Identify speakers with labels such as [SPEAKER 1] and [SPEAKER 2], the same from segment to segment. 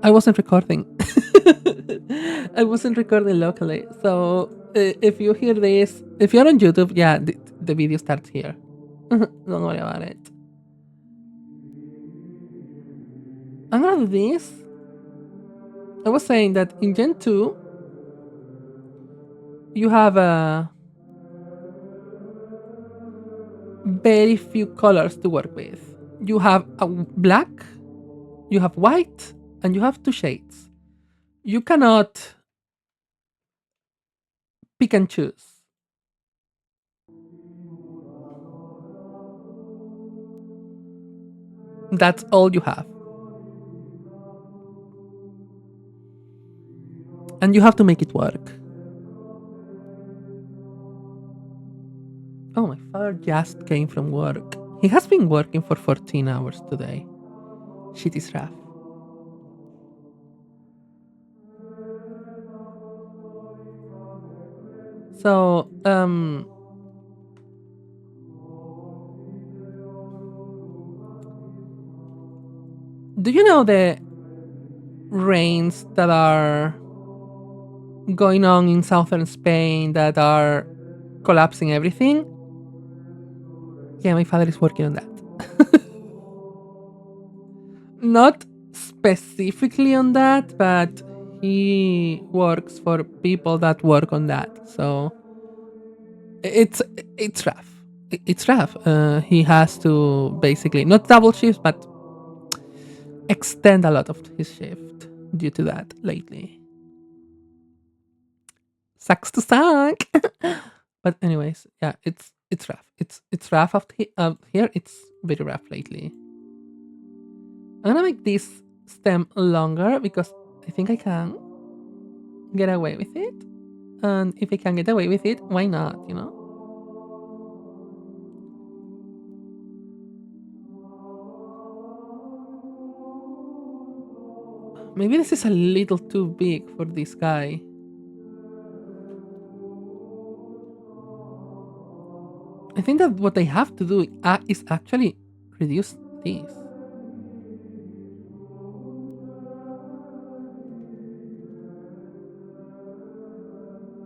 [SPEAKER 1] I wasn't recording. I wasn't recording locally. So if you hear this, if you're on YouTube, yeah, the video starts here. Don't worry about it. I'm gonna do this. I was saying that in Gen 2, you have very few colors to work with. You have a black, you have white, and you have two shades. You cannot pick and choose. That's all you have. And you have to make it work. Oh, my father just came from work. He has been working for 14 hours today. Shit is rough. So, do you know the rains that are going on in southern Spain that are collapsing everything? Yeah, my father is working on that. Not specifically on that, but he works for people that work on that. So it's it's rough. It's rough. He has to basically not double shifts, but extend a lot of his shift due to that lately. Sucks to suck. But anyways, yeah, it's rough. It's rough out here. It's very rough lately. I'm gonna make this stem longer because I think I can get away with it. And if I can get away with it, why not? You know. Maybe this is a little too big for this guy. I think that what I have to do is actually reduce this.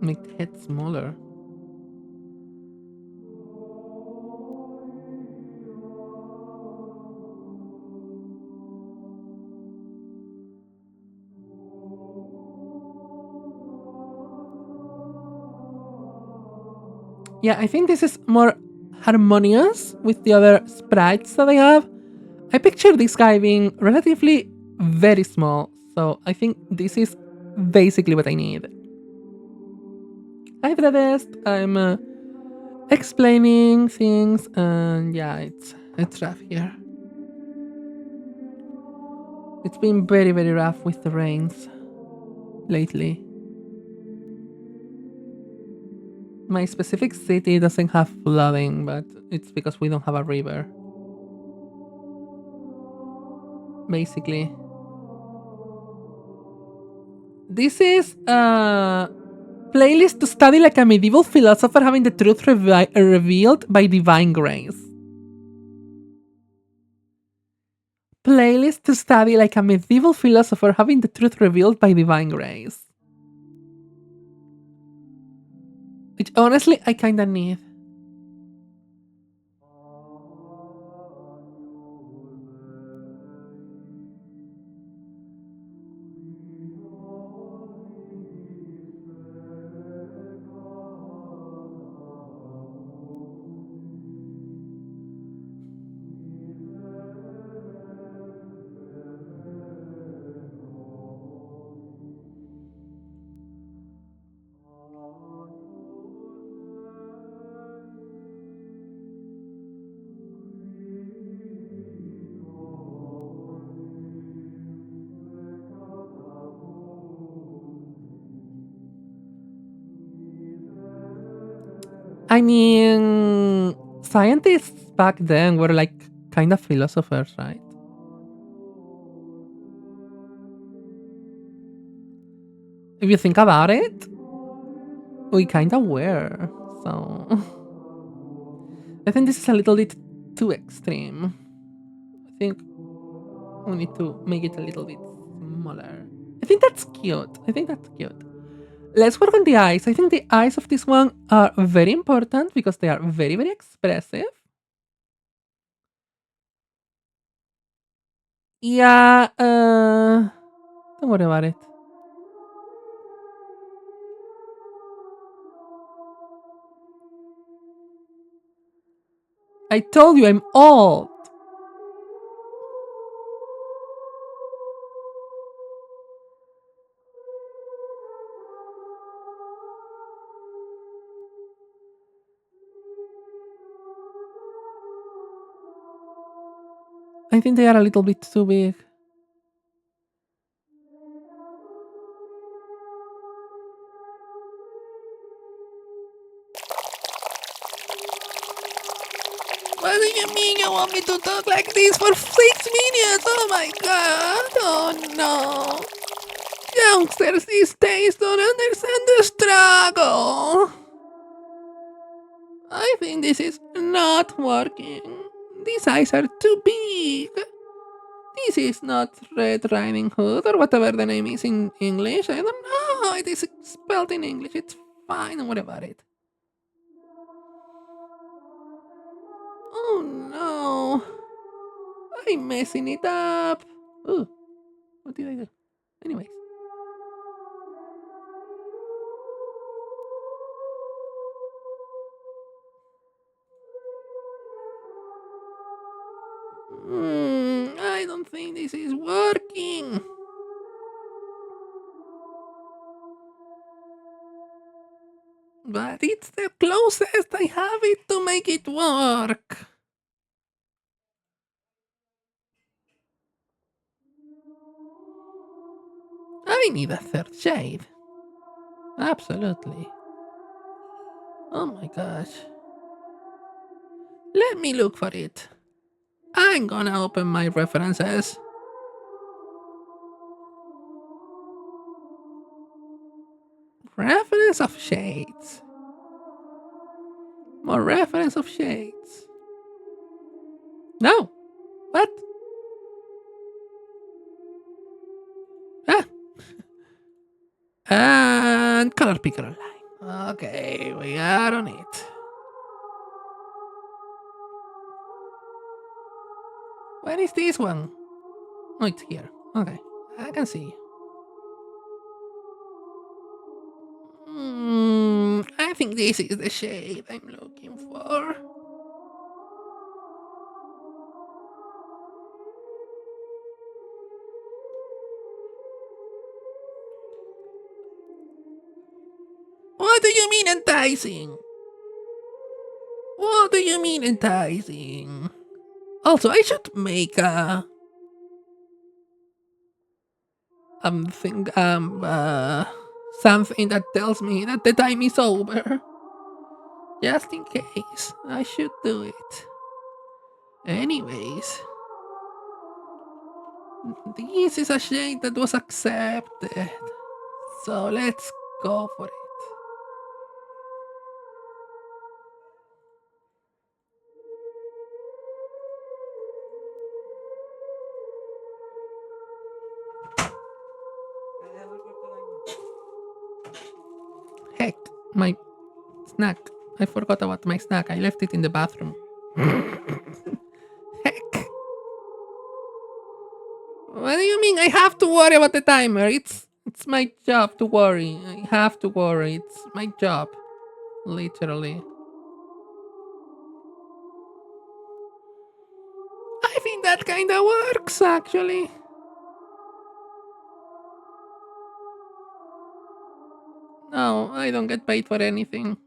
[SPEAKER 1] Make the head smaller. Yeah, I think this is more harmonious with the other sprites that I have. I picture this guy being relatively very small, so I think this is basically what I need. Hi, Fredest. I'm explaining things, and yeah, it's rough here. It's been very rough with the rains lately. My specific city doesn't have flooding, but it's because we don't have a river. Basically. This is a playlist to study like a medieval philosopher having the truth revealed by divine grace. Playlist to study like a medieval philosopher having the truth revealed by divine grace. Which honestly, I kinda need. I mean, scientists back then were like kind of philosophers, right? If you think about it, we kind of were. So I think this is a little bit too extreme. I think we need to make it a little bit smaller. I think that's cute. I think that's cute. Let's work on the eyes. I think the eyes of this one are very important because they are very, very expressive. Yeah, don't worry about it. I told you I'm old. I think they are a little bit too big. What do you mean you want me to talk like this for 6 minutes? Oh my god. Oh no. Youngsters these days don't understand the struggle. I think this is not working. These eyes are too big. This is not Red Riding Hood or whatever the name is in English. I don't know how it is spelled in English. It's fine. Don't worry about it. Oh no. I'm messing it up. Oh, what did I do? Anyways. I don't think this is working. But it's the closest I have it to make it work. I need a third shade. Absolutely. Oh my gosh. Let me look for it. I'm gonna open my references. Reference of shades. More reference of shades. No. What? Ah. And color picker online. Okay, we are on it. Where is this one? Oh, it's here. Okay, I can see. I think this is the shade I'm looking for. What do you mean enticing? What do you mean enticing? Also, I should make a thing something that tells me that the time is over. Just in case, I should do it. Anyways, this is a shade that was accepted. So let's go for it. Heck, my snack. I forgot about my snack. I left it in the bathroom. Heck. What do you mean I have to worry about the timer? It's my job to worry. I have to worry. It's my job. Literally. I think that kinda works actually. No, I don't get paid for anything.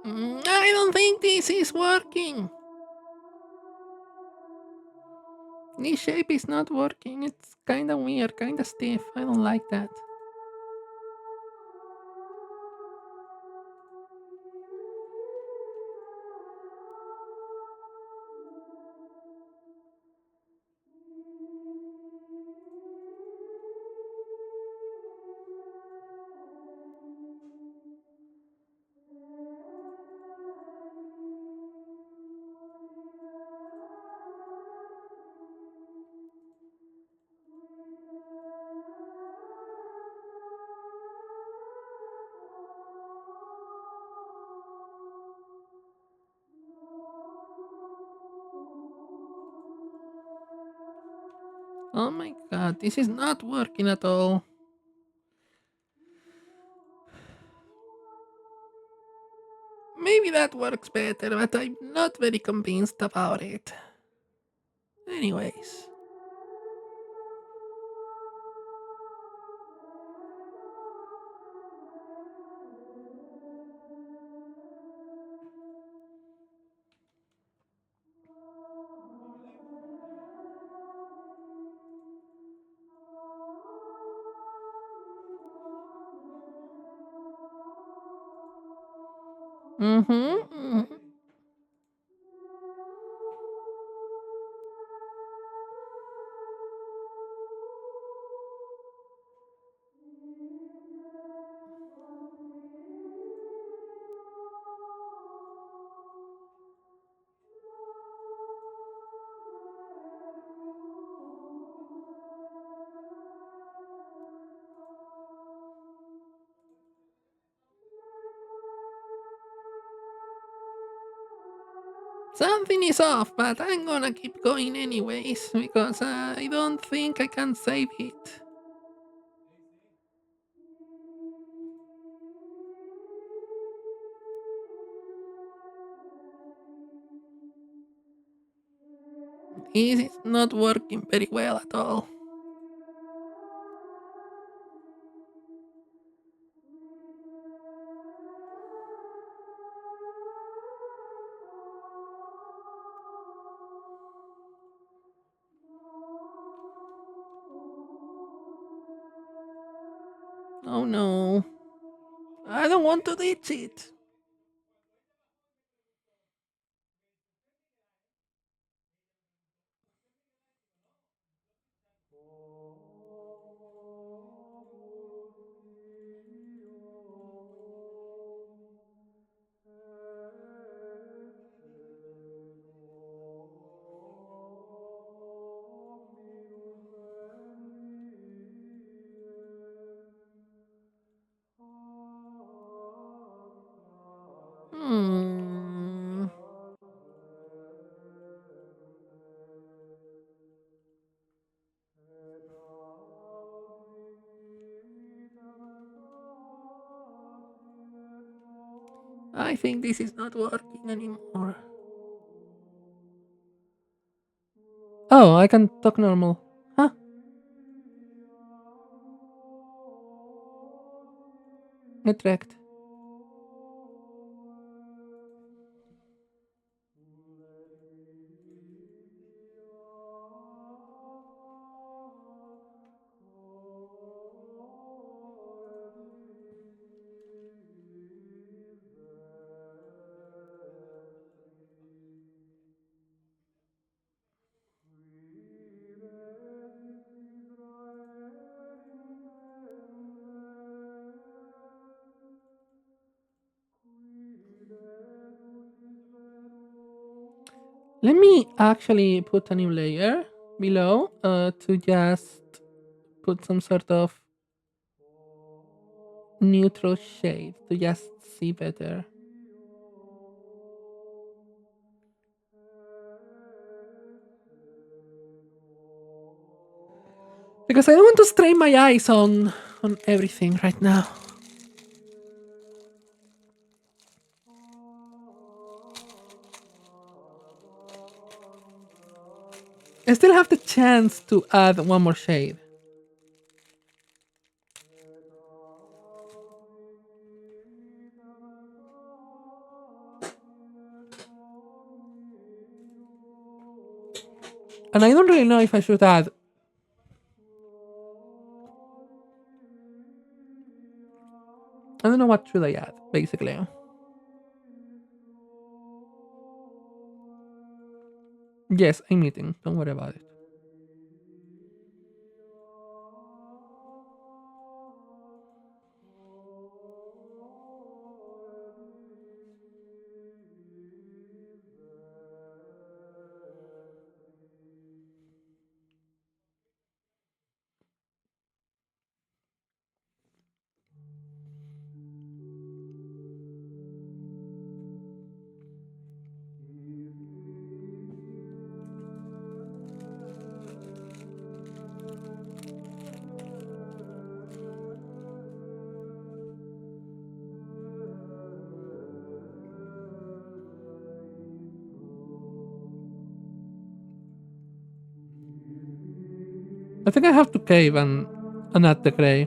[SPEAKER 1] I don't think this is working. This shape is not working. It's kind of weird, kind of stiff. I don't like that. Oh my god, this is not working at all. Maybe that works better, but I'm not very convinced about it. Anyways. Mm-hmm. Something is off, but I'm gonna keep going anyways because I don't think I can save it. This is not working very well at all. Oh no. I don't want to ditch it. Hmm. I think this is not working anymore. Oh, I can talk normal. Huh? Retract. Let me actually put a new layer below to just put some sort of neutral shade to just see better. Because I don't want to strain my eyes on everything right now. I still have the chance to add one more shade. And I don't really know if I should add. I don't know what should I add, basically. Yes, I'm eating. Don't worry about it. I think I have to cave and add the gray.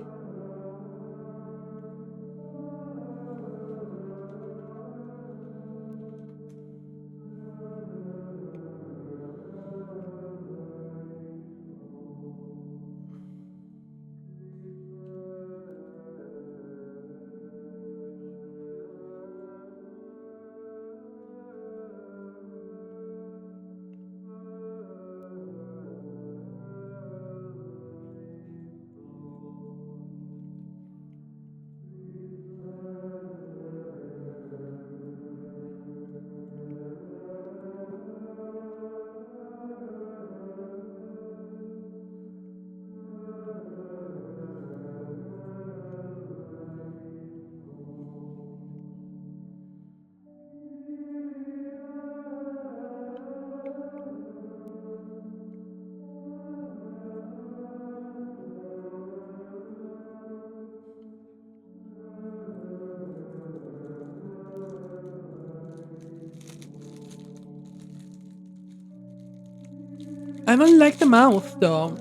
[SPEAKER 1] I don't like the mouth though.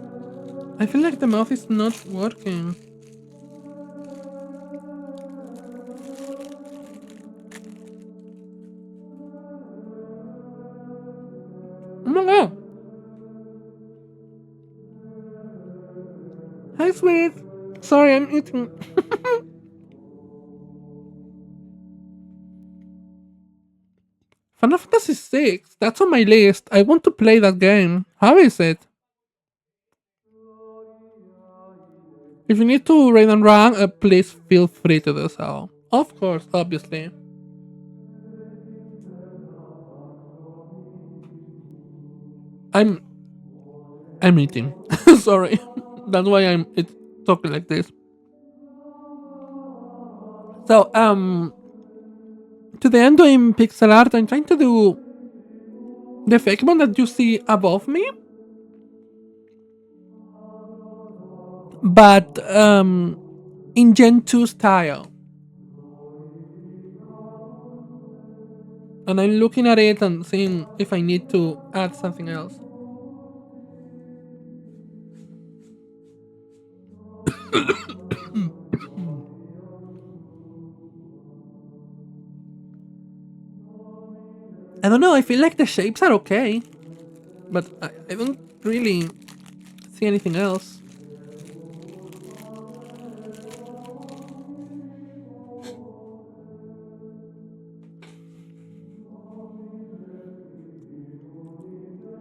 [SPEAKER 1] I feel like the mouth is not working. Oh my god! Hi, sweet. Sorry, I'm eating. Final Fantasy VI. That's on my list. I want to play that game. How is it? If you need to raid and rank, please feel free to do so. Of course, obviously. I'm I'm eating. Sorry. That's why talking like this. So today I'm doing pixel art. I'm trying to do the Fakemon that you see above me, but in Gen 2 style. And I'm looking at it and seeing if I need to add something else. I don't know, I feel like the shapes are okay, but I don't really see anything else.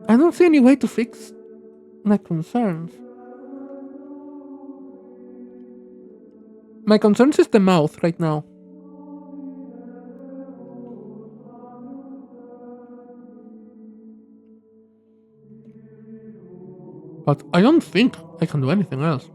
[SPEAKER 1] I don't see any way to fix my concerns. My concerns is the mouth right now. But I don't think I can do anything else.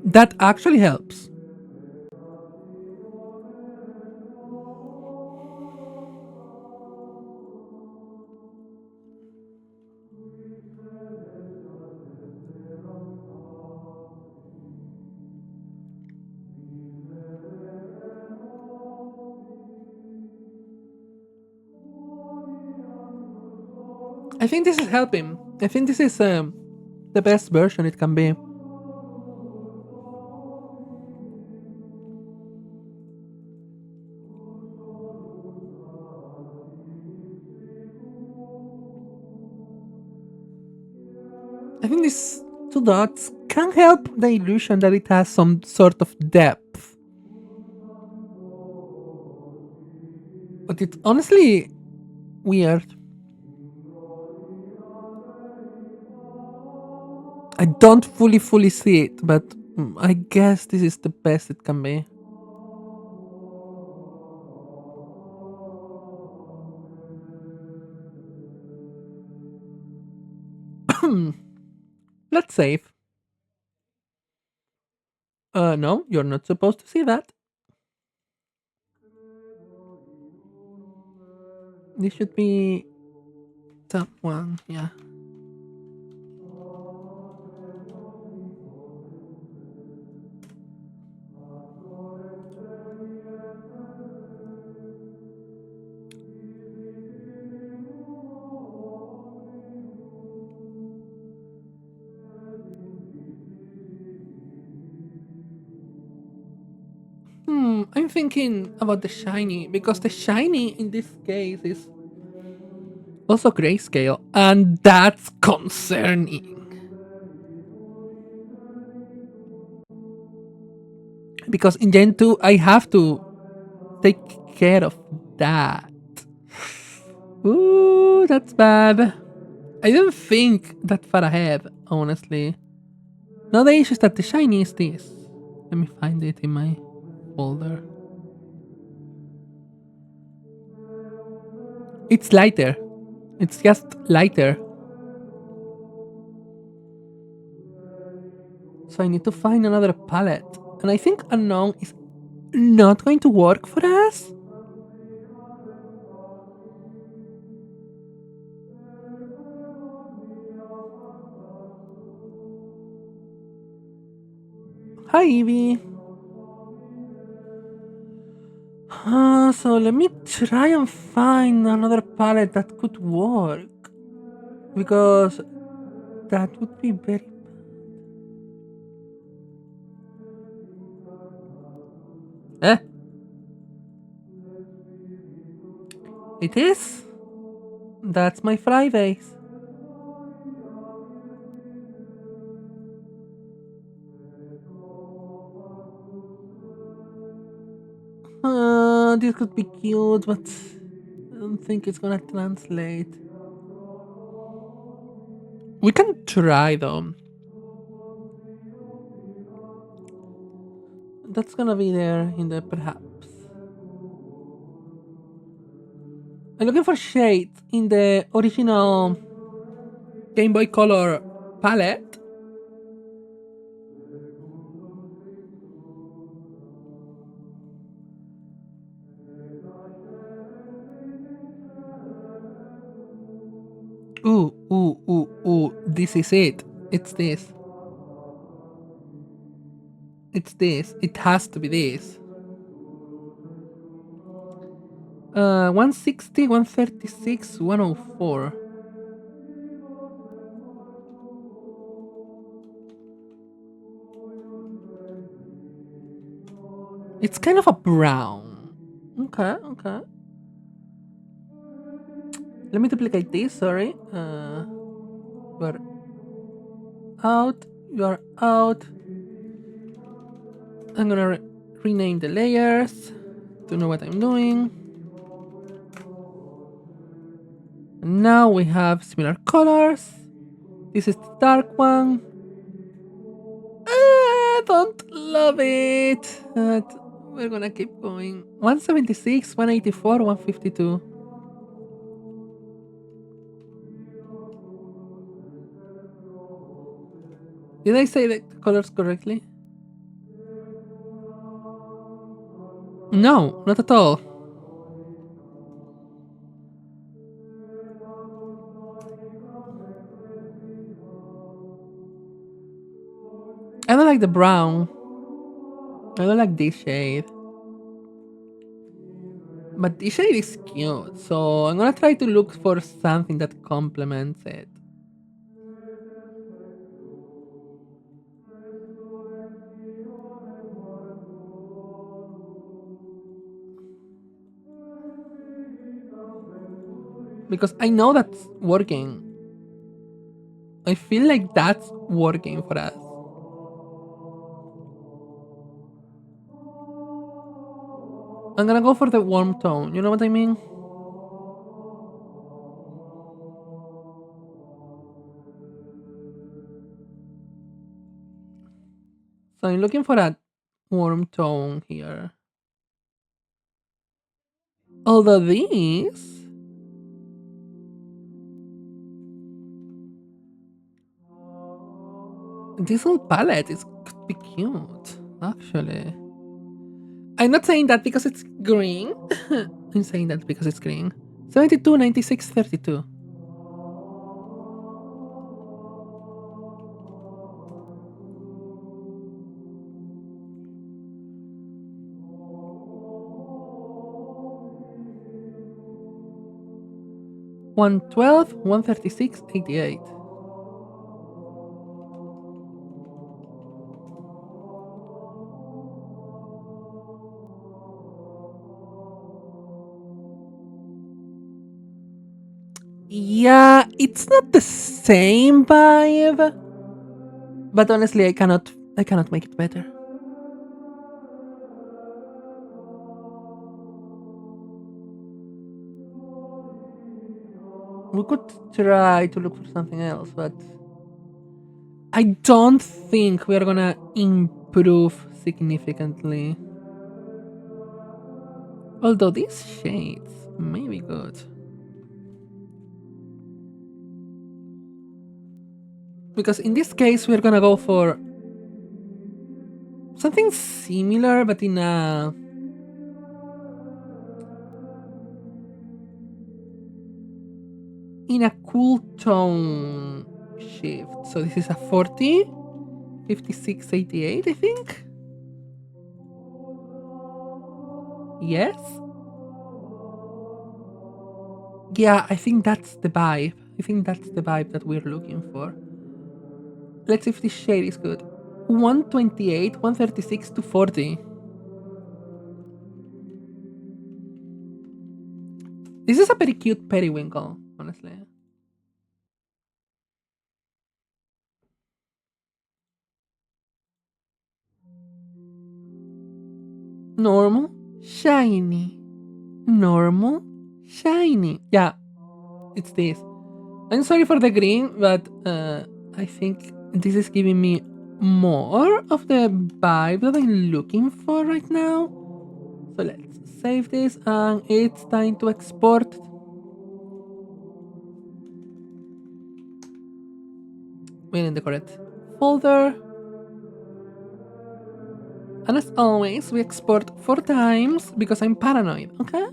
[SPEAKER 1] That actually helps. I think this is helping. I think this is the best version it can be. I think these two dots can help the illusion that it has some sort of depth. But it's honestly weird. I don't fully see it, but I guess this is the best it can be. Let's save. No, you're not supposed to see that. This should be top one, yeah. I'm thinking about the shiny because the shiny in this case is also grayscale, and that's concerning. Because in Gen 2, I have to take care of that. Ooh, that's bad. I didn't think that far ahead, honestly. Now the issue is that the shiny is this. Let me find it in my folder. It's lighter. It's just lighter. So I need to find another palette. And I think unknown is not going to work for us. Hi, Evie. So let me try and find another palette that could work. Because that would be very. Eh? It is? That's my Fridays. This could be cute, but I don't think it's gonna translate. We can try though. That's gonna be there in the perhaps. I'm looking for shade in the original Game Boy Color palette. Ooh. This is it. It's this. It's this. It has to be this. 160, 136, 104. It's kind of a brown. Okay. Let me duplicate this, sorry. You're out. You're out. I'm gonna rename the layers to know what I'm doing. And now we have similar colors. This is the dark one. I don't love it. But we're gonna keep going. 176, 184, 152. Did I say the colors correctly? No, not at all. I don't like the brown. I don't like this shade. But this shade is cute, so I'm gonna try to look for something that complements it. Because I know that's working. I feel like that's working for us. I'm gonna go for the warm tone. You know what I mean? So I'm looking for a warm tone here. Although this whole palette is could be cute, actually. I'm not saying that because it's green. I'm saying that because it's green. 72, 96, 32. 112, 136, 88. Yeah, it's not the same vibe, but honestly, I cannot make it better. We could try to look for something else, but I don't think we're gonna improve significantly. Although these shades may be good. Because in this case, we're gonna go for something similar, but in a cool tone shift. So this is a 40, 56, 88, I think. Yes. Yeah, I think that's the vibe. I think that's the vibe that we're looking for. Let's see if this shade is good. 128, 136 to 40. This is a very cute periwinkle, honestly. Normal, shiny. Normal, shiny. Yeah, it's this. I'm sorry for the green, but I think this is giving me more of the vibe that I'm looking for right now. So let's save this, and it's time to export. We're in the correct folder. And as always, we export 4 times because I'm paranoid, okay?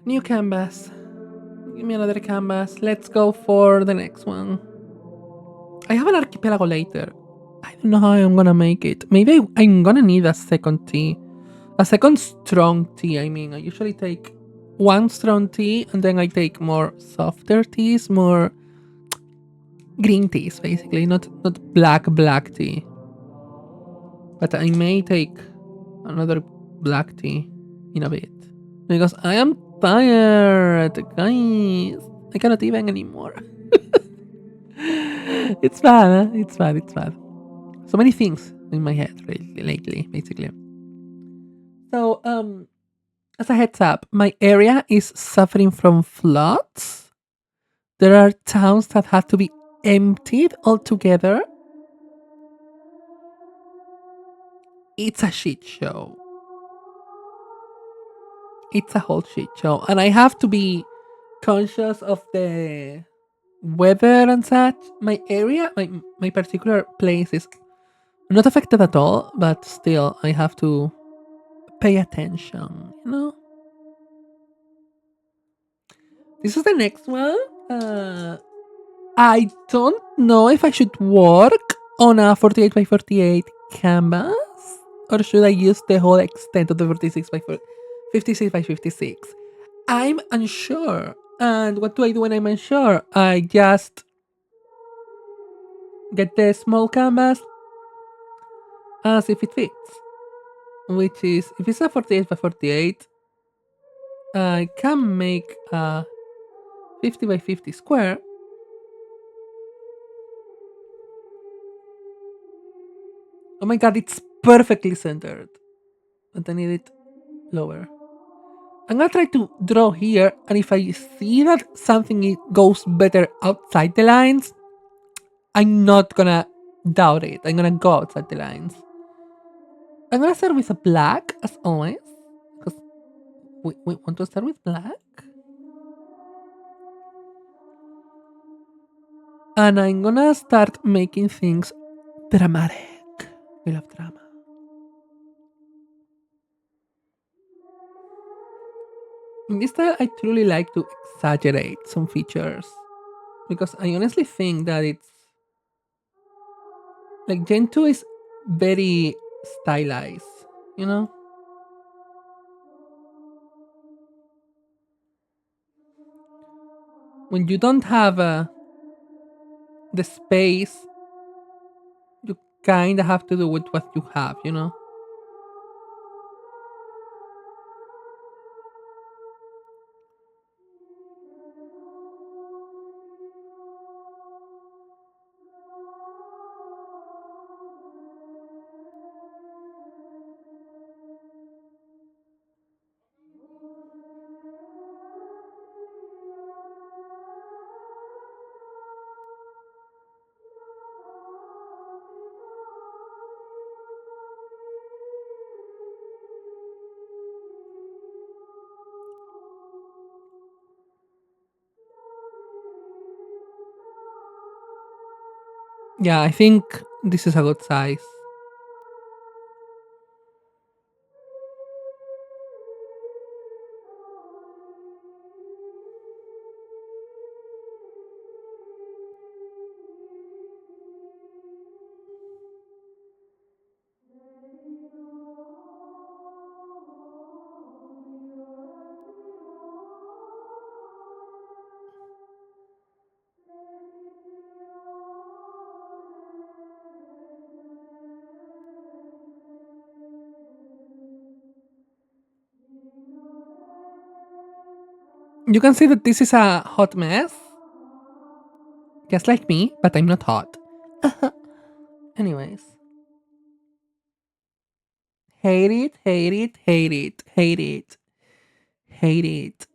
[SPEAKER 1] New canvas. Give me another canvas. Let's go for the next one. I have an archipelago later. I don't know how I'm gonna make it. Maybe I'm gonna need a second tea. A second strong tea, I mean. I usually take one strong tea and then I take more softer teas, more green teas, basically. Not black tea. But I may take another black tea in a bit. Because I am tired, guys. I cannot even anymore. It's bad, huh? It's bad, it's bad. So many things in my head lately, basically. So, as a heads up, my area is suffering from floods. There are towns that have to be emptied altogether. It's a shit show. It's a whole shit show. And I have to be conscious of the weather and such. My area, my particular place is not affected at all, but still, I have to pay attention, you know? This is the next one. I don't know if I should work on a 48 by 48 canvas or should I use the whole extent of the 56 by 56. I'm unsure. And what do I do when I'm unsure? I just get the small canvas as if it fits. Which is, if it's a 48 by 48, I can make a 50 by 50 square. Oh my god, it's perfectly centered. But I need it lower. I'm gonna try to draw here, and if I see that something goes better outside the lines, I'm not gonna doubt it. I'm gonna go outside the lines. I'm gonna start with a black, as always, because we want to start with black. And I'm gonna start making things dramatic. We love drama. In this style, I truly like to exaggerate some features because I honestly think that it's like Gen 2 is very stylized, you know? When you don't have the space, you kind of have to do with what you have, you know? Yeah, I think this is a good size. You can see that this is a hot mess, just like me, but I'm not hot. Anyways, hate it, hate it, hate it, hate it, hate it,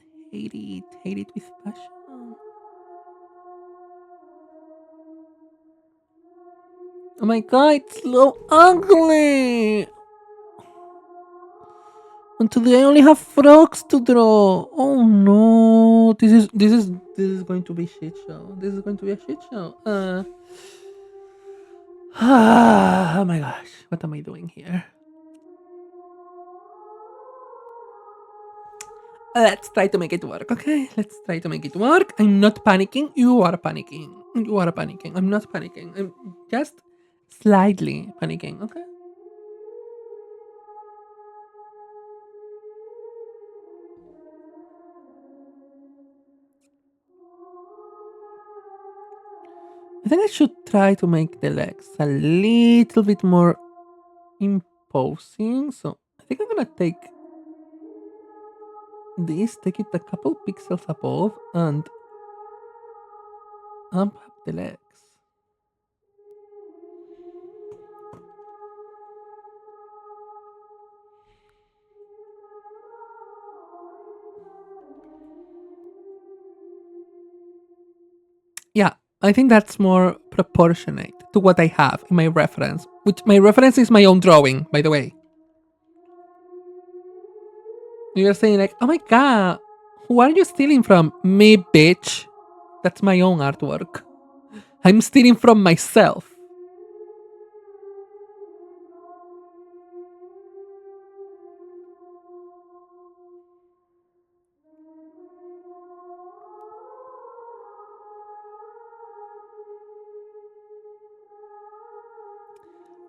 [SPEAKER 1] hate it with passion. Oh my god, it's so ugly. And today I only have frogs to draw. Oh no, this is going to be shit show. This is going to be a shit show. Oh my gosh, what am I doing here? Let's try to make it work, okay? Let's try to make it work. I'm not panicking. You are panicking. You are panicking. I'm not panicking. I'm just slightly panicking, okay? I think I should try to make the legs a little bit more imposing. So I think I'm gonna take this, take it a couple pixels above, and amp up the legs. Yeah, I think that's more proportionate to what I have in my reference, which my reference is my own drawing, by the way. You're saying like, oh my god, who are you stealing from? Me, bitch. That's my own artwork. I'm stealing from myself.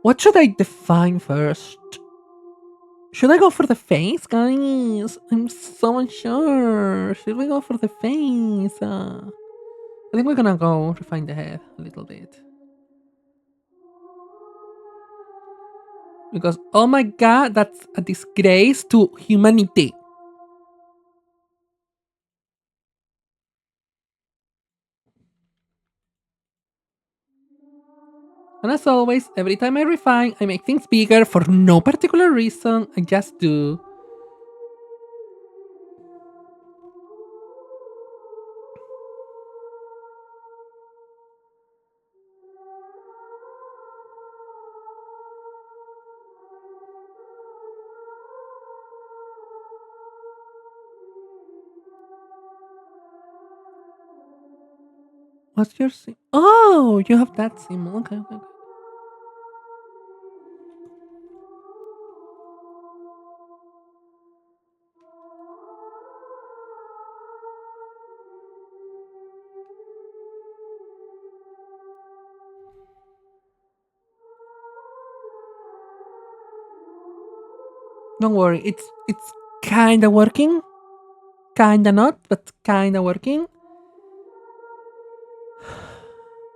[SPEAKER 1] What should I define first? Should I go for the face, guys? I'm so unsure. Should we go for the face? I think we're gonna go refine the head a little bit. Because, oh my god, that's a disgrace to humanity. And as always, every time I refine, I make things bigger for no particular reason. I just do. What's your sim? Oh, you have that symbol. Okay, okay, okay. Don't worry, it's kinda working. Kinda not, but kinda working.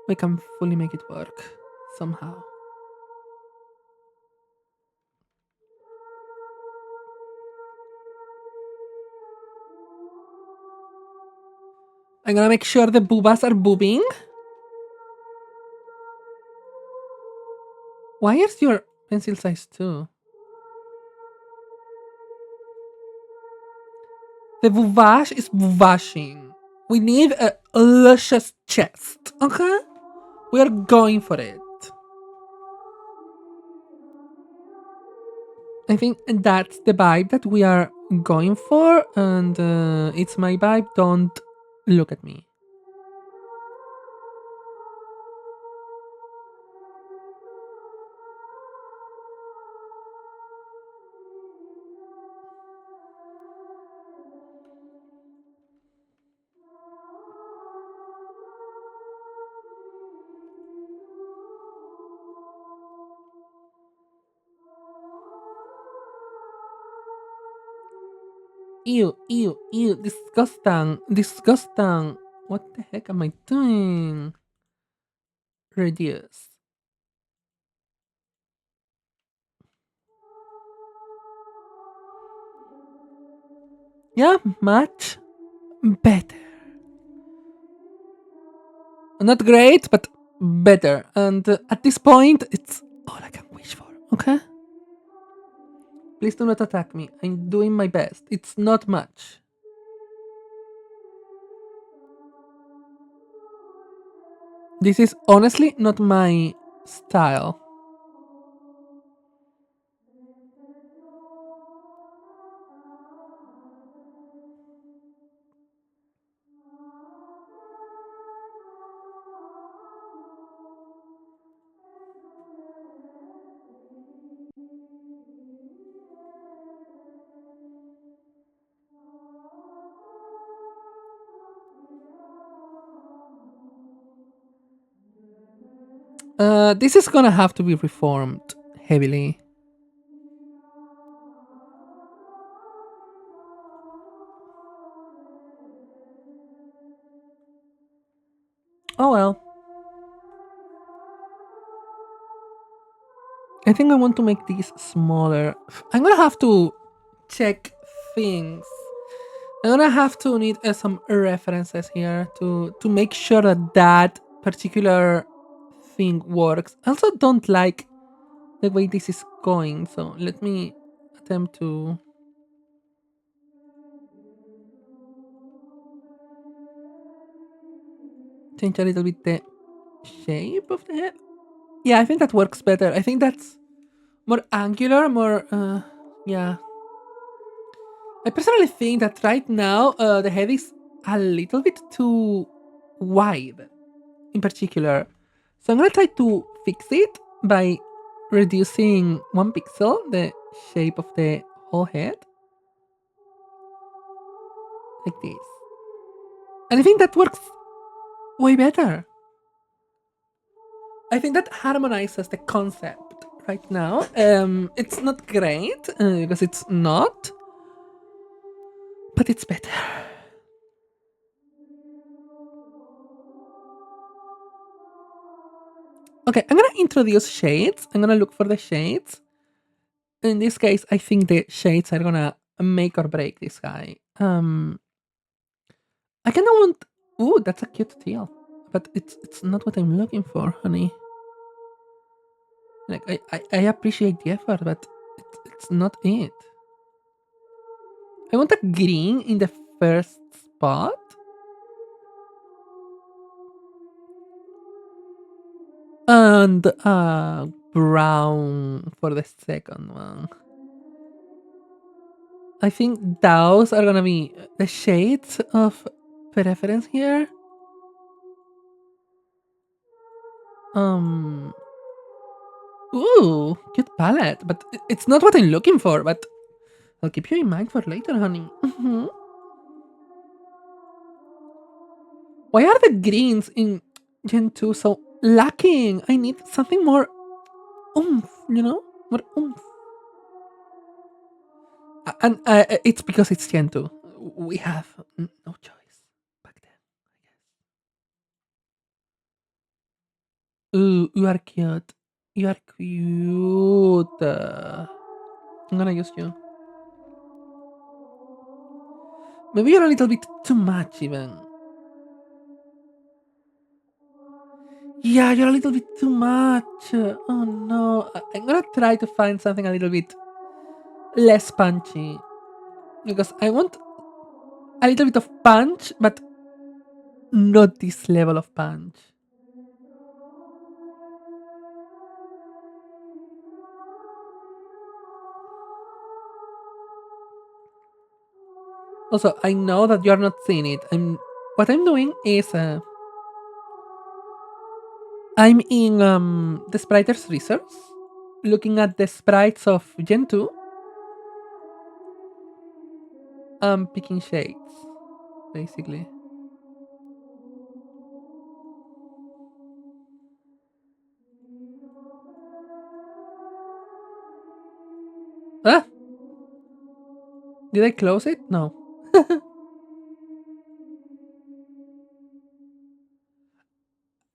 [SPEAKER 1] We can fully make it work somehow. I'm gonna make sure the boobas are boobing. Why is your pencil size too? The boobage is boobashing. We need a luscious chest, okay? We are going for it. I think that's the vibe that we are going for, and it's my vibe. Don't look at me. Ew, ew, ew, disgusting, disgusting. What the heck am I doing? Reduce. Yeah, much better. Not great, but better. And at this point, it's all I can wish for, okay? Please do not attack me. I'm doing my best. It's not much. This is honestly not my style. This is gonna have to be reformed heavily. Oh well. I think I want to make these smaller. I'm gonna have to check things. I'm gonna have to need some references here to make sure that that particular thing works. I also don't like the way this is going, so let me attempt to change a little bit the shape of the head. Yeah, I think that works better. I think that's more angular, more yeah. I personally think that right now the head is a little bit too wide, in particular. So I'm gonna try to fix it by reducing 1 pixel the shape of the whole head, like this. And I think that works way better. I think that harmonizes the concept right now. It's not great because it's not, but it's better. Okay, I'm gonna introduce shades. I'm gonna look for the shades. In this case, I think the shades are gonna make or break this guy. I kinda want. Ooh, that's a cute teal, but it's not what I'm looking for, honey. Like I appreciate the effort, but it's not it. I want a green in the first spot and brown for the second one. I think those are gonna be the shades of preference here. Um. Ooh, cute palette, but it's not what I'm looking for. But I'll keep you in mind for later, honey. Why are the greens in Gen 2 so lacking? I need something more oomph, More oomph. And it's because it's Gen 2. We have no choice back then. Ooh, you are cute. You are cute. I'm gonna use you. Maybe you're a little bit too much, even. Yeah, you're a little bit too much. Oh no. I'm gonna try to find something a little bit less punchy. Because I want a little bit of punch, but not this level of punch. Also, I know that you are not seeing it. What I'm doing is I'm in the Spriters Resource, looking at the sprites of Gen 2, picking shades, basically. Ah, did I close it? No.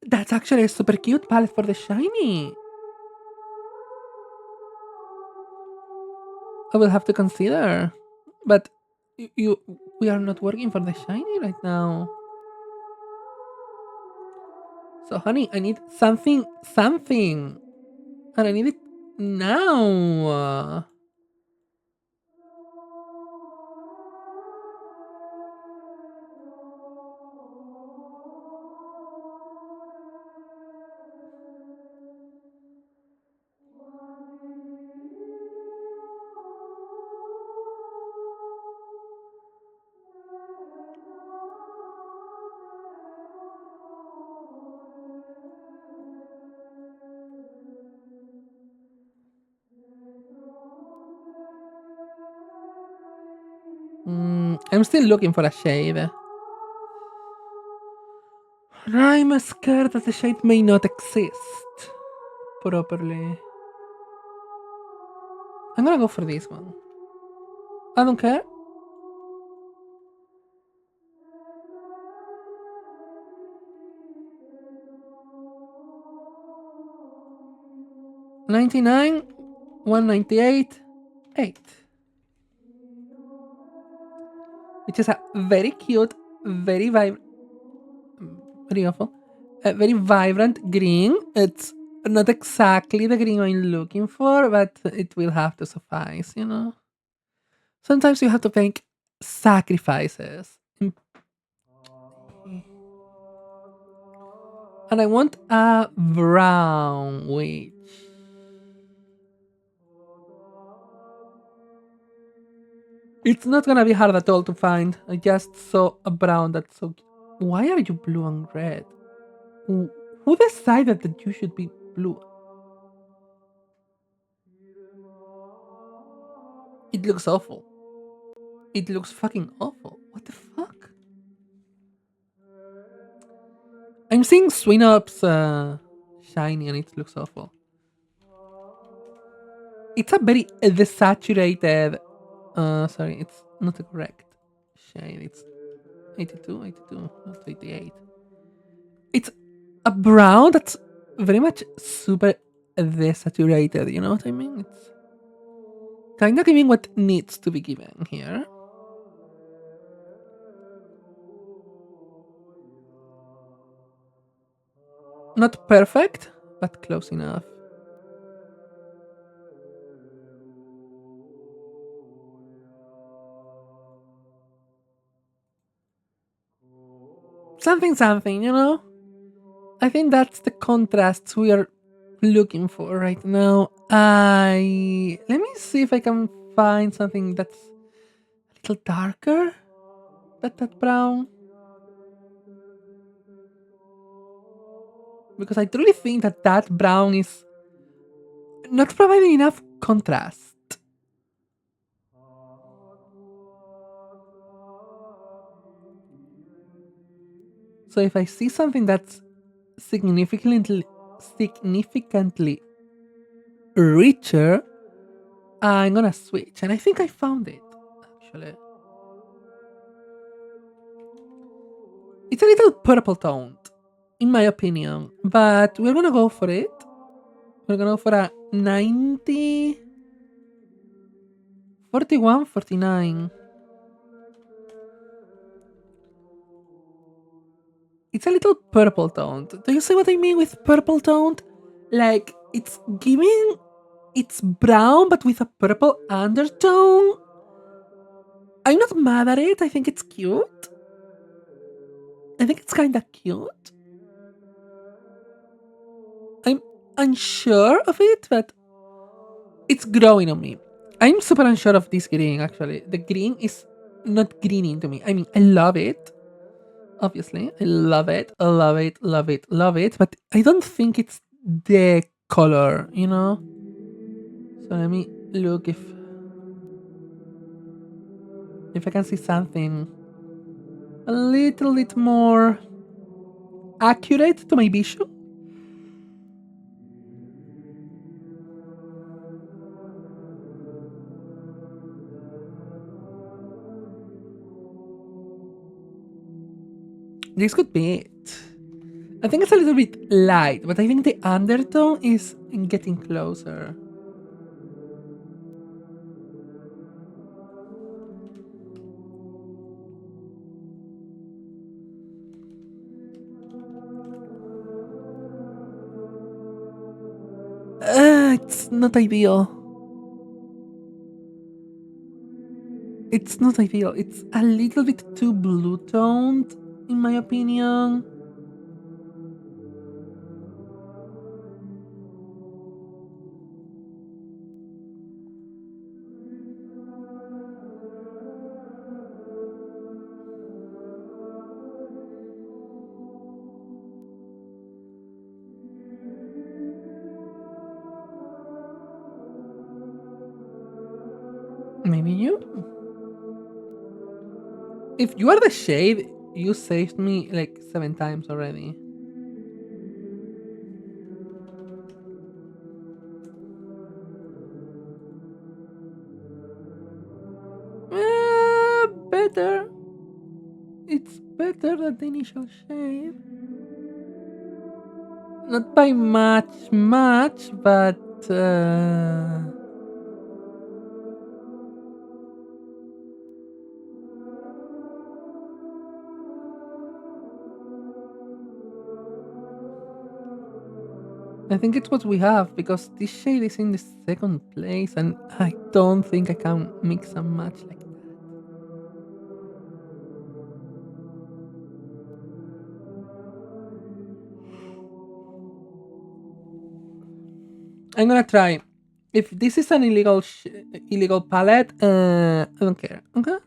[SPEAKER 1] That's actually a super cute palette for the shiny. I will have to consider. But we are not working for the shiny right now. So, honey, I need something. And I need it now. I'm still looking for a shade. I'm scared that the shade may not exist properly. I'm gonna go for this one. I don't care. $99, 198, 8. Which is a very cute, very vibrant, very awful, a very vibrant green. It's not exactly the green I'm looking for, but it will have to suffice. Sometimes you have to make sacrifices. And I want a brown witch. It's not gonna be hard at all to find. I just saw a brown that's so. Why are you blue and red? Who decided that you should be blue? It looks awful. It looks fucking awful. What the fuck? I'm seeing Swinop's shiny and it looks awful. It's a very desaturated. Sorry, it's not the correct shade. It's 82, 82, not 88. It's a brown that's very much super desaturated. You know what I mean? It's kind of giving what needs to be given here. Not perfect, but close enough. Something, something, you know? I think that's the contrast we are looking for right now. Let me see if I can find something that's a little darker than that brown. Because I truly think that that brown is not providing enough contrast. So if I see something that's significantly richer, I'm gonna switch. And I think I found it, actually. It's a little purple toned, in my opinion, but we're gonna go for it. We're gonna go for a 90, 41, 49. It's a little purple toned. Do you see what I mean with purple toned? Like, it's giving. It's brown, but with a purple undertone. I'm not mad at it. I think it's cute. I think it's kind of cute. I'm unsure of it, but it's growing on me. I'm super unsure of this green, actually. The green is not greening to me. I mean, I love it. Obviously, I love it. I love it, love it, love it. But I don't think it's the color, you know? So let me look if I can see something a little bit more accurate to my vision. This could be it. I think it's a little bit light, but I think the undertone is getting closer. It's not ideal. It's not ideal. It's a little bit too blue toned, in my opinion. Maybe you? If you are the shade, you saved me like 7 times already. Better. It's better than the initial shade. Not by much, but I think it's what we have because this shade is in the second place, and I don't think I can mix and match like that. I'm gonna try. If this is an illegal palette, I don't care. Okay.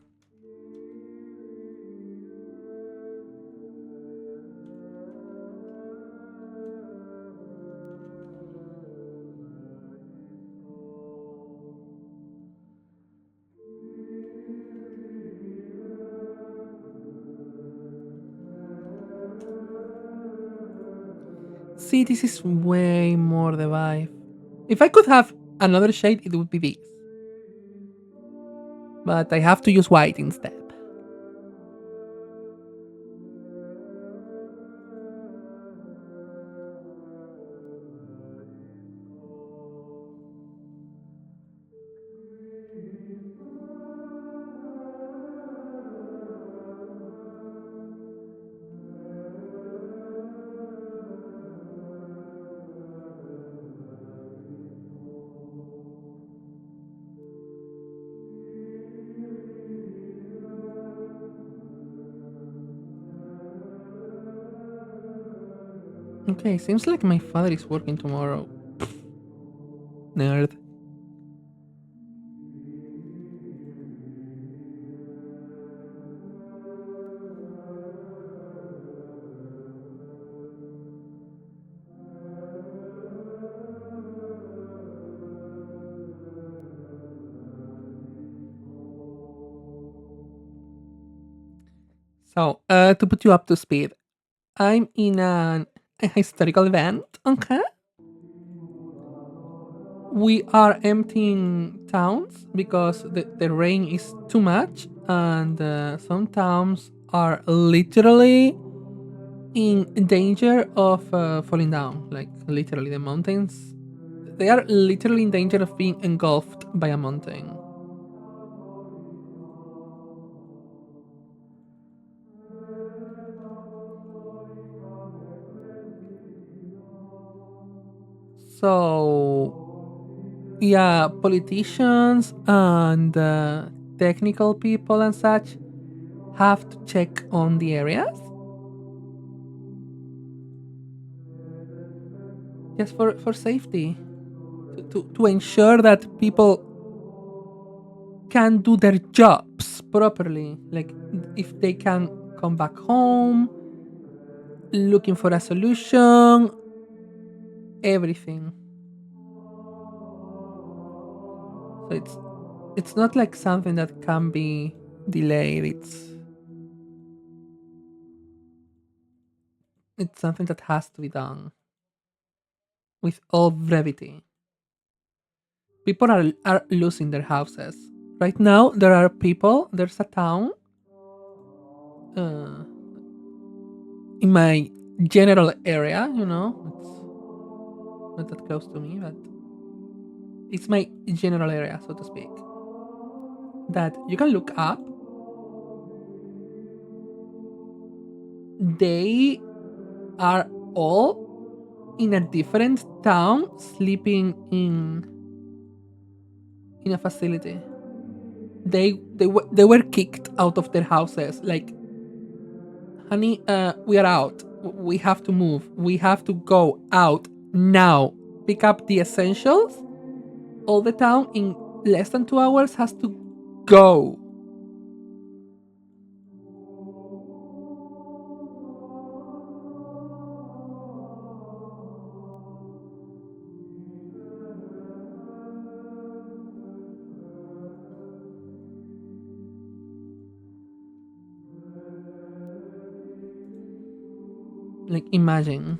[SPEAKER 1] See, this is way more the vibe. If I could have another shade, it would be this. But I have to use white instead. Okay, seems like my father is working tomorrow. Nerd. So, to put you up to speed, I'm in a historical event, okay? We are emptying towns because the rain is too much, and some towns are literally in danger of falling down. Like, literally, the mountains, they are literally in danger of being engulfed by a mountain. So, yeah, politicians and technical people and such have to check on the areas just for safety, to ensure that people can do their jobs properly. Like, if they can come back home, looking for a solution, everything. So it's not like something that can be delayed. It's something that has to be done with all brevity. People are losing their houses. Right now, there are people, there's a town uh, in my general area, it's not that close to me, but it's my general area, so to speak, that you can look up. They are all in a different town sleeping in a facility. They were kicked out of their houses. Like, honey, we are out. We have to move. We have to go out now. Pick up the essentials. All the town in less than 2 hours has to go. Like, imagine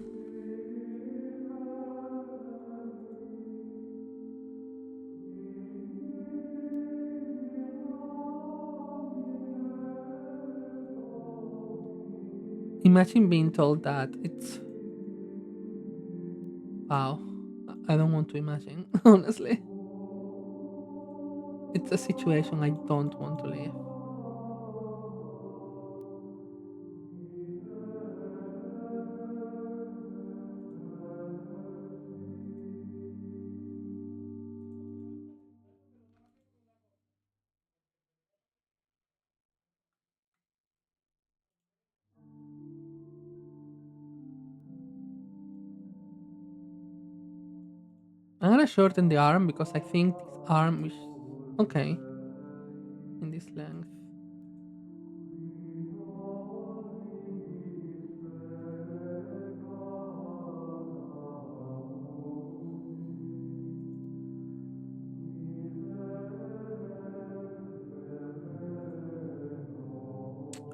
[SPEAKER 1] being told that. It's wow. I don't want to imagine. Honestly, it's a situation I don't want to live. I'm gonna shorten the arm because I think this arm is okay in this length.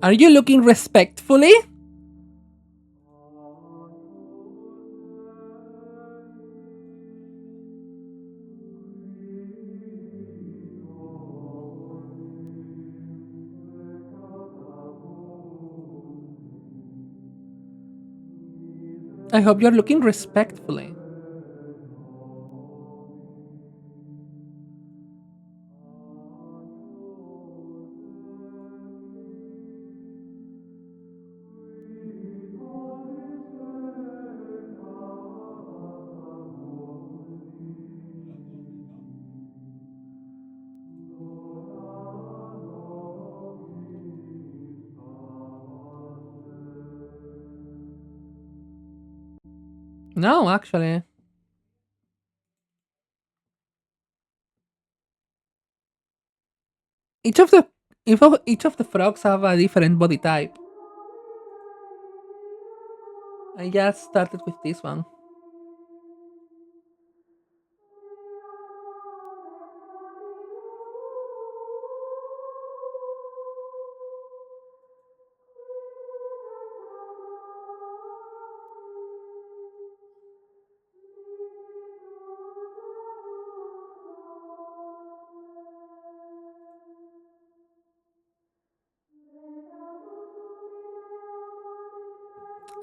[SPEAKER 1] Are you looking respectfully? I hope you're looking respectfully. No, actually. Each of the each of the frogs have a different body type. I just started with this one.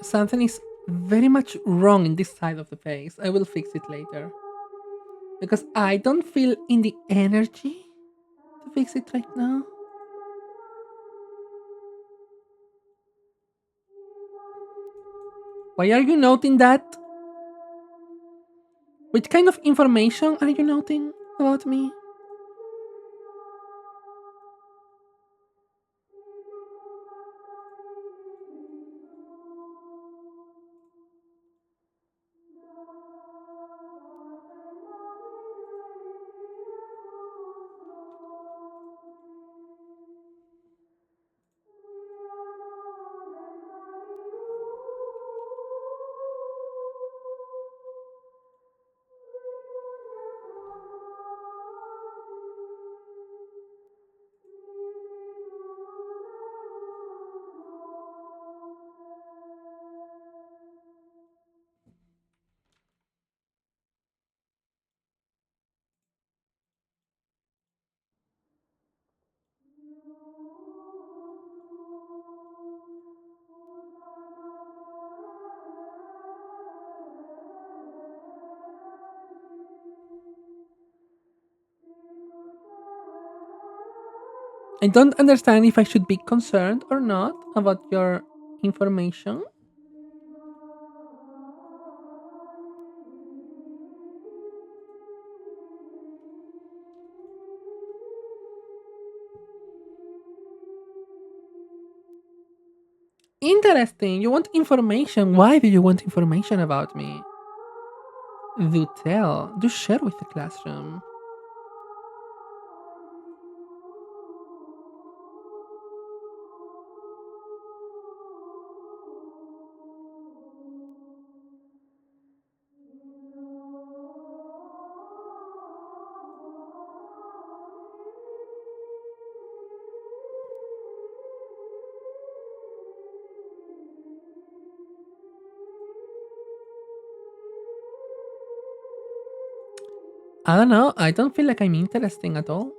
[SPEAKER 1] Something is very much wrong in this side of the face. I will fix it later. Because I don't feel in the energy to fix it right now. Why are you noting that? Which kind of information are you noting about me? I don't understand if I should be concerned or not about your information. Interesting. You want information. Why do you want information about me? Do tell. Do share with the classroom. I don't know. I don't feel like I'm interesting at all.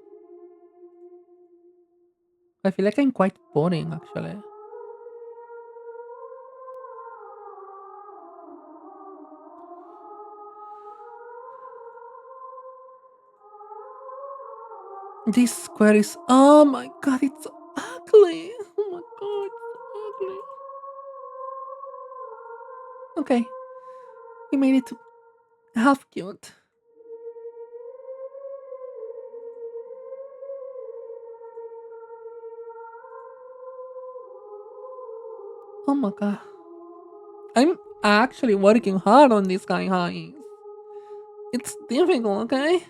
[SPEAKER 1] I feel like I'm quite boring, actually. This square is. Oh my god, it's so ugly. Oh my god, it's so ugly. Okay, we made it half cute. Oh my god. I'm actually working hard on this guy, guys. It's difficult, okay?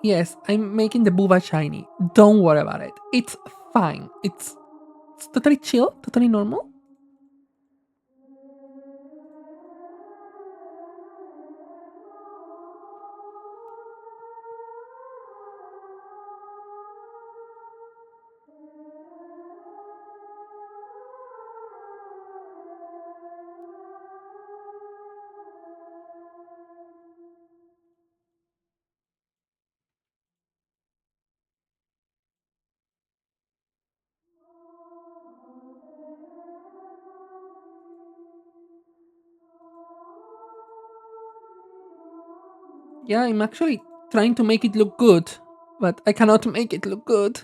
[SPEAKER 1] Yes, I'm making the booba shiny. Don't worry about it. It's fine. It's totally chill, totally normal. Yeah, I'm actually trying to make it look good, but I cannot make it look good.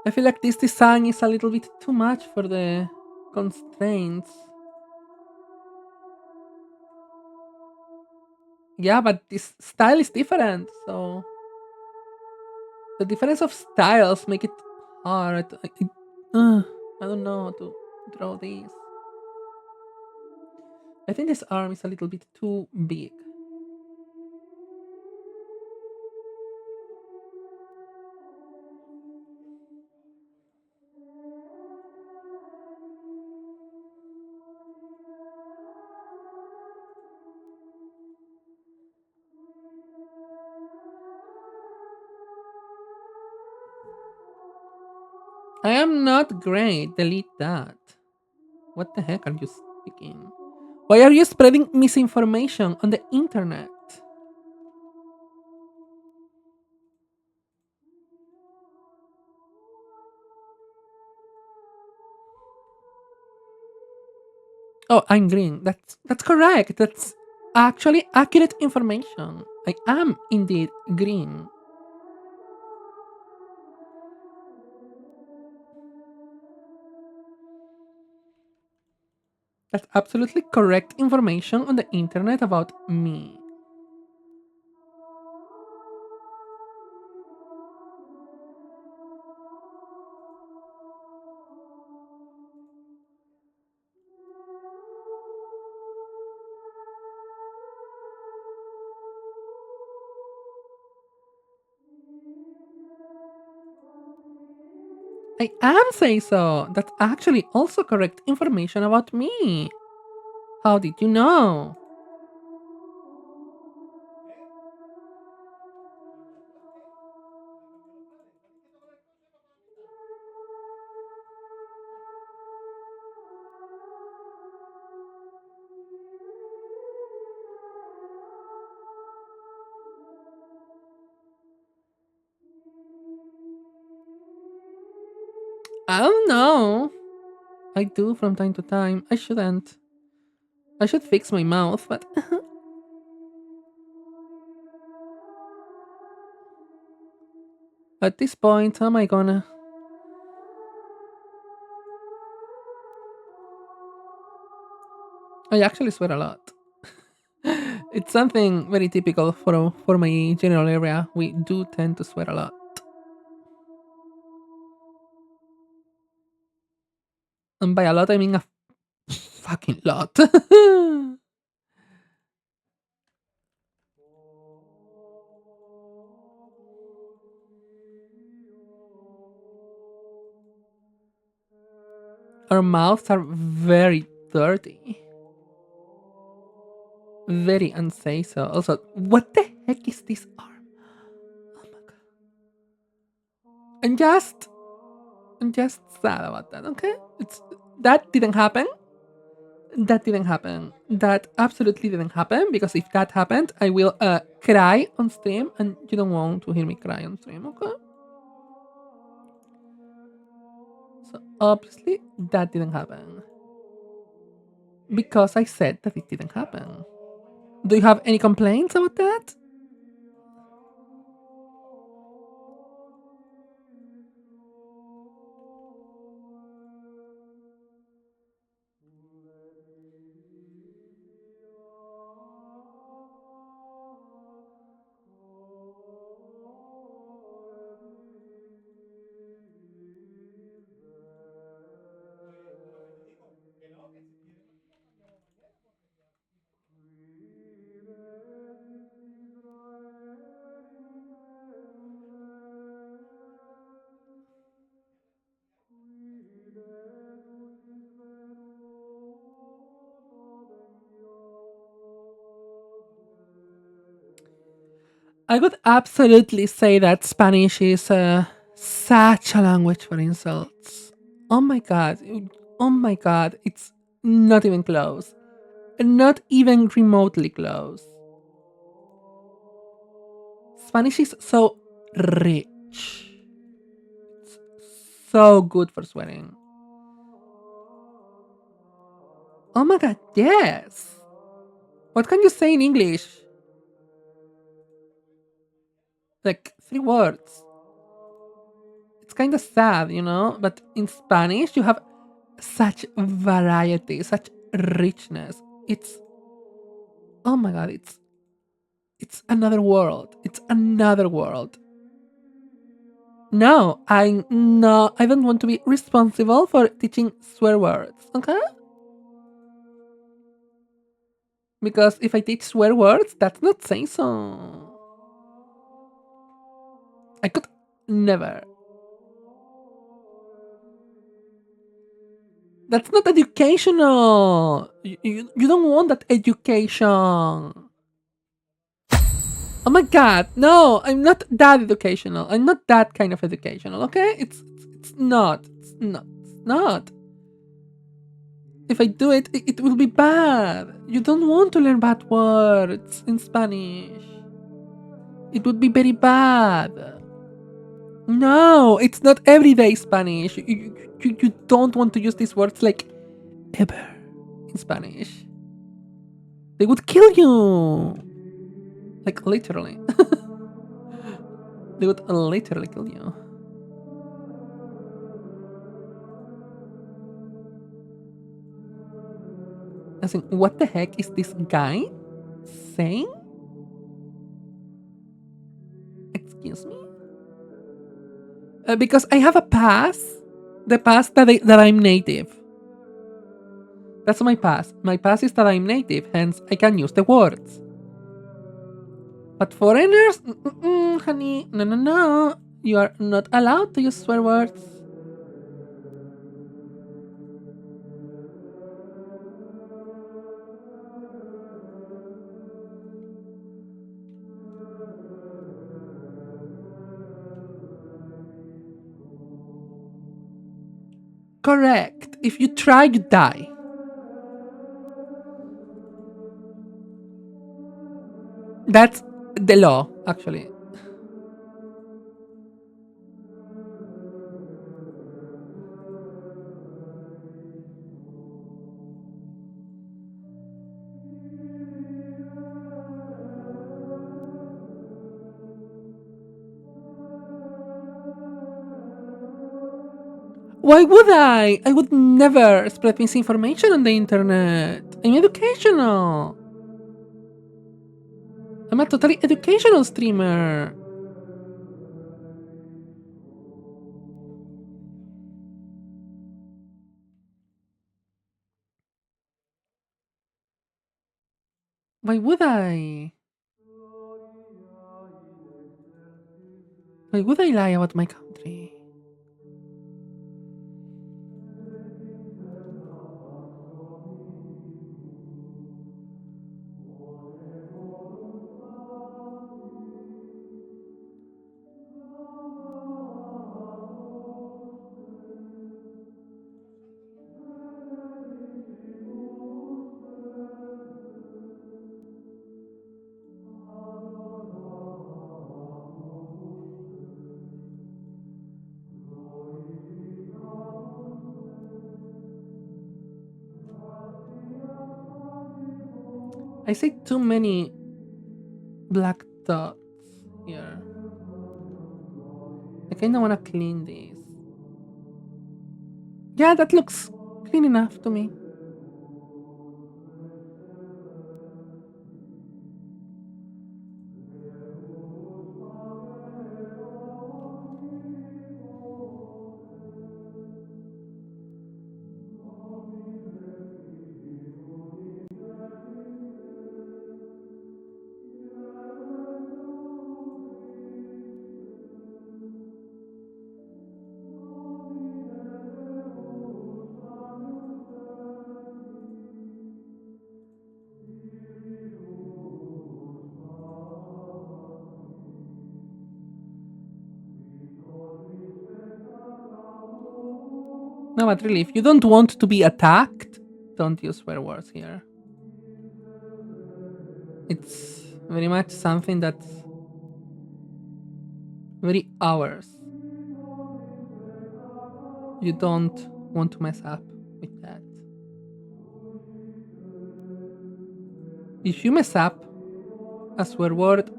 [SPEAKER 1] I feel like this design is a little bit too much for the constraints. Yeah, but this style is different, so the difference of styles make it hard. I don't know how to draw this. I think this arm is a little bit too big. I am not great. Delete that. What the heck are you speaking? Why are you spreading misinformation on the internet? Oh, I'm green. That's correct. That's actually accurate information. I am indeed green. That's absolutely correct information on the internet about me. I am saying so. That's actually also correct information about me. How did you know? I don't know. I do from time to time. I shouldn't. I should fix my mouth, but at this point, how am I gonna? I actually swear a lot. It's something very typical for my general area. We do tend to swear a lot, and by a lot I mean a fucking lot. Our mouths are very dirty, very unsay so. Also, what the heck is this arm? Oh my god! I'm just, I'm just sad about that. Okay, it's that didn't happen. That didn't happen. That absolutely didn't happen because if that happened, I will cry on stream, and you don't want to hear me cry on stream. Okay, so obviously that didn't happen because I said that it didn't happen. Do you have any complaints about that? I would absolutely say that Spanish is such a language for insults. Oh my god. Oh my god. It's not even close. Not even remotely close. Spanish is so rich, so good for swearing. Oh my god, yes. What can you say in English? Like 3 words. It's kind of sad, but in Spanish you have such variety, such richness. Oh my god, it's another world. It's another world. No, I don't want to be responsible for teaching swear words, okay? Because if I teach swear words, that's not saying so. I could never. That's not educational. You don't want that education. Oh my god, no, I'm not that educational. I'm not that kind of educational, okay? It's not. It's not. It's not. If I do it, it will be bad. You don't want to learn bad words in Spanish. It would be very bad. No, it's not everyday Spanish. You don't want to use these words like ever in Spanish. They would kill you. Like literally. They would literally kill you. As in, what the heck is this guy saying? Excuse me? Because I have a pass. The pass that I'm native. That's my pass. My pass is that I'm native, hence I can use the words. But foreigners, honey, no, no, no. You are not allowed to use swear words. Correct. If you try, you die. That's the law, actually. Why would I? I would never spread misinformation on the internet. I'm educational. I'm a totally educational streamer. Why would I? Why would I lie about my country? I see too many black dots here. I kinda wanna clean these. Yeah, that looks clean enough to me. No, but really, if you don't want to be attacked, don't use swear words here. It's very much something that's Very hours. You don't want to mess up with that. If you mess up a swear word,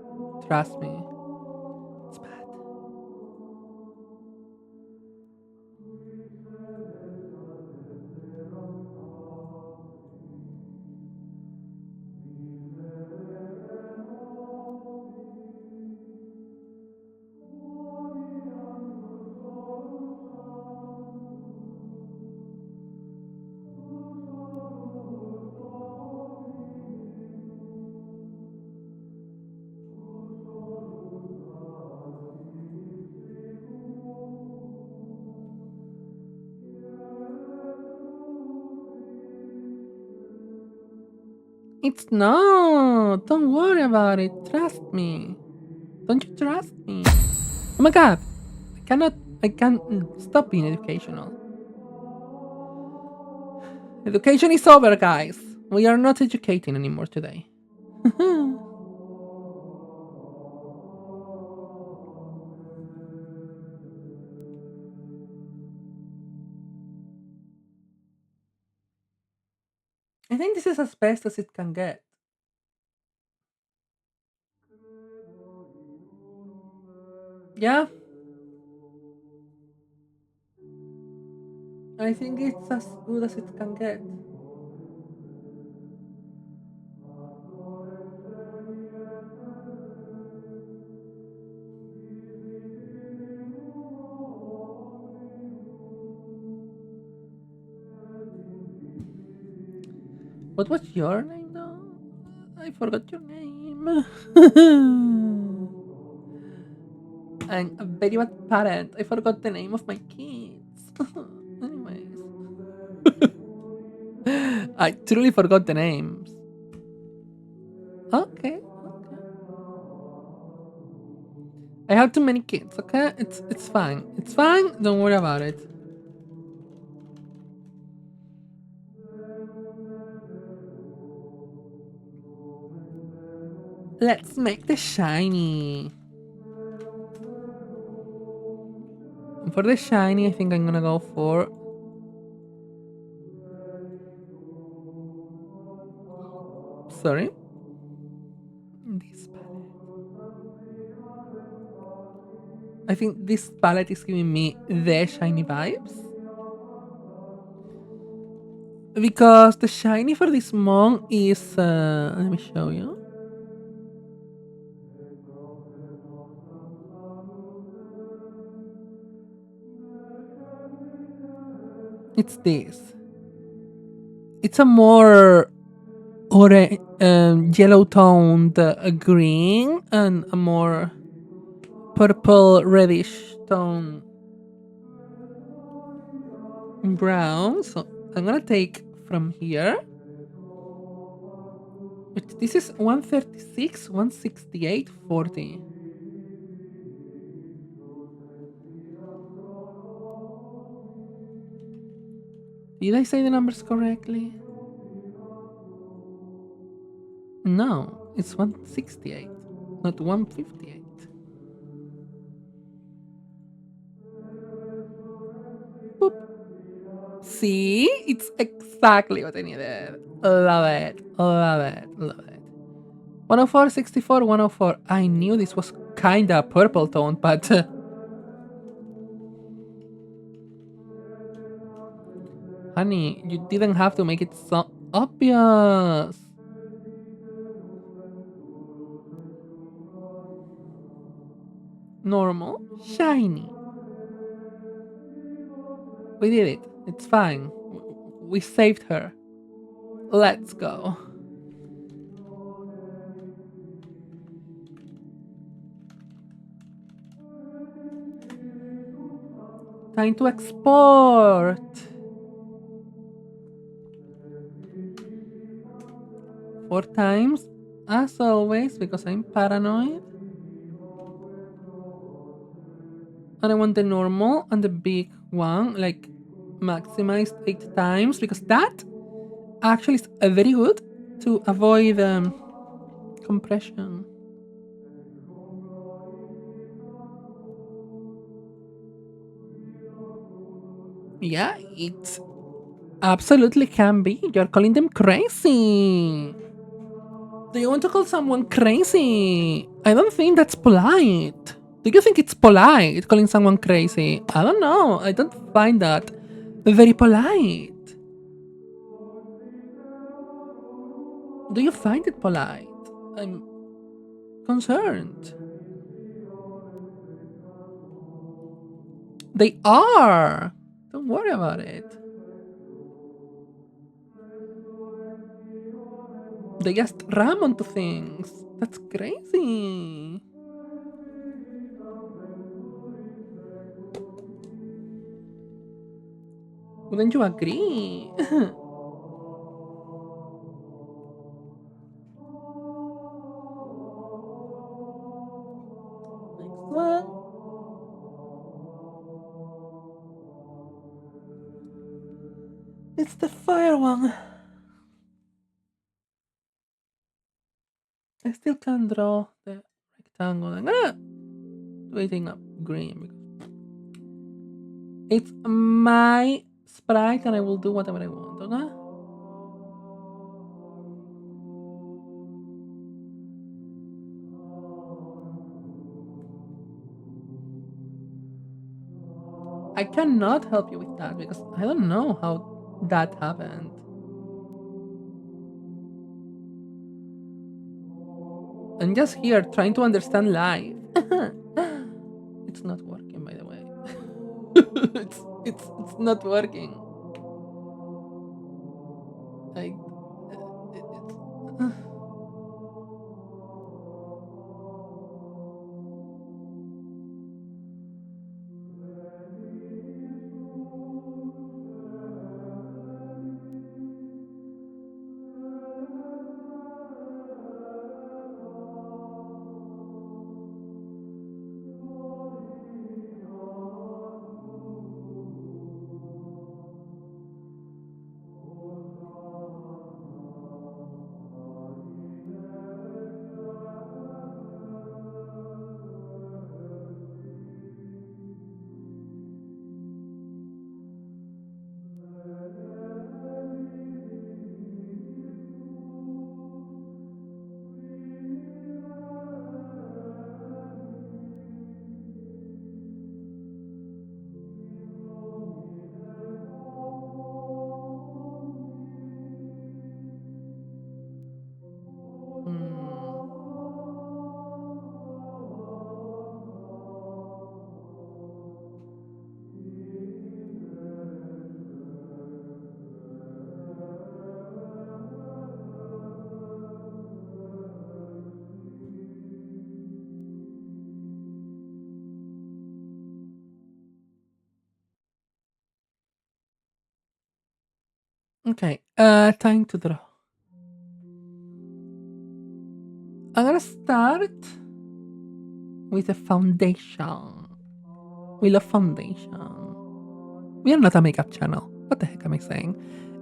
[SPEAKER 1] trust me, it's bad. It's not. Don't worry about it. Trust me. Don't you trust me? Oh my god. I cannot. I can't stop being educational. Education is over, guys. We are not educating anymore today. I think this is as best as it can get. Yeah, I think it's as good as it can get. What was your name though? I forgot your name. I'm a very bad parent. I forgot the name of my kids. Anyways, I truly forgot the names. Okay, okay. I have too many kids. Okay, it's fine. It's fine. Don't worry about it. Let's make the shiny. And for the shiny, I think I'm gonna go for. Sorry. This palette. I think this palette is giving me the shiny vibes. Because the shiny for this monk is. Let me show you. It's this. It's a more yellow toned green and a more purple reddish tone brown. So I'm gonna take from here. Which this is 136, 168, 40. Did I say the numbers correctly? No, it's 168, not 158. Boop. See? It's exactly what I needed. Love it. Love it. Love it. 104, 64, 104. I knew this was kinda purple tone, but honey, you didn't have to make it so obvious. Normal, shiny. We did it. It's fine. We saved her. Let's go. Time to export. 4 times, as always, because I'm paranoid. And I want the normal and the big one, like maximized 8 times, because that actually is very good to avoid compression. Yeah, it absolutely can be. You're calling them crazy. Do you want to call someone crazy? I don't think that's polite. Do you think it's polite calling someone crazy? I don't know. I don't find that very polite. Do you find it polite? I'm concerned. They are. Don't worry about it. They just ram onto things. That's crazy. Wouldn't you agree? Next one. It's the fire one. I still can't draw the rectangle. I'm gonna do it in a green because it's my sprite and I will do whatever I want, okay? I cannot help you with that because I don't know how that happened. I'm just here trying to understand life. It's not working, by the way. It's not working. I it's hmm. Okay, time to draw. I'm gonna start with a foundation. We love foundation. We are not a makeup channel. What the heck am I saying?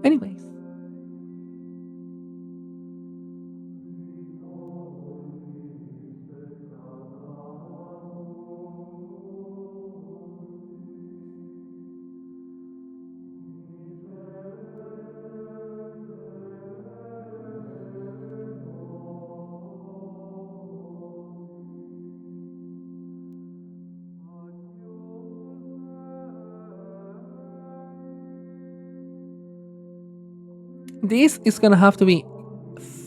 [SPEAKER 1] Anyways, this is gonna have to be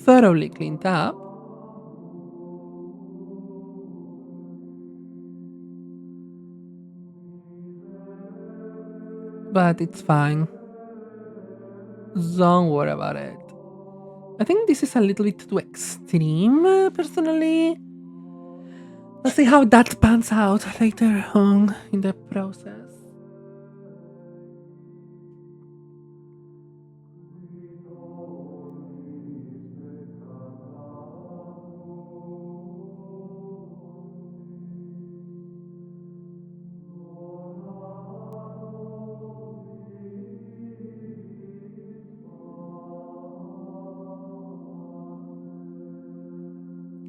[SPEAKER 1] thoroughly cleaned up, but it's fine. Don't worry about it. I think this is a little bit too extreme, personally. Let's see how that pans out later on in the process.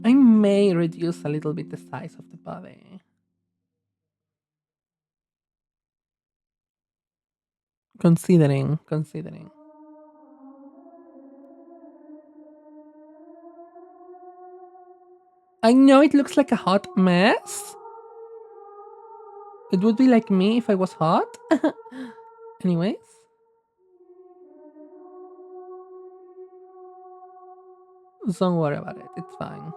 [SPEAKER 1] I may reduce a little bit the size of the body. Considering. I know it looks like a hot mess. It would be like me if I was hot. Anyways, don't worry about it. It's fine.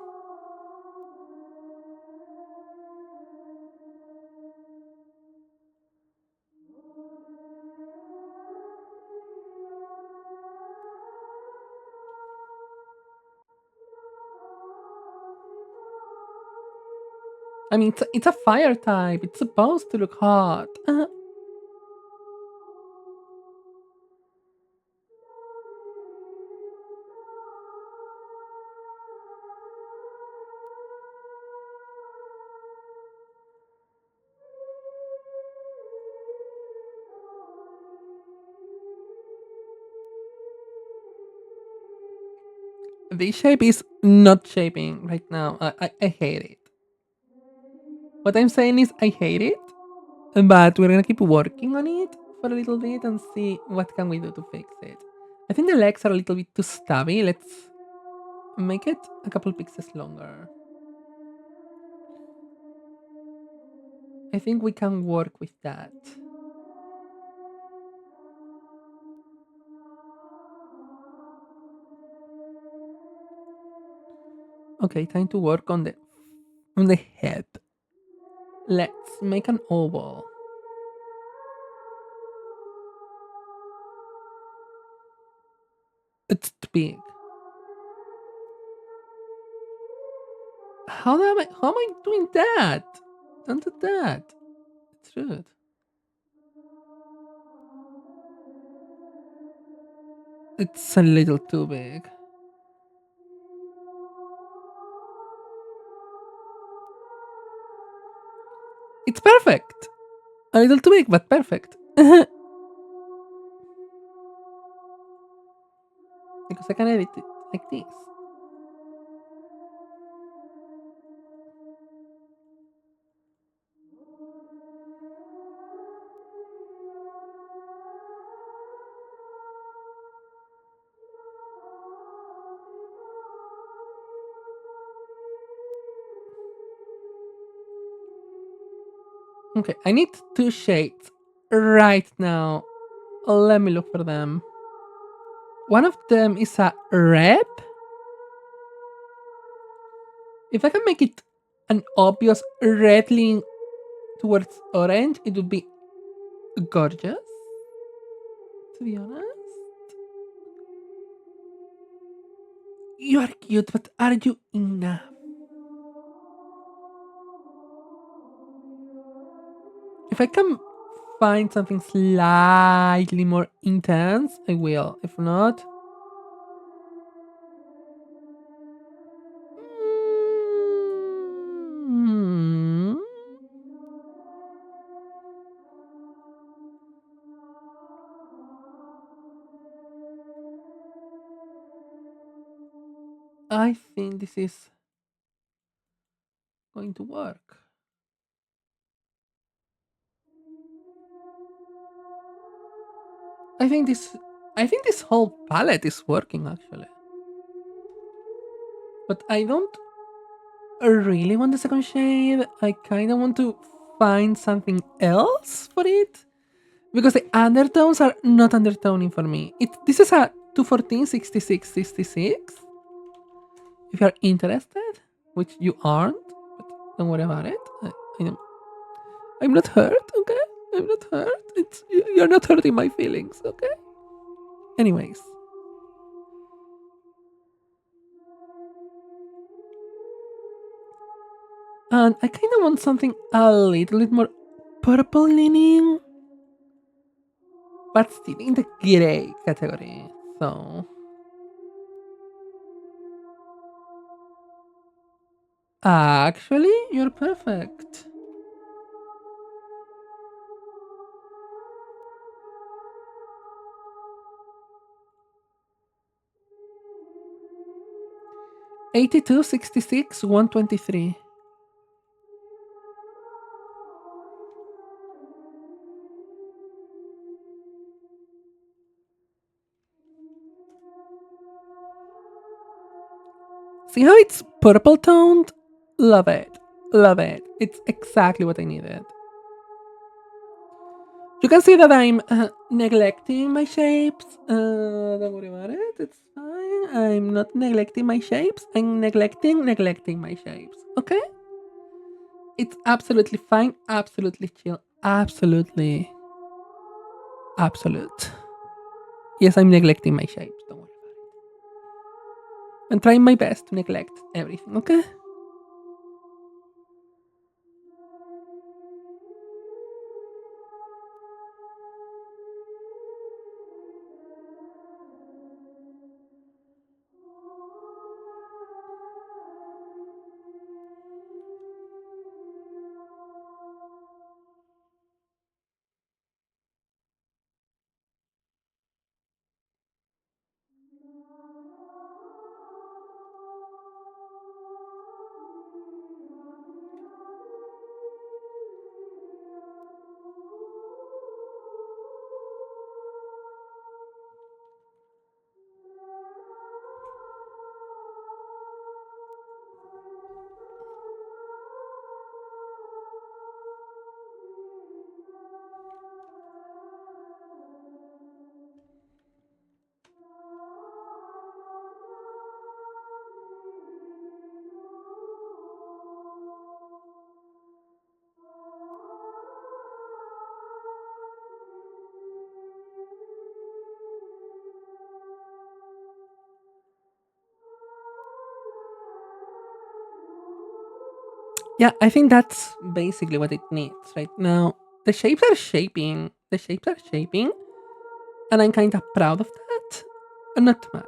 [SPEAKER 1] I mean, it's a fire type. It's supposed to look hot. This shape is not shaping right now. I hate it. What I'm saying is I hate it, but we're gonna keep working on it for a little bit and see what can we do to fix it. I think the legs are a little bit too stubby. Let's make it a couple pixels longer. I think we can work with that. Okay, time to work on the head. Let's make an oval. It's too big. How am I doing that? Don't do that. It's rude. It's a little too big. It's perfect. A little too big, but perfect. Because I can edit it like this. Okay, I need two shades right now. Let me look for them. One of them is a red. If I can make it an obvious red lean towards orange, it would be gorgeous. To be honest, you are cute, but are you enough? If I can find something slightly more intense, I will. If not, mm, I think this is going to work. I think this I think this whole palette is working actually. But I don't really want the second shade. I kind of want to find something else for it because the undertones are not undertoning for me. This is a 214 66 66. If you're interested, which you aren't, but don't worry about it. I'm not hurt, okay? I'm not hurt. You're not hurting my feelings, okay? Anyways, and I kind of want something a little bit more purple leaning, but still in the gray category. So, actually, you're perfect. 82, 66, 123. See how it's purple toned? Love it. Love it. It's exactly what I needed. You can see that I'm neglecting my shapes. Don't worry about it. It's fine. I'm not neglecting my shapes. I'm neglecting my shapes. Okay? It's absolutely fine. Absolutely chill. Absolutely absolute. Yes, I'm neglecting my shapes. Don't worry about it. I'm trying my best to neglect everything. Okay? Yeah, I think that's basically what it needs right now. The shapes are shaping. The shapes are shaping, and I'm kind of proud of that. Not too much.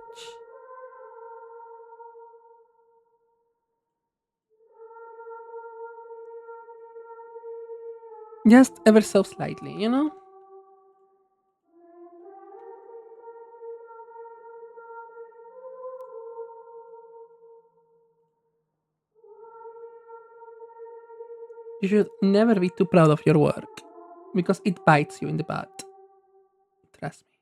[SPEAKER 1] Just ever so slightly, you know? You should never be too proud of your work because it bites you in the butt. Trust me.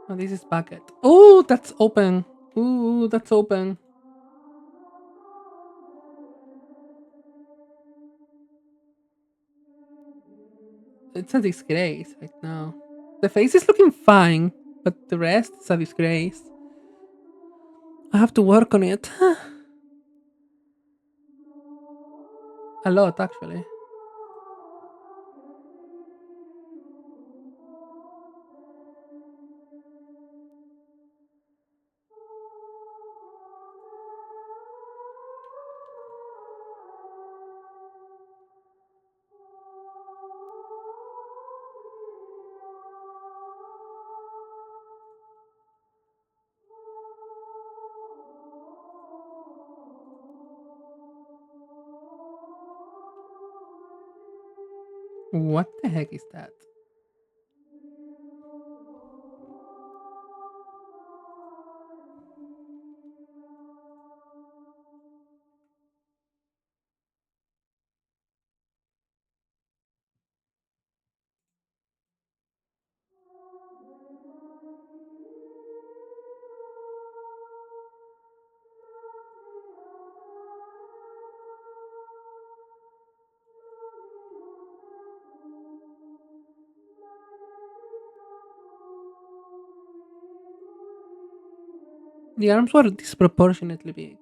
[SPEAKER 1] Oh, this is bucket. Oh, that's open. Ooh, that's open. It's a disgrace right now. The face is looking fine, but the rest is a disgrace. I have to work on it. A lot, actually. What the heck is that? The arms were disproportionately big.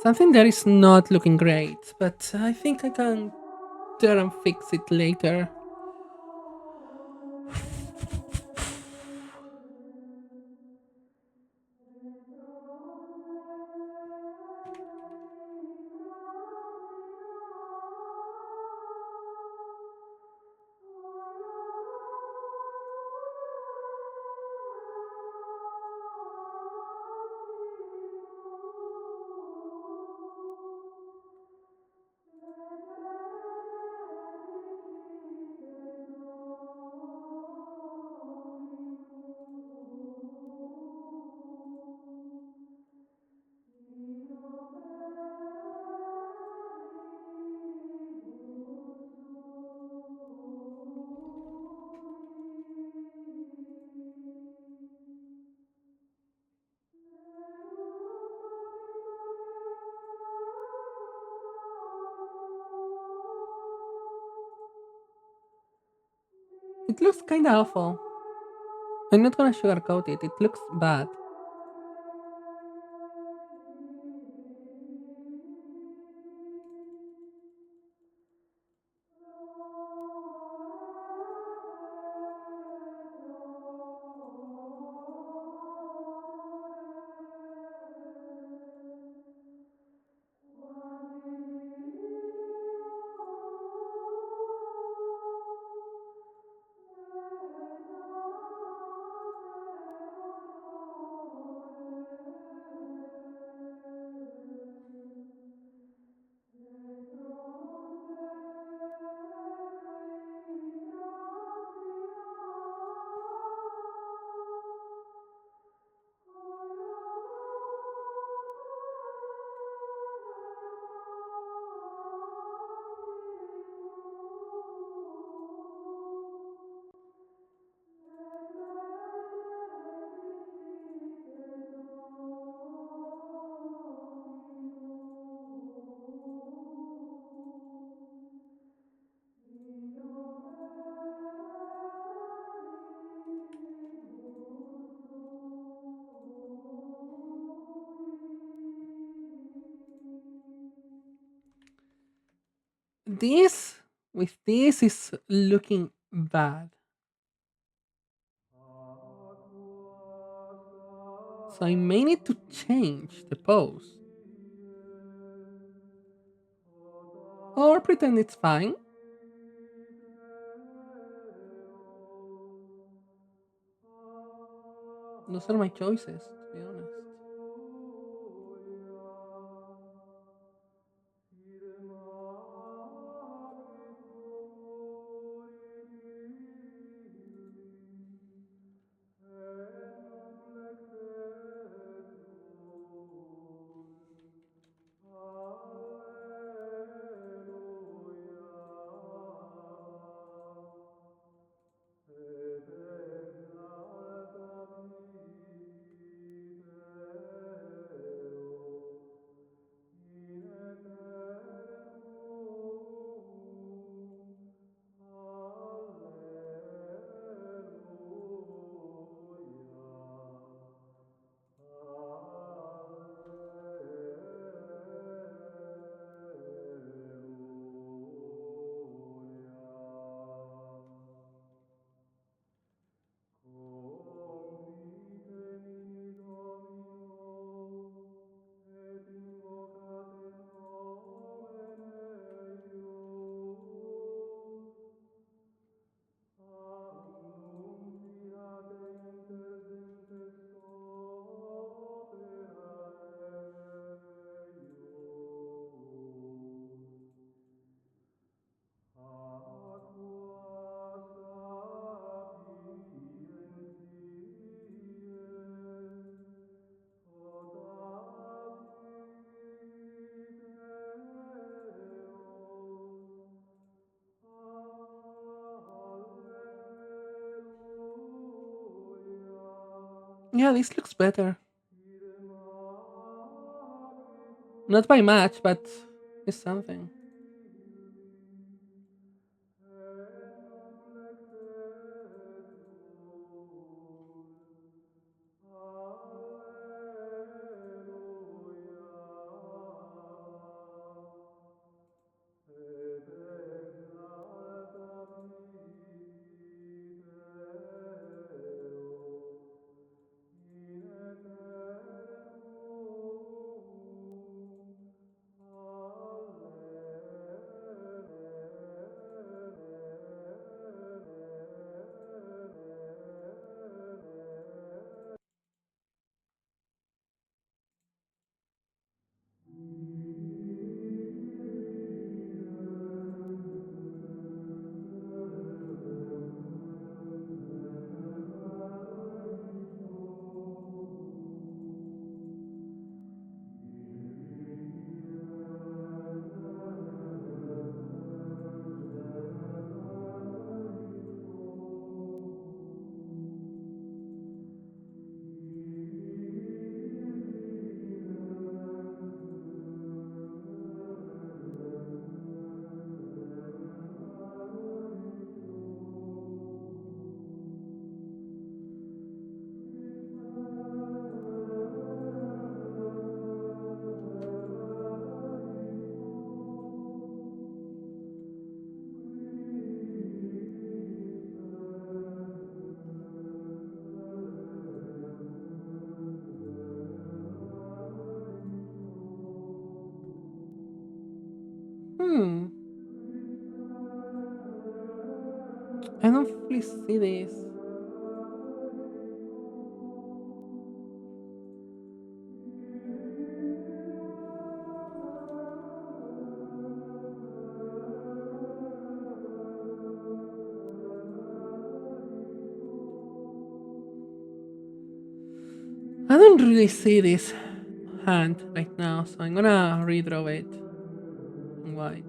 [SPEAKER 1] Something that is not looking great, but I think I can try and fix it later. It looks kinda awful. I'm not gonna sugarcoat it, it looks bad. This this is looking bad. So I may need to change the pose. Or pretend it's fine. Those are my choices, to be honest. Yeah, this looks better. Not by much, but it's something. Hmm. I don't fully see this. I don't really see this hand right now, so I'm gonna redraw it in white.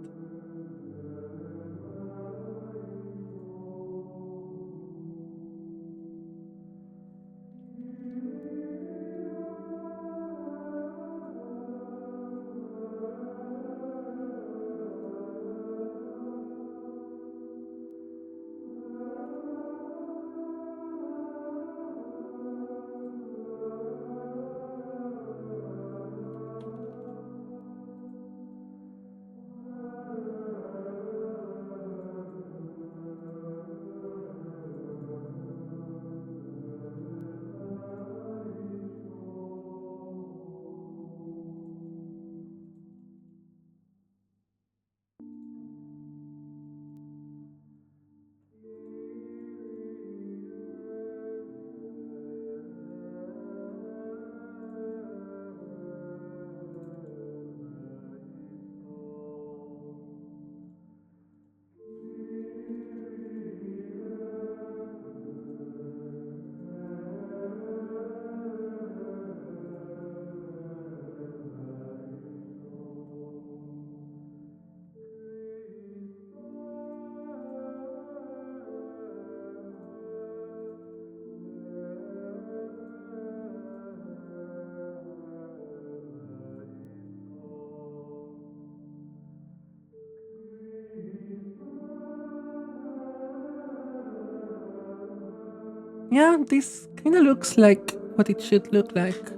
[SPEAKER 1] Yeah, this kind of looks like what it should look like.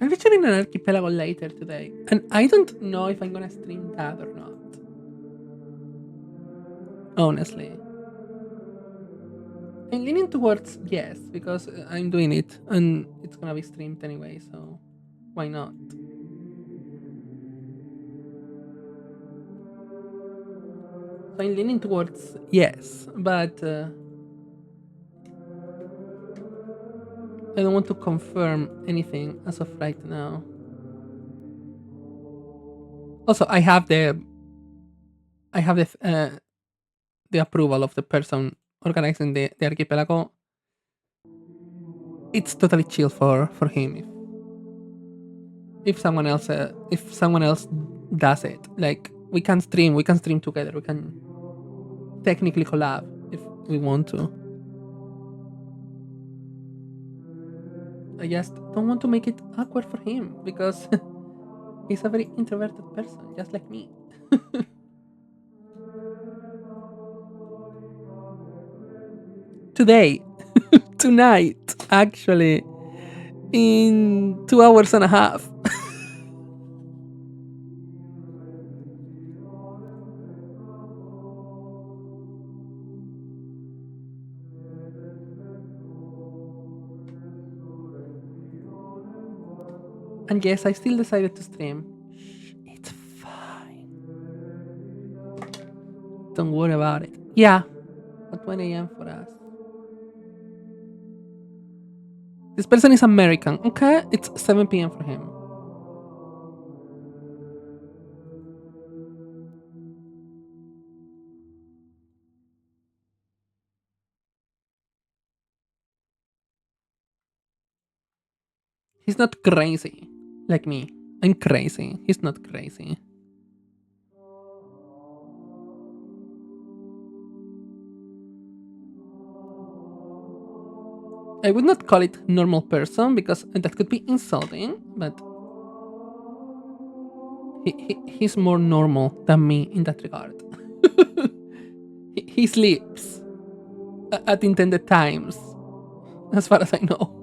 [SPEAKER 1] I'm featuring an archipelago later today, and I don't know if I'm gonna stream that or not. Honestly, I'm leaning towards yes because I'm doing it and it's gonna be streamed anyway, so why not? So I'm leaning towards yes, but I don't want to confirm anything as of right now. Also, I have the approval of the person organizing the archipelago. It's totally chill for him if someone else does it. Like we can stream together. We can technically collab if we want to. I just don't want to make it awkward for him because he's a very introverted person, just like me. Today, tonight, actually, in 2 hours and a half. And yes, I still decided to stream. Shh, it's fine. Don't worry about it. Yeah, at 1 a.m. for us. This person is American. Okay, it's 7 p.m. for him. He's not crazy like me. I'm crazy. He's not crazy. I would not call it normal person because that could be insulting, but he's more normal than me in that regard. He sleeps at intended times, as far as I know.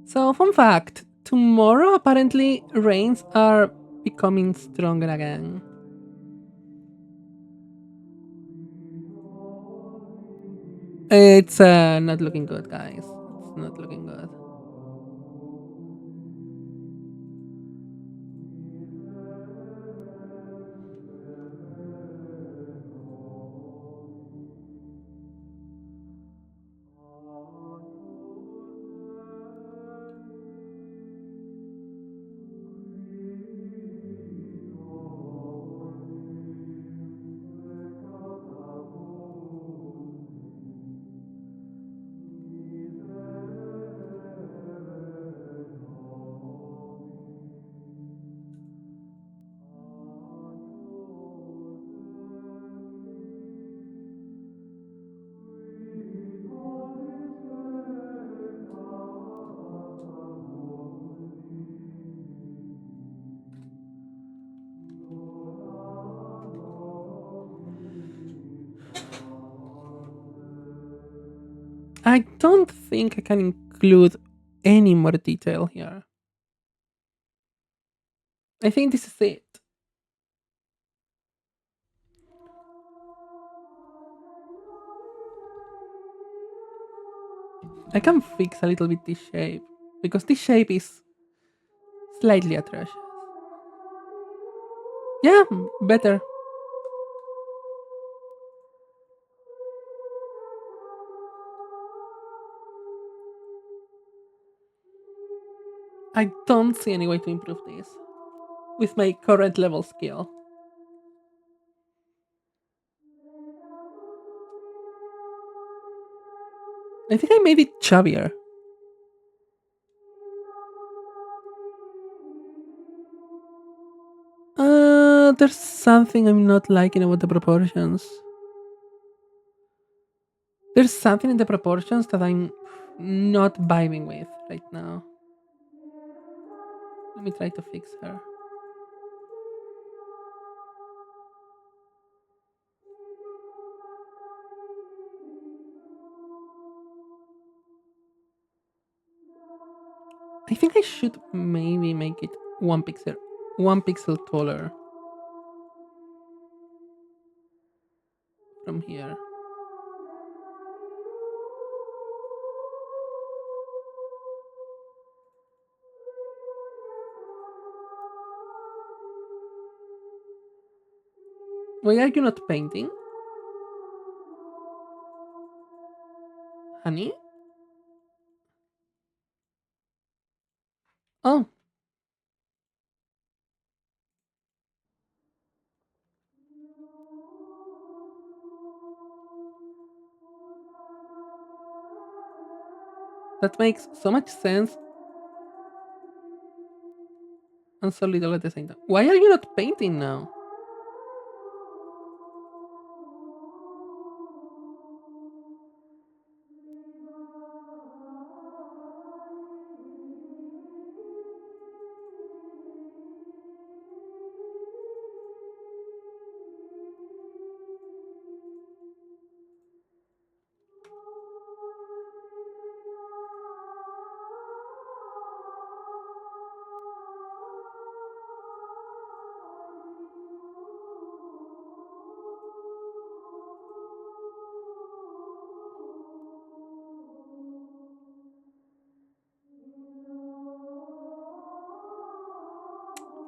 [SPEAKER 1] So, fun fact tomorrow apparently rains are becoming stronger again. It's not looking good, guys. It's not looking good. I don't think I can include any more detail here. I think this is it. I can fix a little bit this shape because this shape is slightly atrocious. Yeah, better. I don't see any way to improve this with my current level skill. I think I made it chubbier. There's something I'm not liking about the proportions. There's something in the proportions that I'm not vibing with right now. Let me try to fix her. I think I should maybe make it 1 pixel taller from here. Why are you not painting, honey? Oh, that makes so much sense and so little at the same time. Why are you not painting now?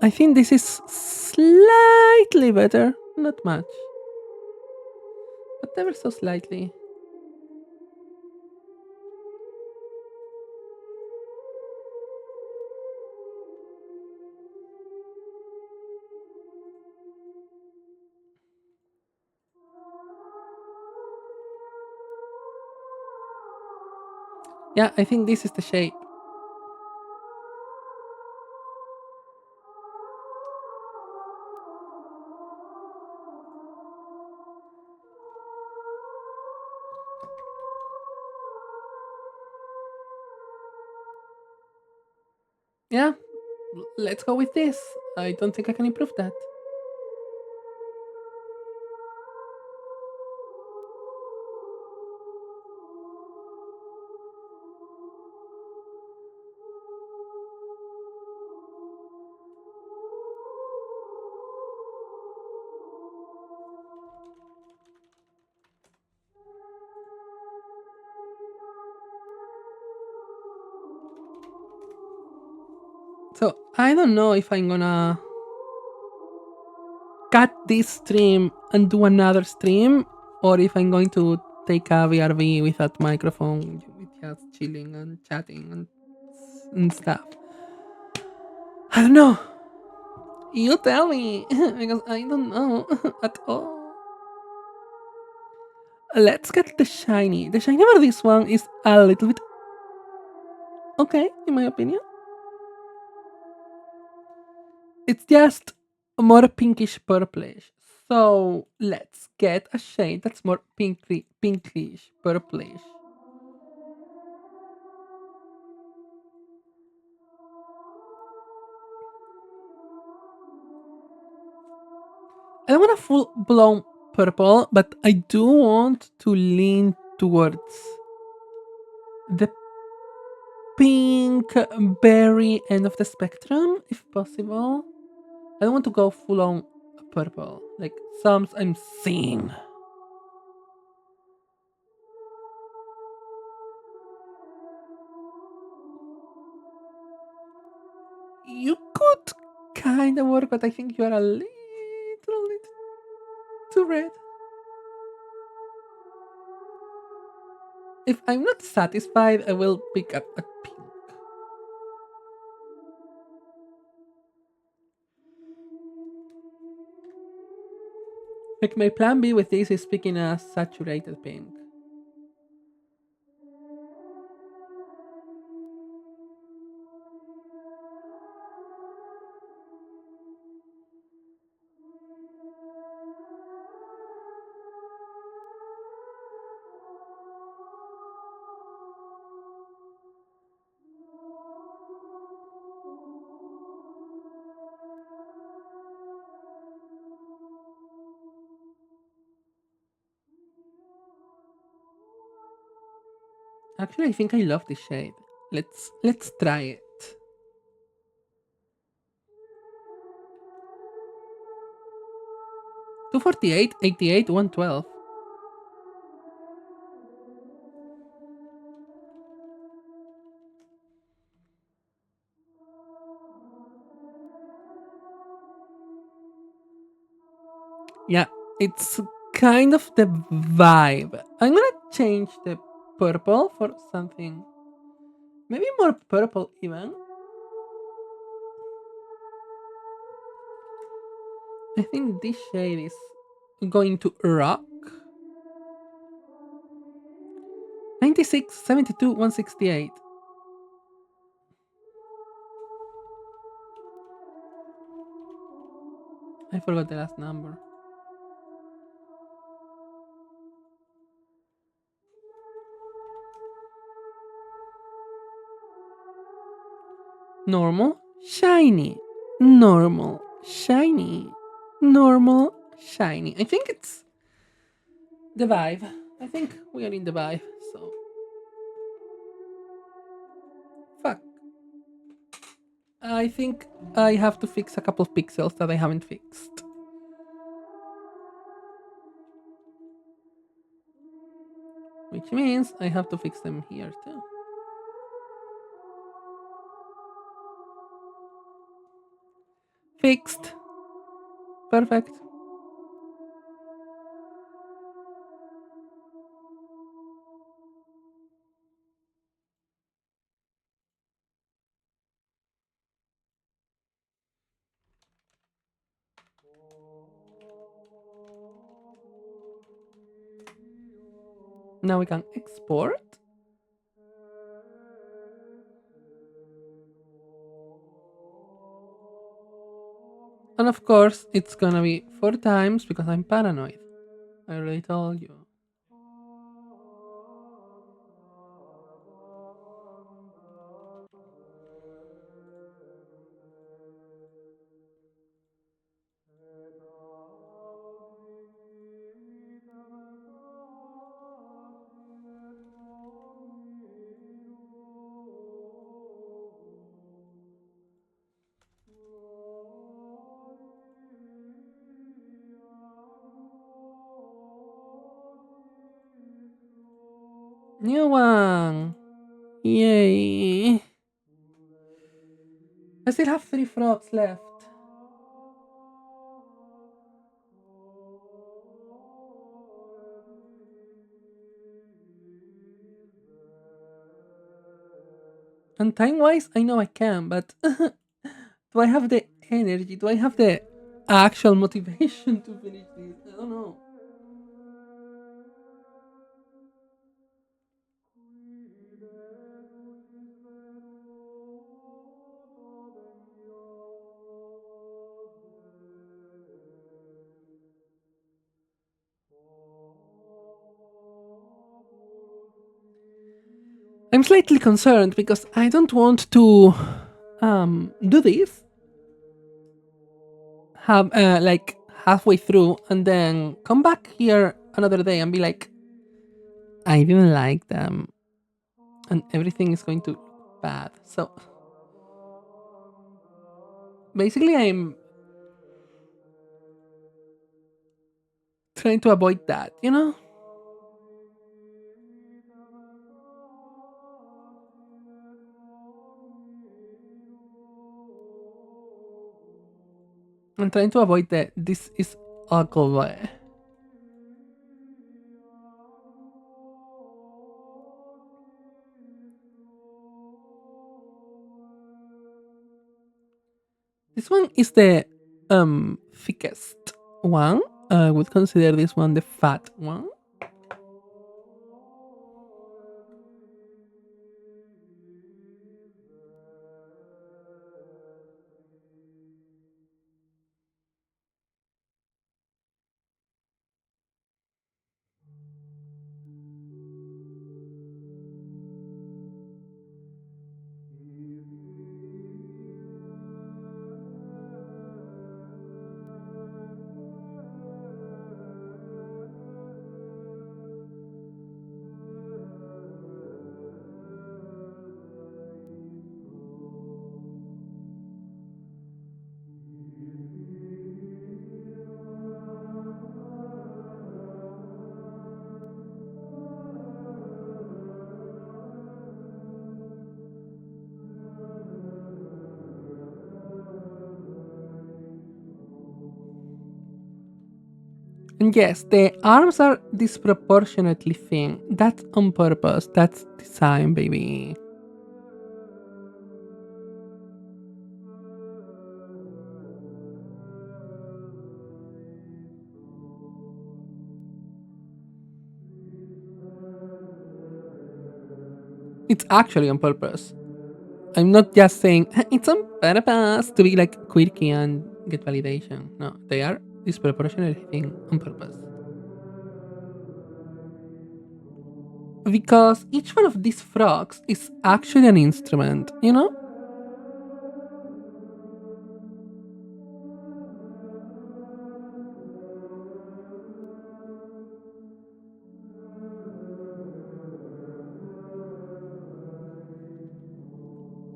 [SPEAKER 1] I think this is slightly better. Not much, but ever so slightly. Yeah, I think this is the shape. Yeah, let's go with this. I don't think I can improve that. So I don't know if I'm gonna cut this stream and do another stream, or if I'm going to take a VRV without microphone, with just chilling and chatting and stuff. I don't know. You tell me because I don't know at all. Let's get the shiny. The shiny for this one is a little bit okay, in my opinion. It's just more pinkish purplish. So let's get a shade that's more pinkish purplish. I don't want a full blown purple, but I do want to lean towards The pink, berry end of the spectrum, if possible. I don't want to go full on purple, like some I'm seeing. You could kind of work, but I think you are a little too red. If I'm not satisfied, I will pick up a pink. Like my plan B with this is picking a saturated pink. Actually, I think I love this shade. Let's try it. 248, 88, 112. Yeah, it's kind of the vibe. I'm gonna change the purple for something maybe more purple even. I think this shade is going to rock. 96, 72, 168. I forgot the last number. Normal, shiny. Normal, shiny. Normal, shiny. I think it's the vibe. I think we are in the vibe. So, fuck. I think I have to fix a couple of pixels that I haven't fixed. Which means I have to fix them here too. Fixed. Perfect. Now we can export. And of course, it's gonna be 4 times because I'm paranoid. I already told you. New one! Yay! I still have 3 frogs left. And time wise, I know I can, but do I have the energy? Do I have the actual motivation to finish this? I don't know. I'm slightly concerned because I don't want to do this have like halfway through and then come back here another day and be like, I didn't like them. and everything is going to look bad. So basically, I'm trying to avoid that, you know? I'm trying to avoid that. This is ugly. This one is the thickest one. I would consider this one the fat one. And yes, the arms are disproportionately thin. That's on purpose. That's design, baby. It's actually on purpose. I'm not just saying it's on purpose to be like quirky and get validation. No, they are disproportionately thin on purpose. Because each one of these frogs is actually an instrument, you know?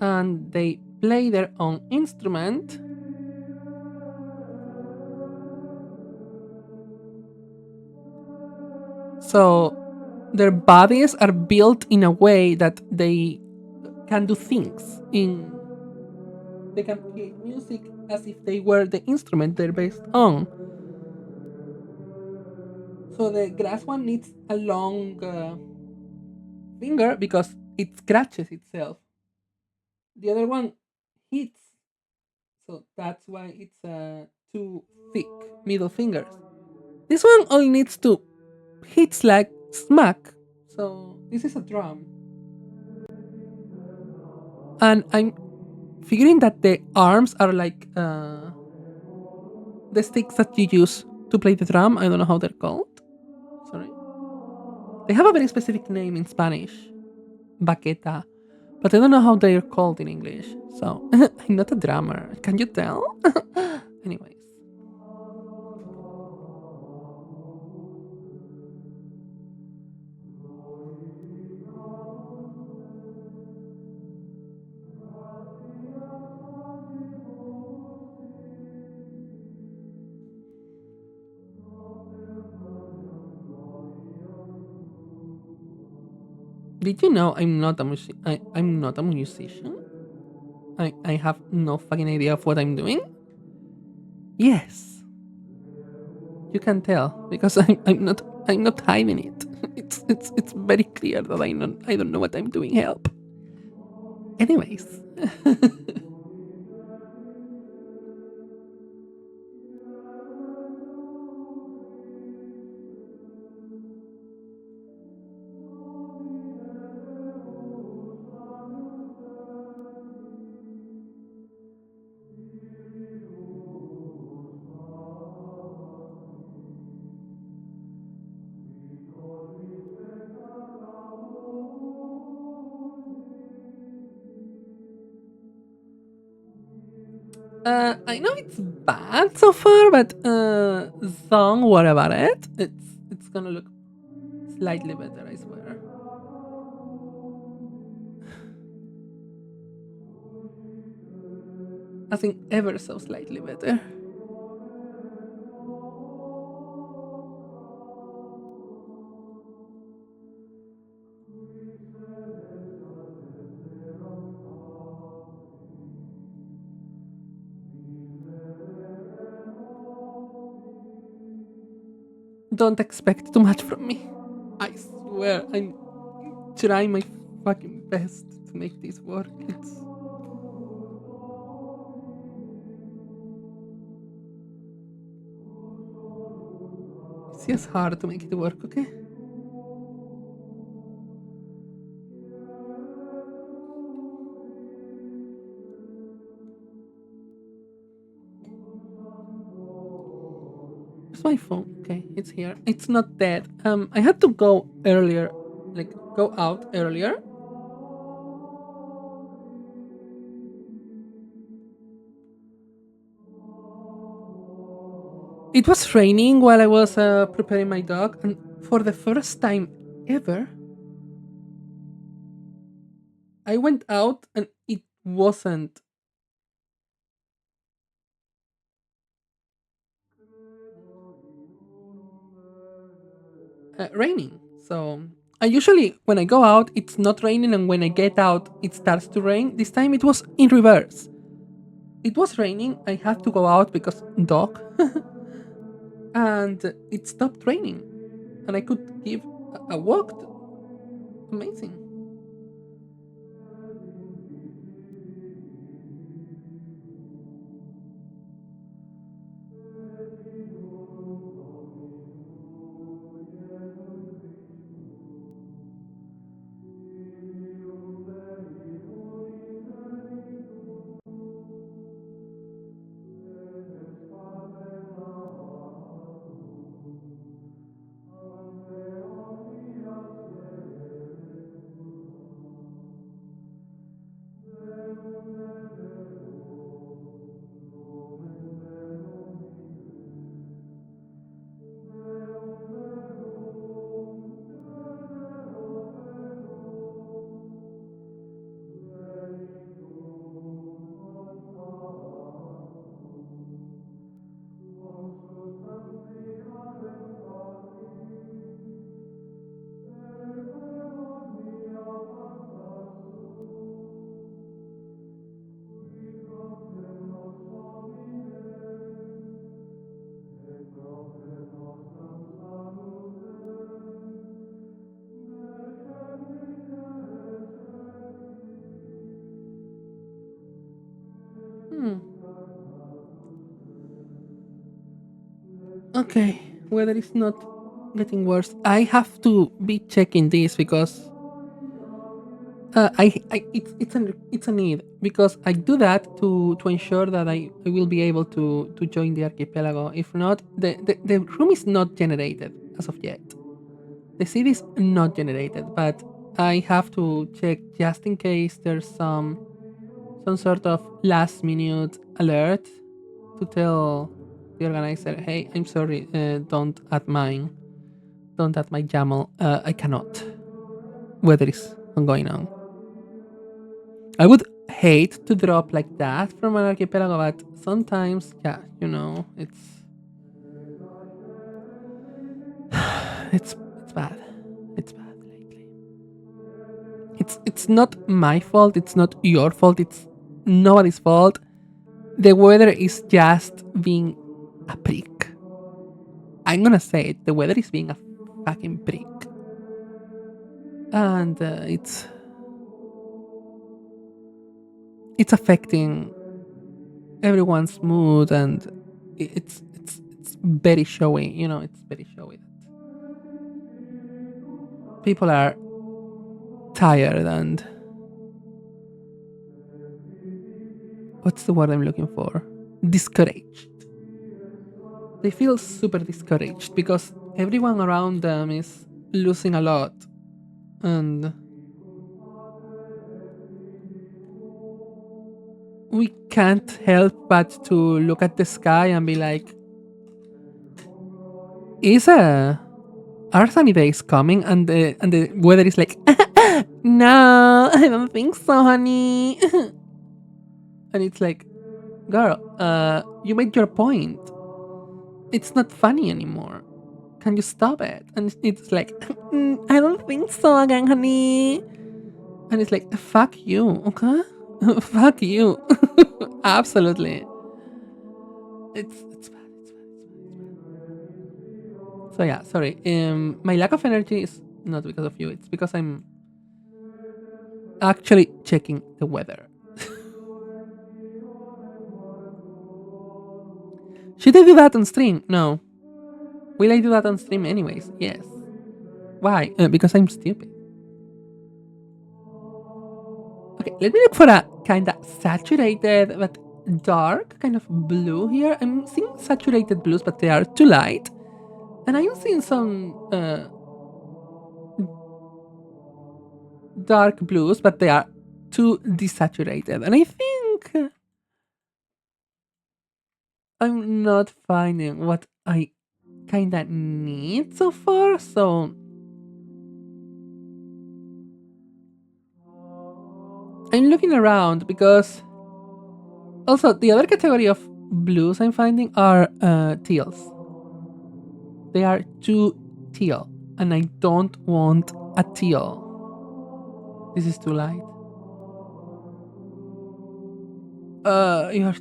[SPEAKER 1] And they play their own instrument. So their bodies are built in a way that they can do things in they can create music as if they were the instrument they're based on. So the grass one needs a long finger because it scratches itself. The other one hits, so that's why it's two thick middle fingers. This one only needs to hit like smack. So this is a drum, and I'm figuring that the arms are like the sticks that you use to play the drum. I don't know how they're called. Sorry, they have a very specific name in Spanish, baqueta, but I don't know how they're called in English. So I'm not a drummer. Can you tell? Anyways, did you know I'm not a musician? I have no fucking idea of what I'm doing. Yes, you can tell because I'm not hiding it. It's very clear that I don't know what I'm doing. Help. Anyways, I know it's bad so far, but song, what about it? It's gonna look slightly better, I swear. I think ever so slightly better. Don't expect too much from me. I swear, I'm trying my fucking best to make this work. It's just hard to make it work, okay? Where's my phone? Okay, it's here. It's not dead. I had to go earlier, like go out earlier. It was raining while I was preparing my dog, and for the first time ever, I went out and it wasn't raining. So I usually, when I go out, it's not raining, and when I get out, it starts to rain. This time it was in reverse. It was raining. I had to go out because dog, and it stopped raining, and I could give a walk. Amazing. Hmm. Okay, weather is not getting worse. I have to be checking this because it's a need because I do that to ensure that I will be able to join the archipelago. If not, the room is not generated as of yet. The city is not generated, but I have to check just in case there's some sort of last minute alert to tell the organizer, hey, I'm sorry, don't add my YAML. I cannot. Weather is going on. I would hate to drop like that from an archipelago, but sometimes, yeah, it's bad. It's bad lately. It's not my fault. It's not your fault. It's nobody's fault. The weather is just being a prick. I'm gonna say it. The weather is being a fucking prick, and it's affecting everyone's mood, and it's very showy. It's very showy that people are tired and what's the word I'm looking for? Discouraged. They feel super discouraged because everyone around them is losing a lot, and we can't help but to look at the sky and be like, is are sunny days coming? And the weather is like, no, I don't think so, honey. And it's like, Girl, you made your point. It's not funny anymore. Can you stop it? And it's like, I don't think so again, honey. And it's like, fuck you, okay? Fuck you. Absolutely. It's bad, it's bad, So yeah, sorry. My lack of energy is not because of you. It's because I'm actually checking the weather. Should I do that on stream? No. Will I do that on stream anyways? Yes. Why? Because I'm stupid. Okay, let me look for a kind of saturated but dark kind of blue here. I'm seeing saturated blues, but they are too light. And I'm seeing some dark blues, but they are too desaturated. And I think I'm not finding what I kind of need so far. So I'm looking around because also the other category of blues I'm finding are teals. They are too teal, and I don't want a teal. This is too light. You're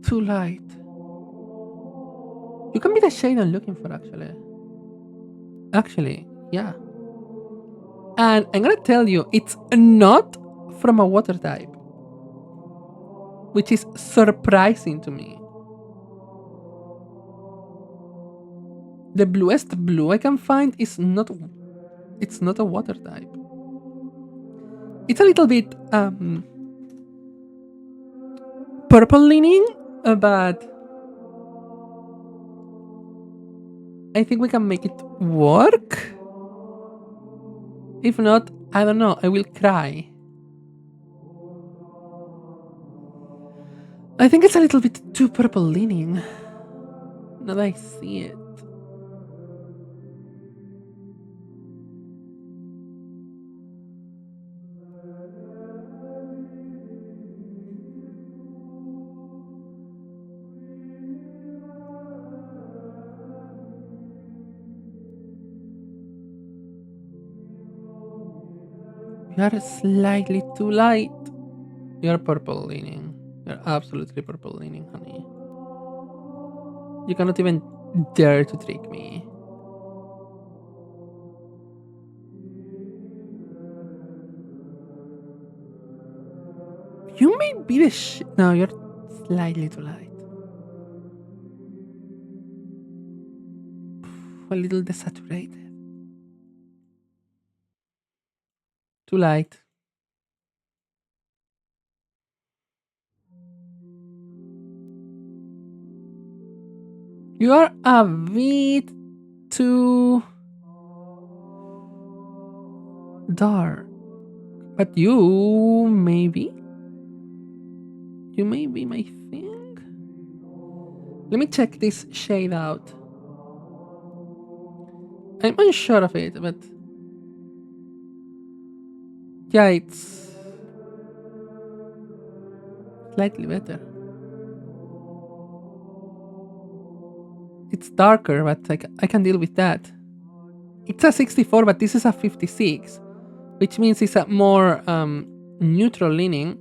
[SPEAKER 1] too light. You can be the shade I'm looking for, actually. Actually, yeah. And I'm gonna tell you, it's not from a water type, which is surprising to me. The bluest blue I can find is not. It's not a water type. It's a little bit purple leaning, but I think we can make it work. If not, I don't know. I will cry. I think it's a little bit too purple leaning. Now that I see it. You are slightly too light. You're purple leaning. You're absolutely purple leaning, honey. You cannot even dare to trick me. You may be the No, you're slightly too light. A little desaturated. Too light. You are a bit too dark. But you may be my thing. Let me check this shade out. I'm unsure of it, but yeah, it's slightly better. It's darker, but I can deal with that. It's a 64, but this is a 56, which means it's a more neutral leaning.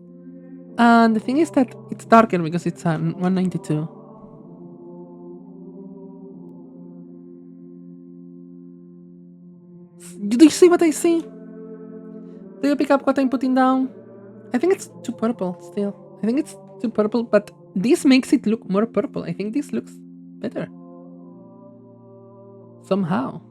[SPEAKER 1] And the thing is that it's darker because it's a 192. Do you see what I see? Do you pick up what I'm putting down? I think it's too purple still. I think it's too purple, but this makes it look more purple. I think this looks better. Somehow.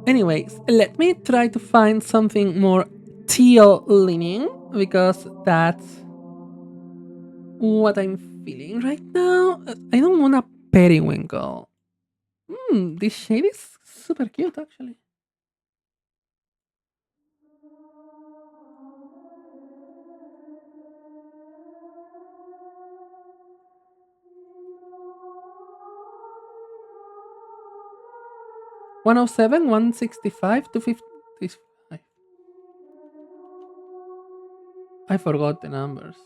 [SPEAKER 1] Anyways, let me try to find something more teal leaning because that's what I'm feeling right now. I don't want a periwinkle. This shade is super cute actually. 107, 165, 255. I forgot the numbers.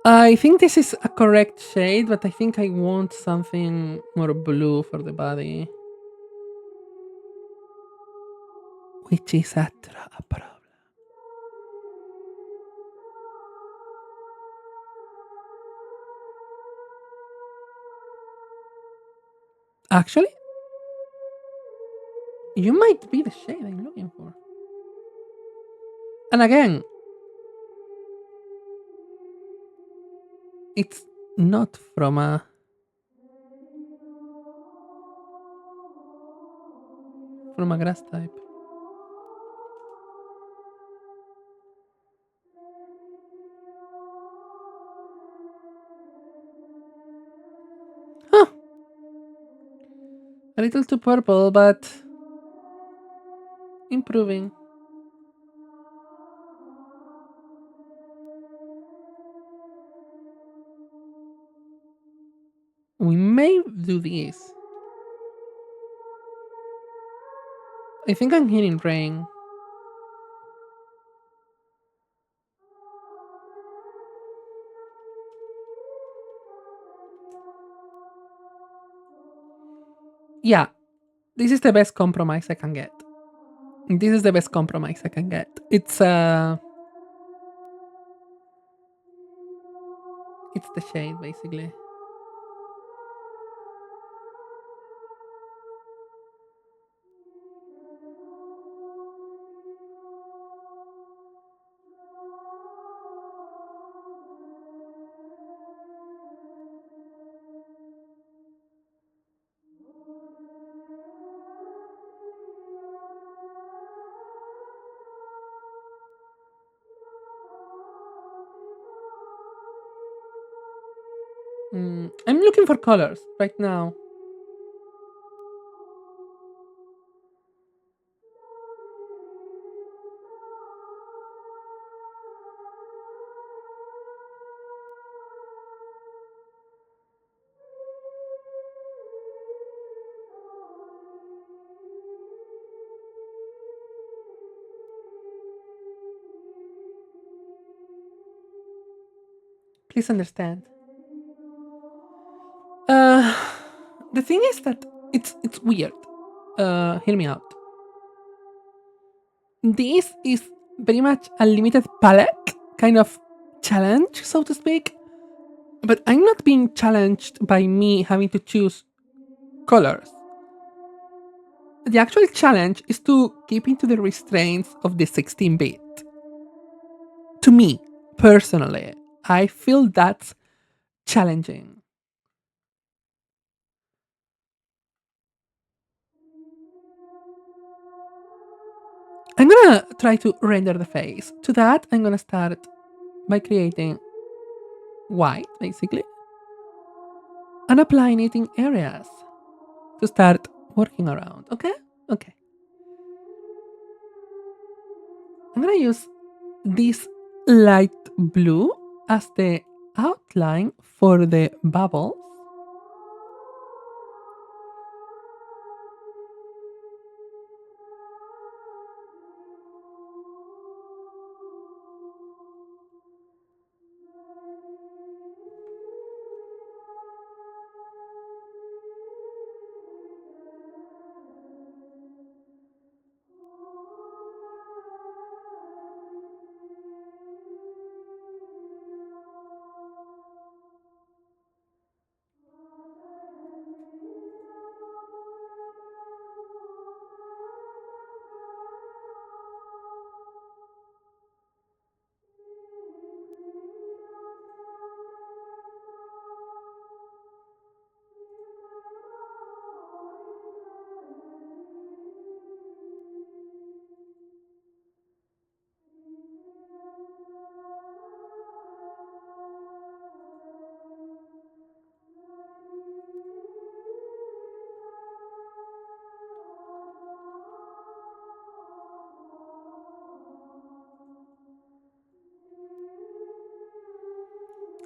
[SPEAKER 1] I think this is a correct shade, but I think I want something more blue for the body, which is a problem. Actually, you might be the shade I'm looking for. And again, it's not from a grass type. Huh, a little too purple, but improving. We may do this. I think I'm hearing rain. Yeah, this is the best compromise I can get. This is the best compromise I can get. It's the shade basically. I'm looking for colors right now. Please understand. Uh, the thing is that it's weird. Hear me out. This is very much a limited palette kind of challenge, so to speak. But I'm not being challenged by me having to choose colors. The actual challenge is to keep into the restraints of the 16-bit. To me, personally, I feel that's challenging. I'm gonna try to render the face. To that, I'm gonna start by creating white, basically, and applying it in areas to start working around. Okay? Okay. I'm gonna use this light blue as the outline for the bubbles.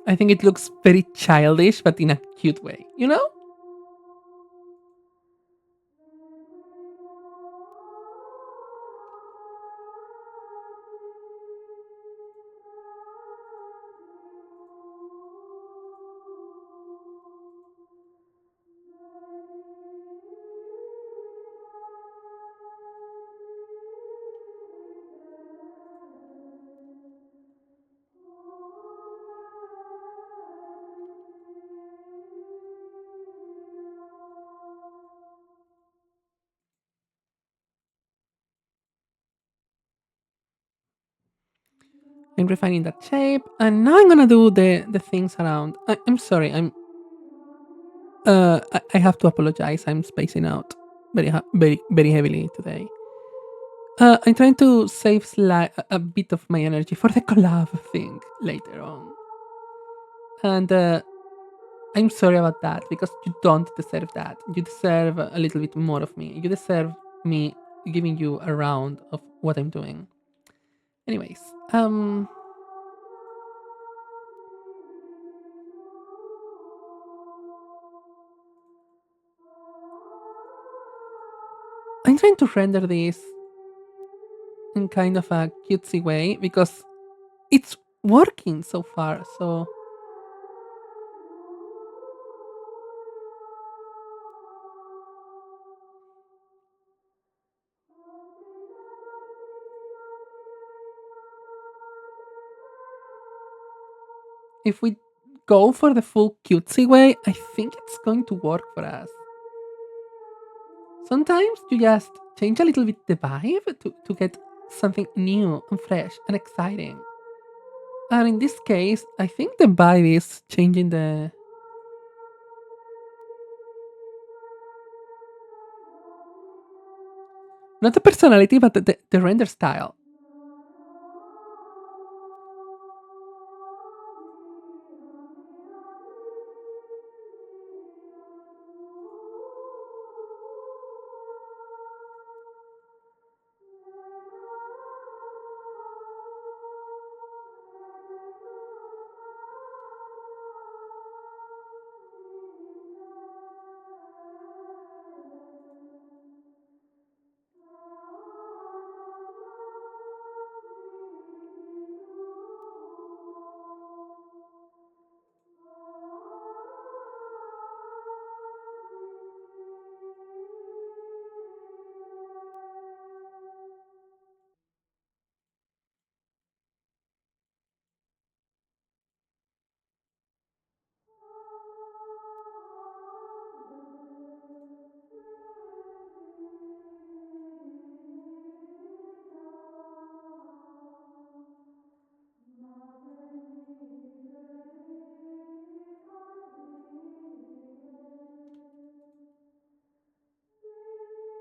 [SPEAKER 1] I think it looks very childish, but in a cute way, you know? I'm refining that shape, and now I'm gonna do the things around. I'm sorry. I have to apologize. I'm spacing out very heavily today. I'm trying to save a bit of my energy for the collab thing later on, and I'm sorry about that because you don't deserve that. You deserve a little bit more of me. You deserve me giving you a round of what I'm doing. Anyways, I'm trying to render this in kind of a cutesy way because it's working so far. So if we go for the full cutesy way, I think it's going to work for us. Sometimes you just change a little bit the vibe to get something new and fresh and exciting. And in this case, I think the vibe is changing not the personality, but the render style.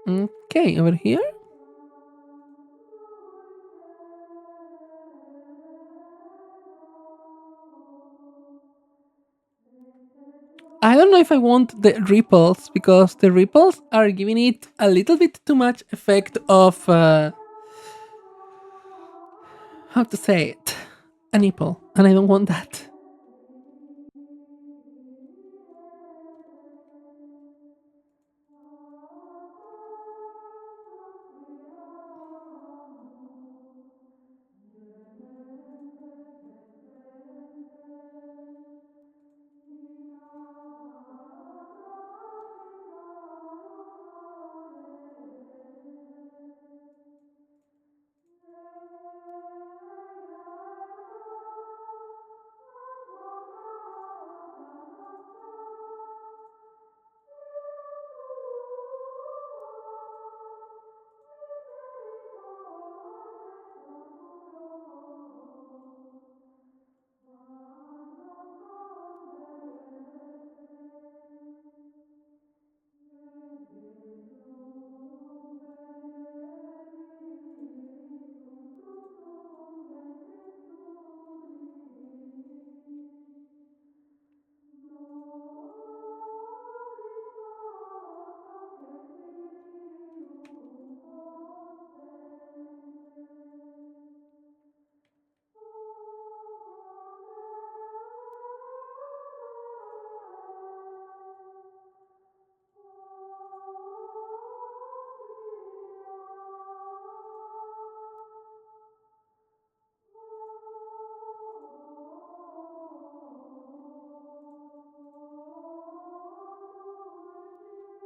[SPEAKER 1] Okay, over here. I don't know if I want the ripples because the ripples are giving it a little bit too much effect of how to say it, a nipple, and I don't want that.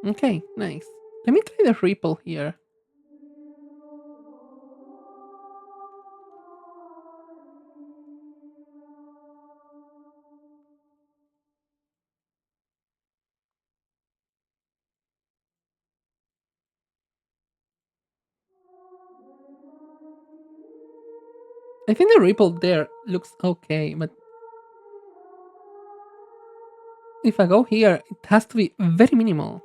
[SPEAKER 1] Okay, nice. Let me try the ripple here. I think the ripple there looks okay, but if I go here, it has to be very minimal.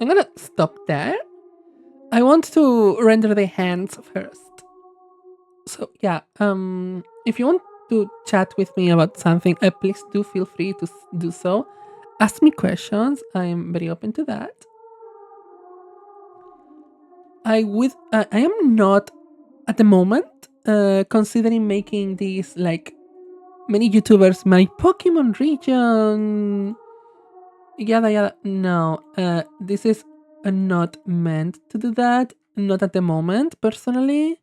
[SPEAKER 1] I'm gonna stop there. I want to render the hands first. So yeah, if you want to chat with me about something, please do feel free to do so. Ask me questions. I'm very open to that. I am not at the moment considering making these like many YouTubers my Pokemon region. Yada yada. No, this is not meant to do that. Not at the moment, personally.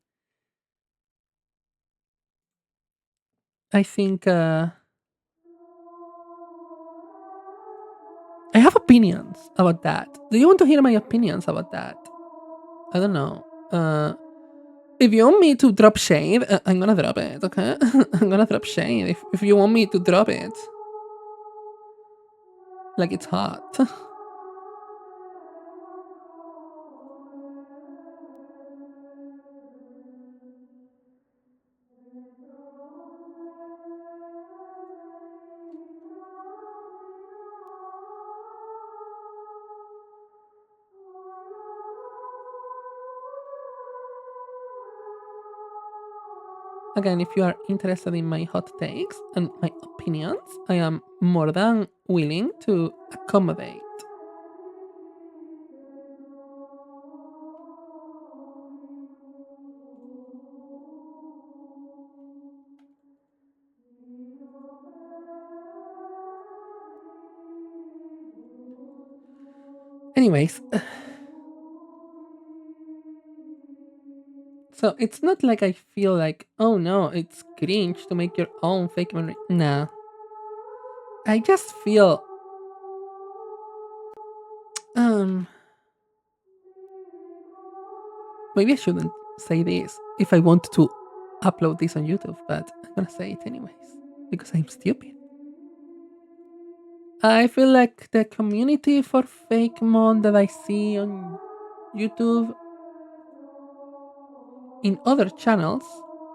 [SPEAKER 1] I think I have opinions about that. Do you want to hear my opinions about that? I don't know. If you want me to drop shade, I'm gonna drop it, okay? I'm gonna drop shade if you want me to drop it. Like it's hot. Again, if you are interested in my hot takes and my opinions, I am more than willing to accommodate. Anyways, so it's not like I feel like, oh no, it's cringe to make your own fake memory. Nah. I just feel um maybe I shouldn't say this if I want to upload this on YouTube, but I'm gonna say it anyways because I'm stupid. I feel like the community for Fakemon that I see on YouTube in other channels,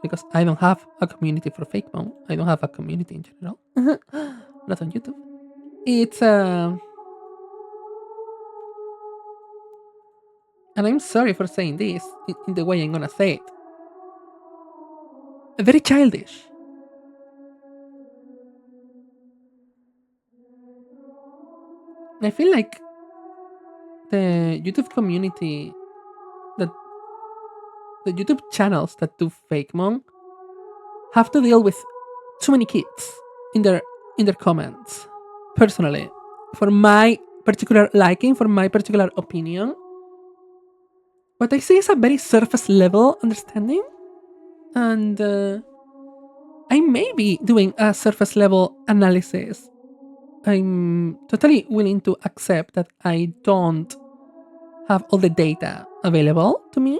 [SPEAKER 1] because I don't have a community for Fakemon, I don't have a community in general, not on YouTube. It's and I'm sorry for saying this in the way I'm gonna say it, very childish. I feel like the YouTube community that the YouTube channels that do Fakemon have to deal with too many kids in their comments. Personally, for my particular liking, for my particular opinion, what I see is a very surface level understanding, and I may be doing a surface level analysis. I'm totally willing to accept that I don't have all the data available to me.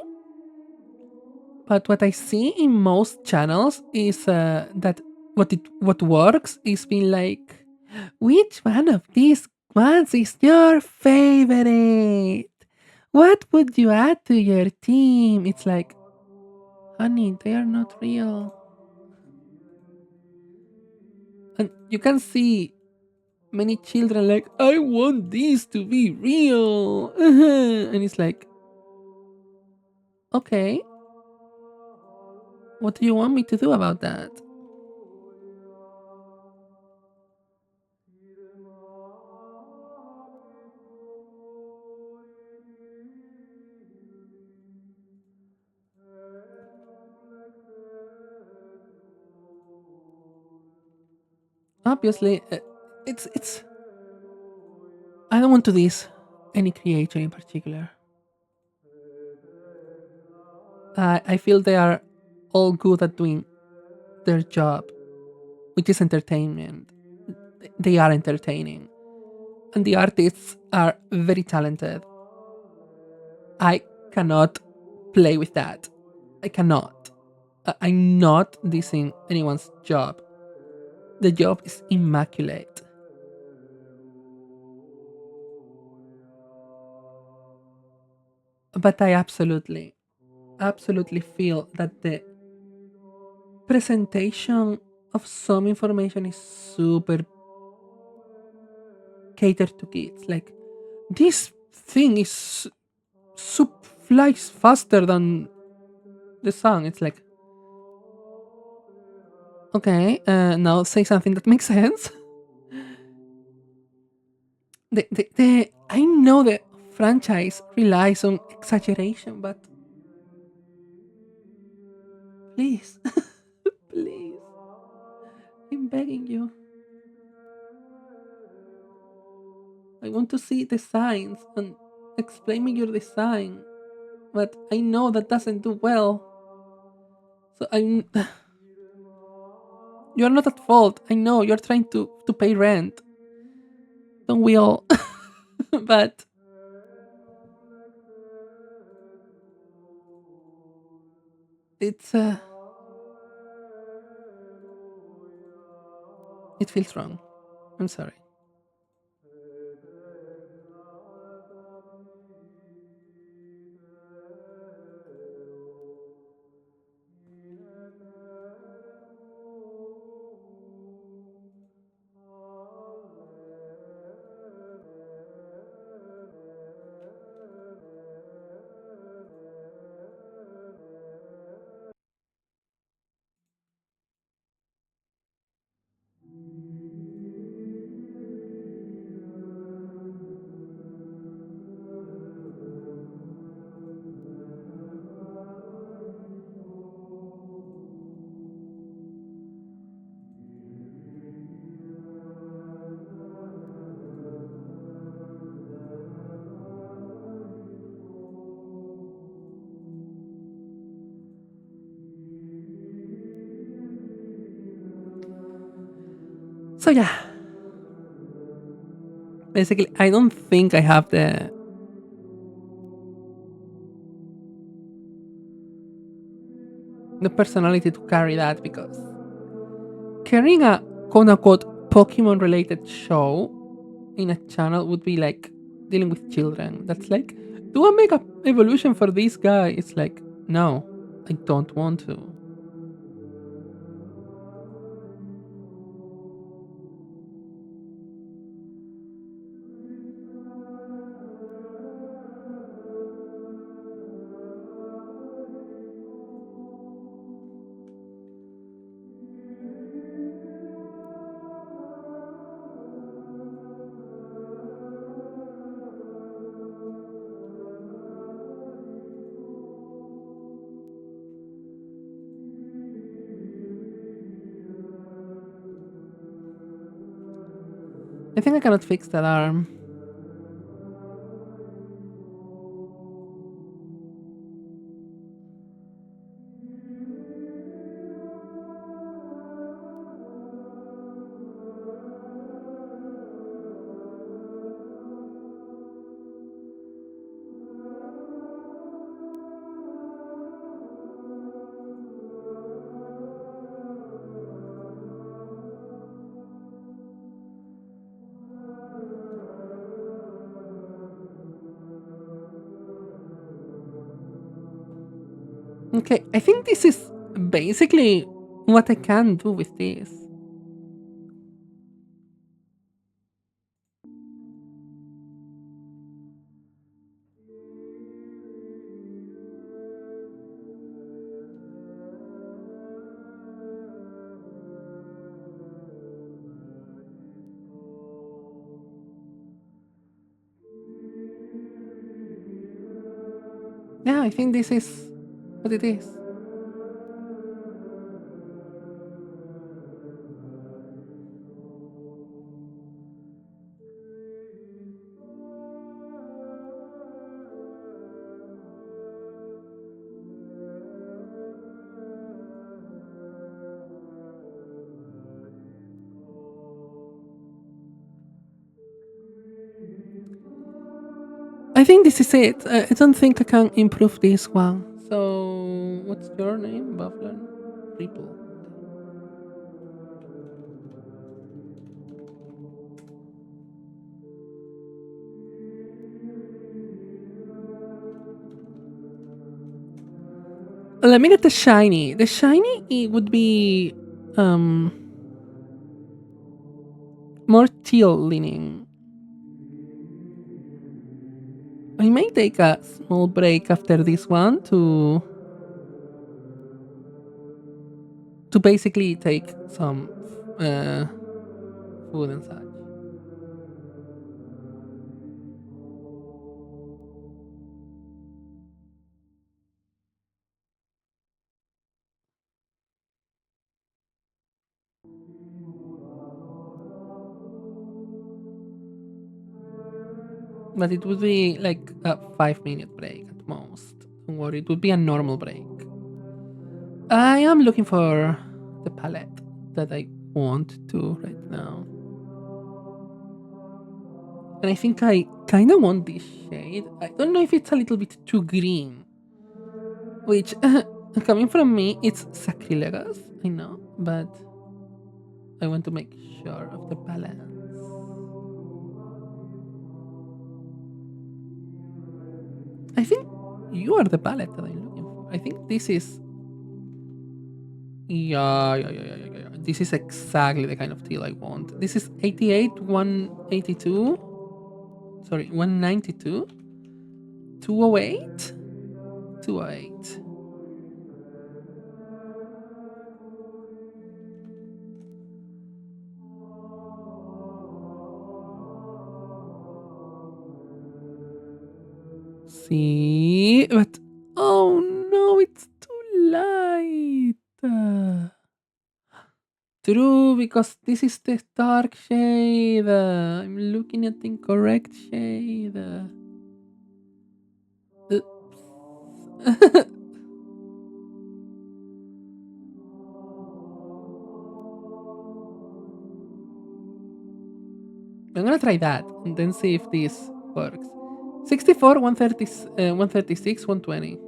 [SPEAKER 1] But what I see in most channels is that what works is being like, which one of these ones is your favorite? What would you add to your team? It's like, honey, they are not real. And you can see many children like, I want this to be real. And it's like, okay, what do you want me to do about that? Obviously, it's I don't want to this. any creator in particular. I feel they are all good at doing their job, which is entertainment. They are entertaining, and the artists are very talented. I cannot play with that. I cannot. I'm not dissing anyone's job. The job is immaculate. But I absolutely feel that the presentation of some information is super catered to kids. Like, this thing is flies faster than the sun. It's like, okay, now say something that makes sense. I know the franchise relies on exaggeration, but please, please, I'm begging you. I want to see the signs and explain me your design, but I know that doesn't do well. So I'm. You're not at fault. I know you're trying to pay rent. Don't we all? But it's it feels wrong. I'm sorry. So yeah, basically, I don't think I have the personality to carry that because carrying a quote unquote Pokemon related show in a channel would be like dealing with children. That's like, do I make a evolution for this guy? It's like, no, I don't want to. I think I cannot fix that arm. Okay, I think this is basically what I can do with this. Yeah, I think this is what it is. I think this is it. I don't think I can improve this one. So, what's your name, Bufflin? Ripple. Let me get the shiny. The shiny it would be um more teal leaning. I may take a small break after this one to basically take some uh, food and such. But it would be like a 5 minute break at most. Don't worry, it would be a normal break. I am looking for the palette that I want to right now. And I think I kind of want this shade. I don't know if it's a little bit too green. Which, coming from me, it's sacrilegious, I know. But I want to make sure of the balance. I think you are the palette that I'm looking for. I think this is. Yeah. This is exactly the kind of teal I want. This is 88, 182. Sorry, 192, 208, 208. See? But. Oh no, it's too light. True, because this is the dark shade. I'm looking at the incorrect shade. Oops. I'm gonna try that and then see if this works. 64, 130, 136, 120.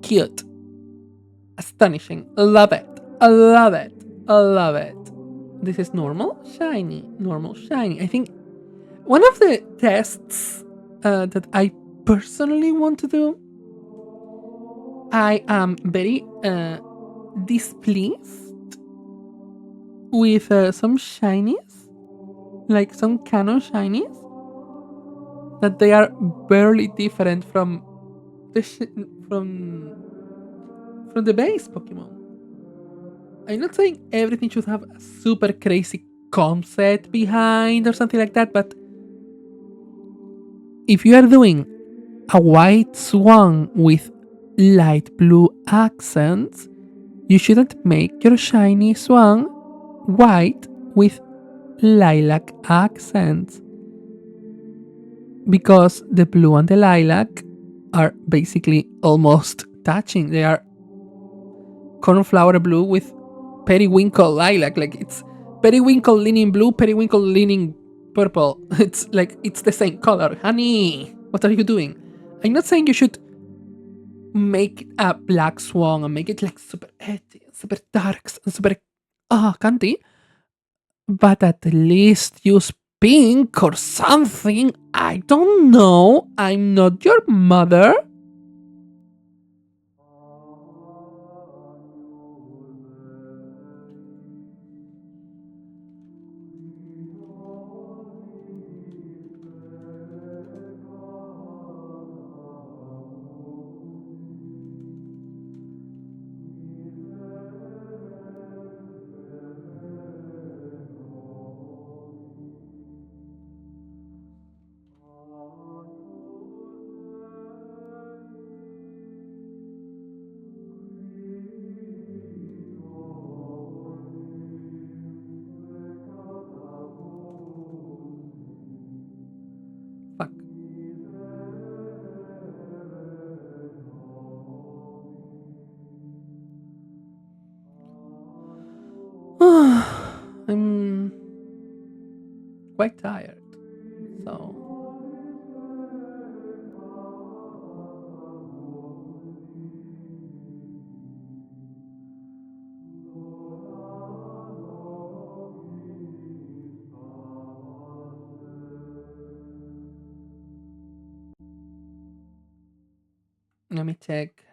[SPEAKER 1] Cute. Astonishing. Love it. I love it. I love it. This is normal, shiny. Normal, shiny. I think one of the tests that I personally want to do, I am very displeased with some shinies, like some canon shinies, that they are barely different the sh- from from the base Pokemon. I'm not saying everything should have a super crazy concept behind or something like that, but if you are doing a white swan with light blue accents, you shouldn't make your shiny swan white with lilac accents because the blue and the lilac are basically almost touching. They are cornflower blue with periwinkle lilac. Like it's periwinkle leaning blue, periwinkle leaning purple. It's like it's the same color. Honey, what are you doing? I'm not saying you should make a black swan and make it like super edgy, super dark, and super candy, but at least use pink or something. I don't know. I'm not your mother. quite tired. So let me check.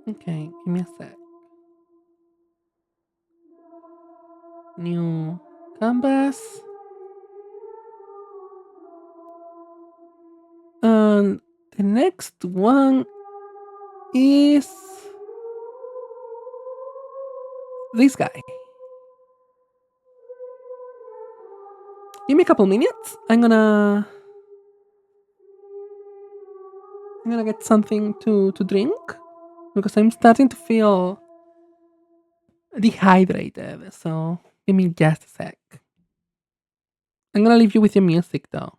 [SPEAKER 1] Okay, give me a sec. New canvas. And the next one is this guy. Give me a couple minutes. I'm gonna get something to drink because I'm starting to feel dehydrated. So give me just a sec. I'm gonna leave you with your music though.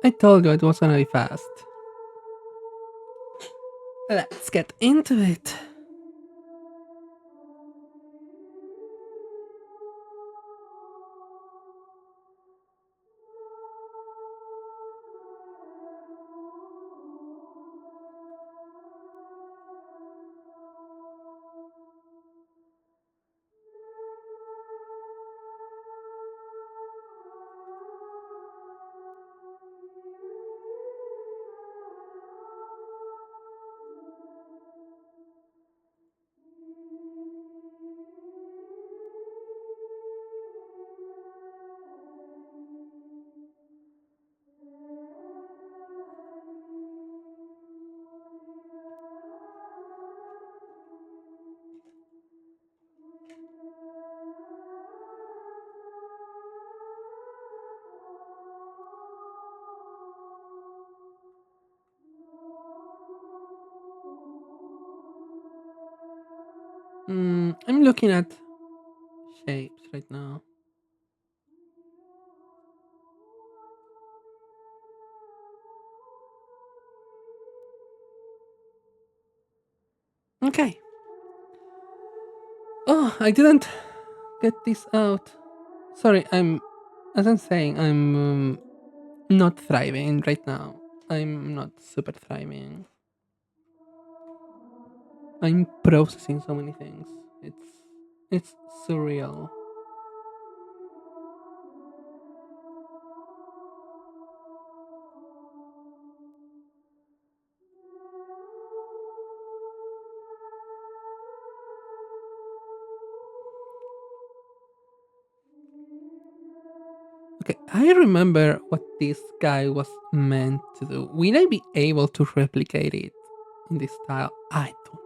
[SPEAKER 1] I told you it was gonna be fast. Let's get into it. I'm looking at shapes right now. Okay. Oh, I didn't get this out. Sorry, as I'm saying, I'm not thriving right now. I'm not super thriving. I'm processing so many things. It's surreal. Okay, I remember what this guy was meant to do. Will I be able to replicate it in this style? I don't.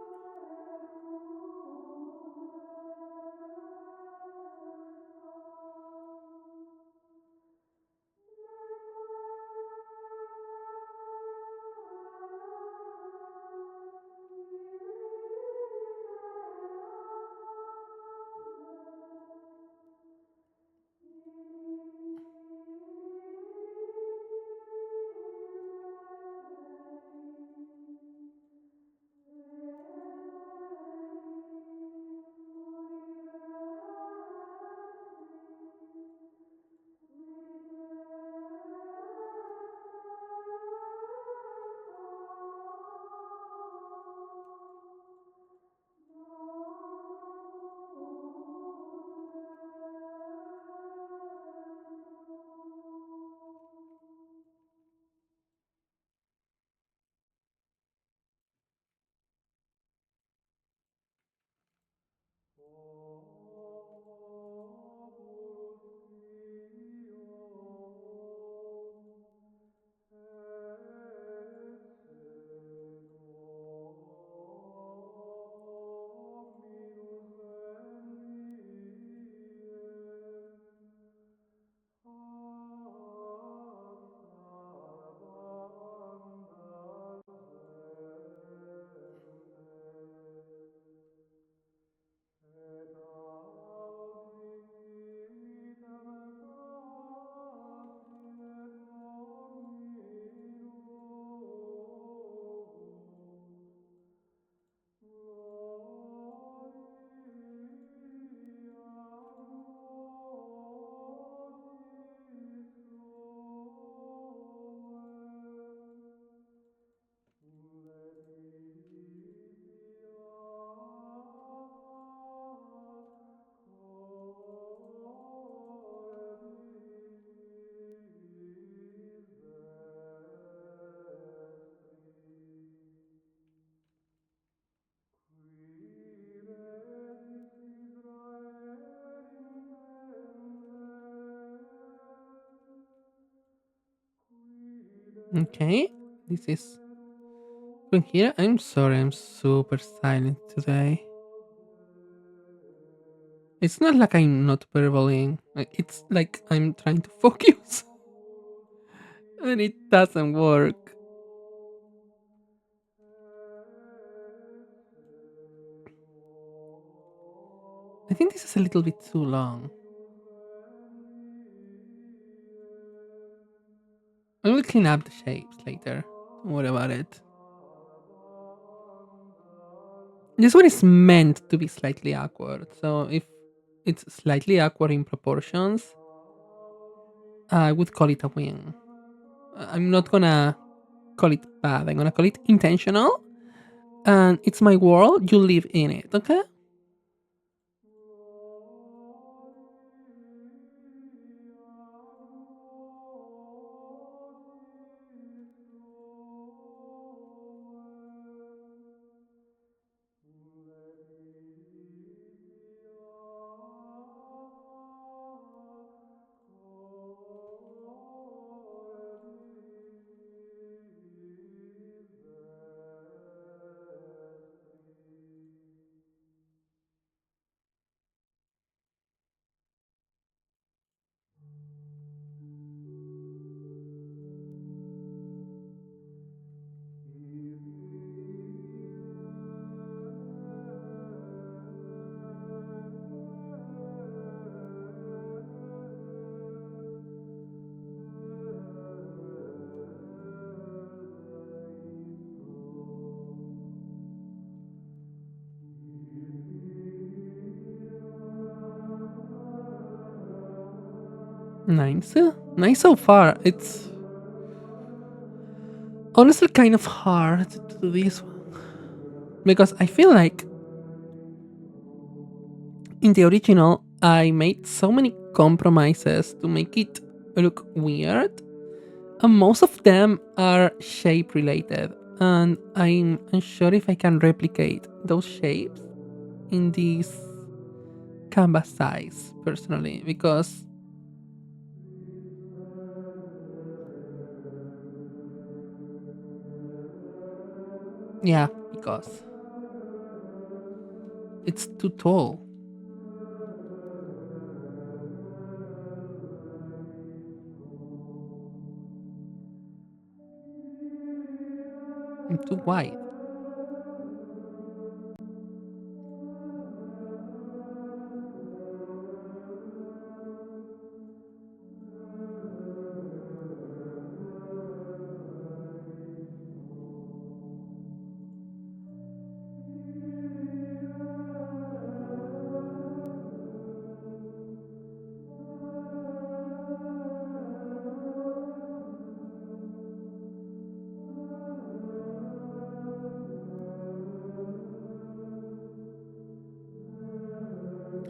[SPEAKER 1] Okay, this is from here. I'm sorry, I'm super silent today. It's not like I'm not verbally. It's like I'm trying to focus and it doesn't work. I think this is a little bit too long. I will clean up the shapes later. Don't worry about it. This one is meant to be slightly awkward. So if it's slightly awkward in proportions, I would call it a win. I'm not gonna call it bad. I'm gonna call it intentional. And it's my world. You live in it. Okay. Nice. Nice so far. It's honestly kind of hard to do this one because I feel like in the original I made so many compromises to make it look weird, and most of them are shape related, and I'm unsure if I can replicate those shapes in this canvas size personally because yeah, because it's too tall and too wide.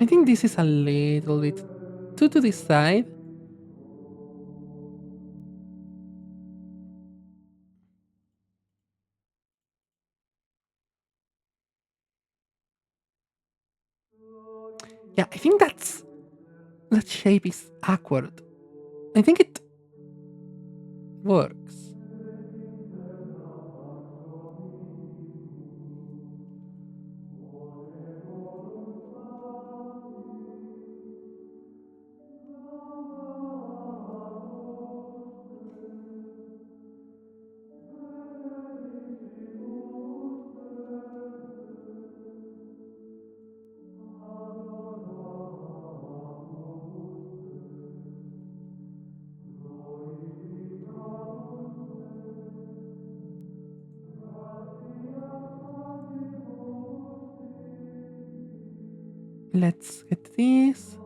[SPEAKER 1] I think this is a little bit too to this side. Yeah, I think that shape is awkward. I think it works. Let's get this.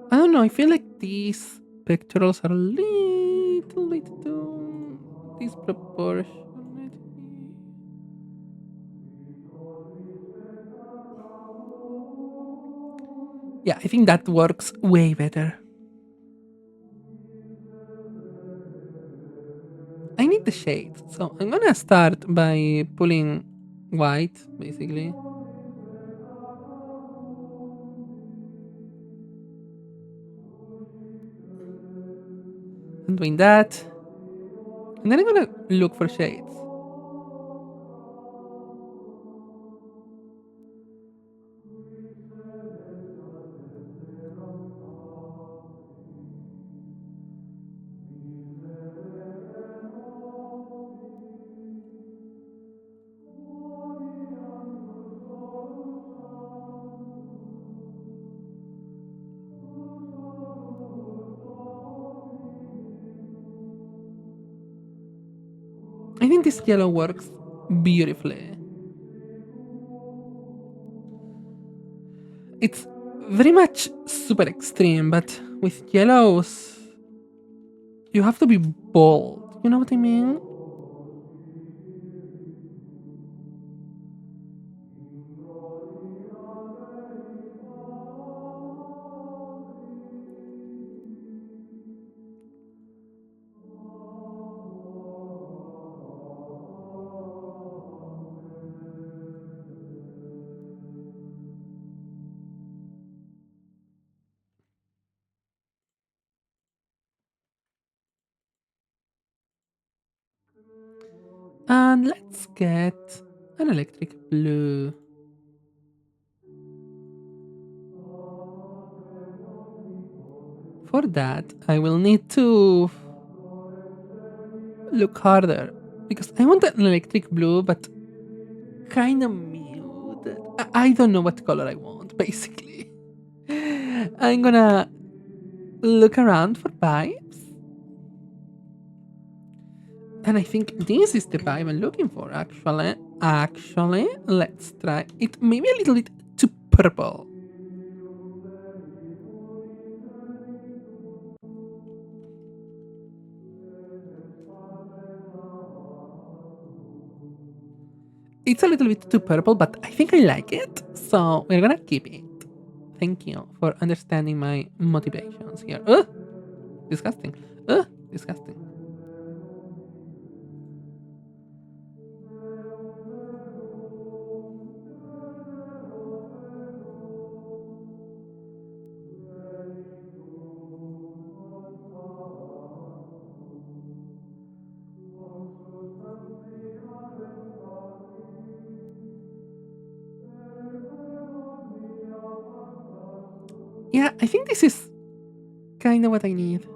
[SPEAKER 1] I don't know. I feel like these pectorals are a little bit too disproportionate. Yeah, I think that works way better. I need the shades, so I'm gonna start by pulling white, basically. I'm doing that. And then I'm gonna look for shades. I think this yellow works beautifully. It's very much super extreme, but with yellows, you have to be bold. You know what I mean? And let's get an electric blue. For that, I will need to look harder because I want an electric blue, but kind of muted. I don't know what color I want, basically. I'm gonna look around for pipes, and I think this is the pipe I'm looking for. Actually, let's try it. Maybe a little bit too purple. It's a little bit too purple, but I think I like it, so we're gonna keep it. Thank you for understanding my motivations here. Ugh, disgusting. Ugh, disgusting. Yeah, I think this is kind of what I need.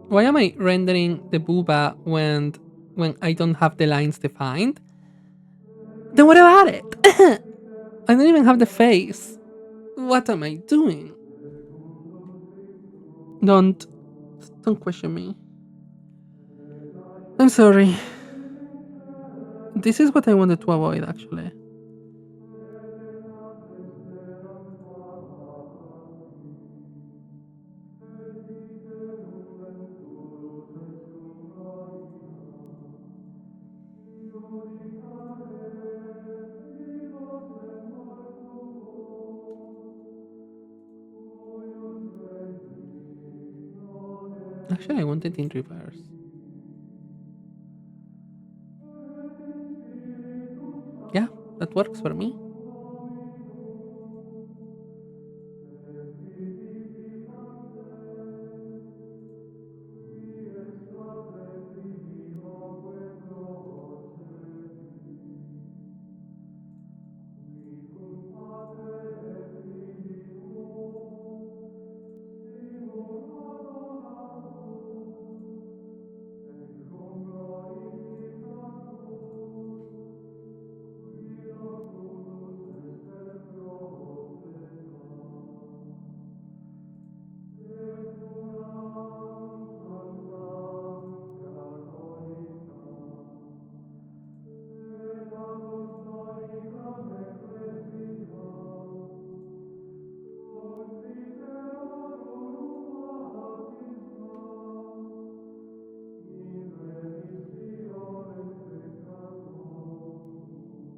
[SPEAKER 1] Why am I rendering the booba when I don't have the lines defined? Then what about it? I don't even have the face. What am I doing? Don't don't question me. I'm sorry. This is what I wanted to avoid actually. Actually I want it in reverse. Yeah, that works for me.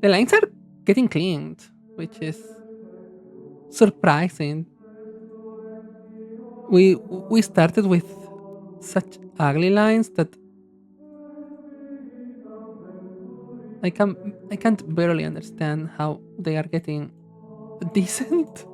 [SPEAKER 1] The lines are getting cleaned, which is surprising. We started with such ugly lines that I can't barely understand how they are getting decent.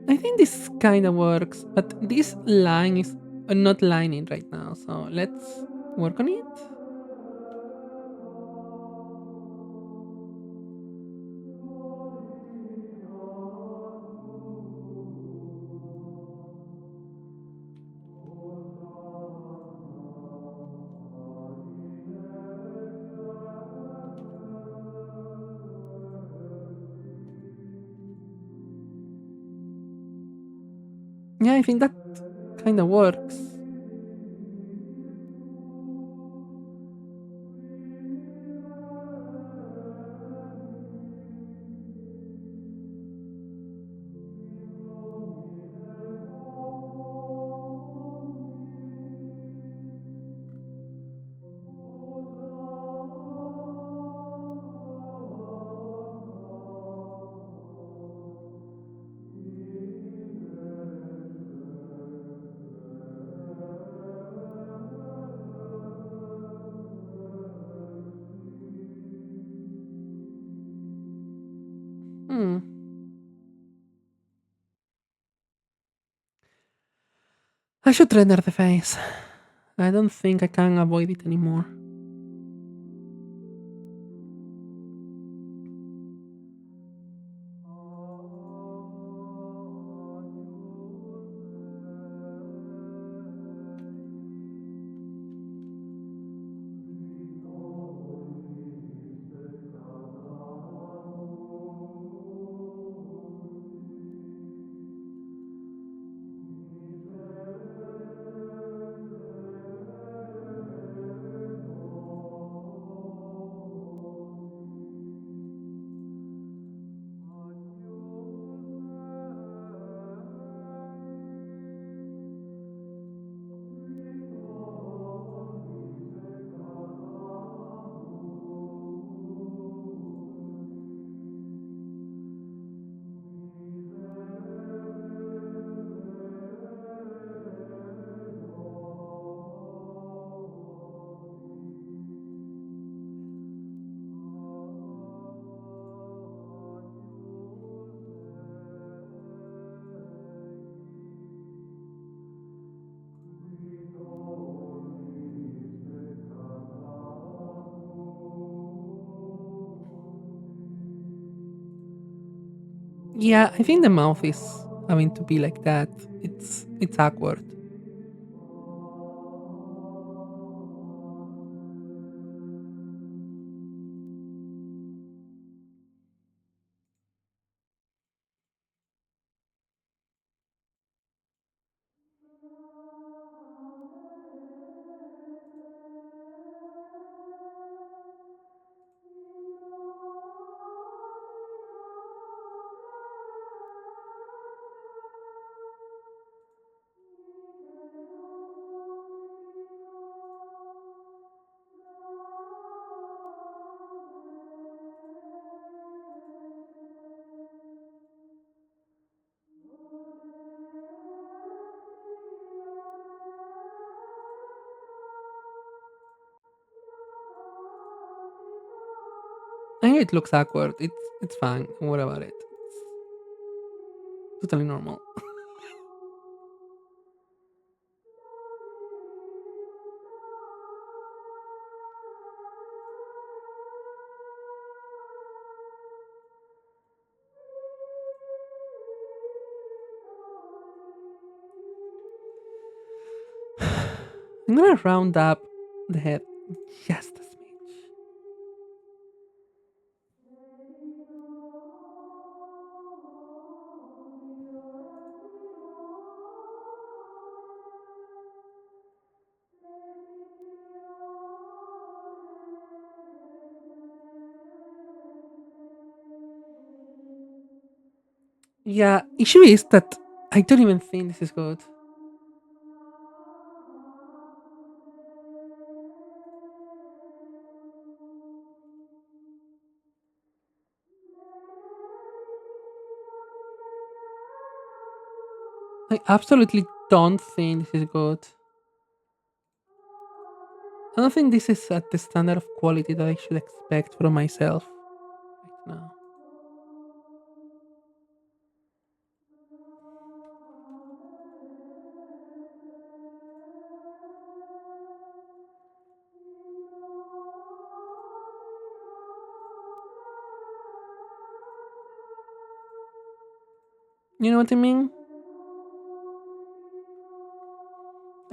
[SPEAKER 1] I think this kind of works, but this line is not lining right now, so let's work on it. Yeah, I think that kind of works. Hmm. I should render the face. I don't think I can avoid it anymore. Yeah, I think the mouth is having to be like that. It's awkward. I know it looks awkward. It's fine. Don't worry about it. Totally normal. I'm gonna round up the head just a smidge. Yeah, issue is that I don't even think this is good. I absolutely don't think this is good. I don't think this is at the standard of quality that I should expect from myself right now. You know what I mean?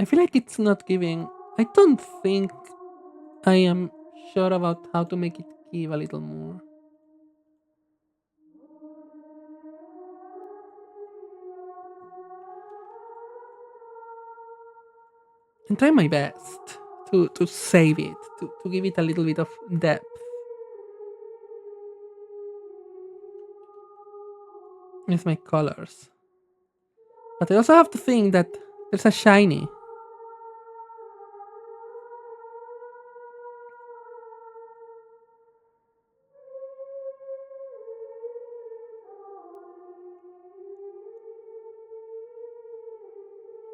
[SPEAKER 1] I feel like it's not giving. I don't think I am sure about how to make it give a little more. I'm trying my best to save it, to give it a little bit of depth. With my colors. But I also have to think that there's a shiny.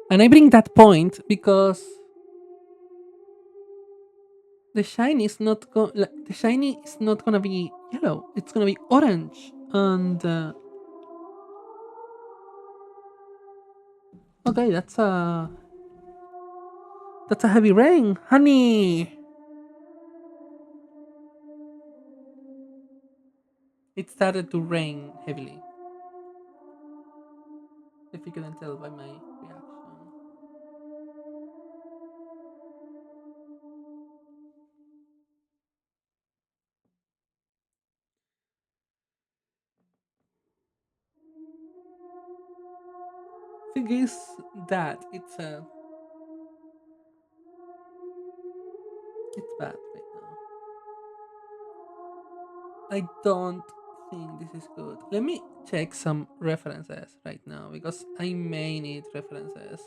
[SPEAKER 1] And I bring that point because the shiny is not gonna be yellow. It's gonna be orange. And okay, that's a heavy rain, honey. It started to rain heavily. If you couldn't tell by my reaction. Thing is that it's bad right now. I don't think this is good. Let me check some references right now because I may need references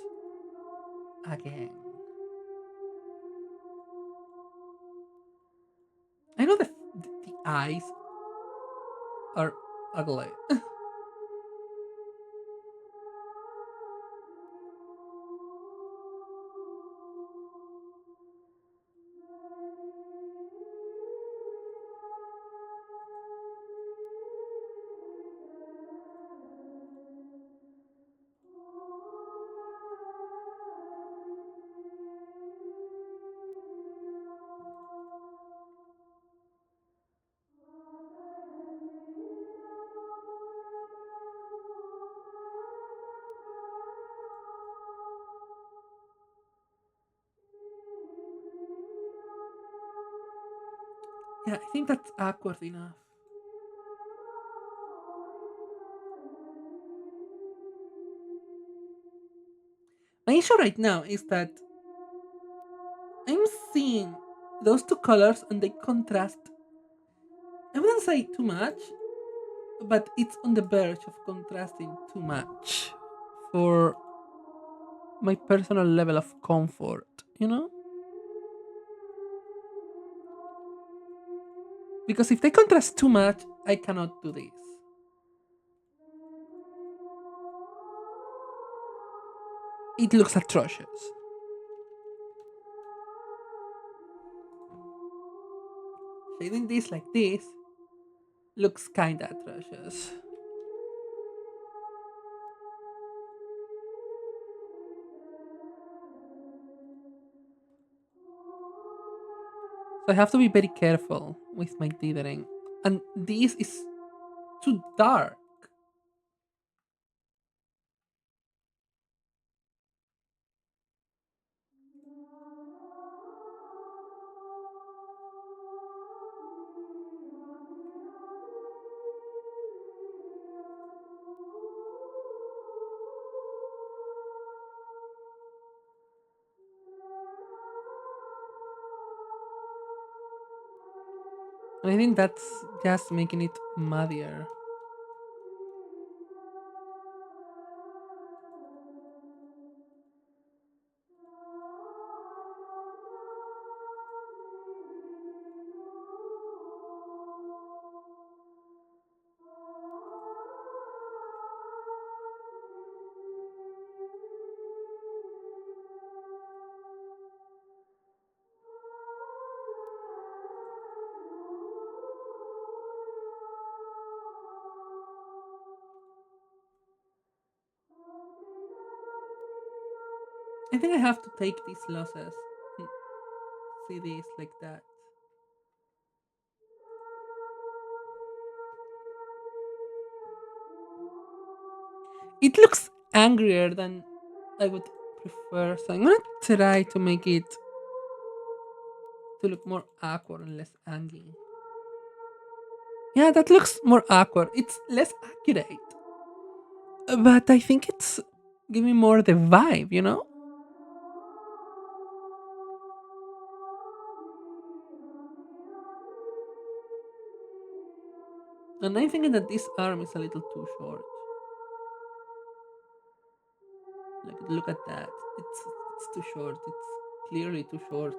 [SPEAKER 1] again. I know the eyes are ugly. Yeah, I think that's awkward enough. My issue right now is that I'm seeing those two colors and they contrast. I wouldn't say too much, but it's on the verge of contrasting too much for my personal level of comfort, you know? Because if they contrast too much, I cannot do this. It looks atrocious. Shading this like this. looks kinda atrocious. So I have to be very careful with my dithering. And this is too dark. And I think that's just making it muddier. I think I have to take these losses. and See this like that. It looks angrier than I would prefer, so I'm gonna try to make it to look more awkward and less angry. Yeah, that looks more awkward. It's less accurate, but I think it's giving more the vibe, you know? And I'm thinking that this arm is a little too short. Like, look at that. It's too short. It's clearly too short.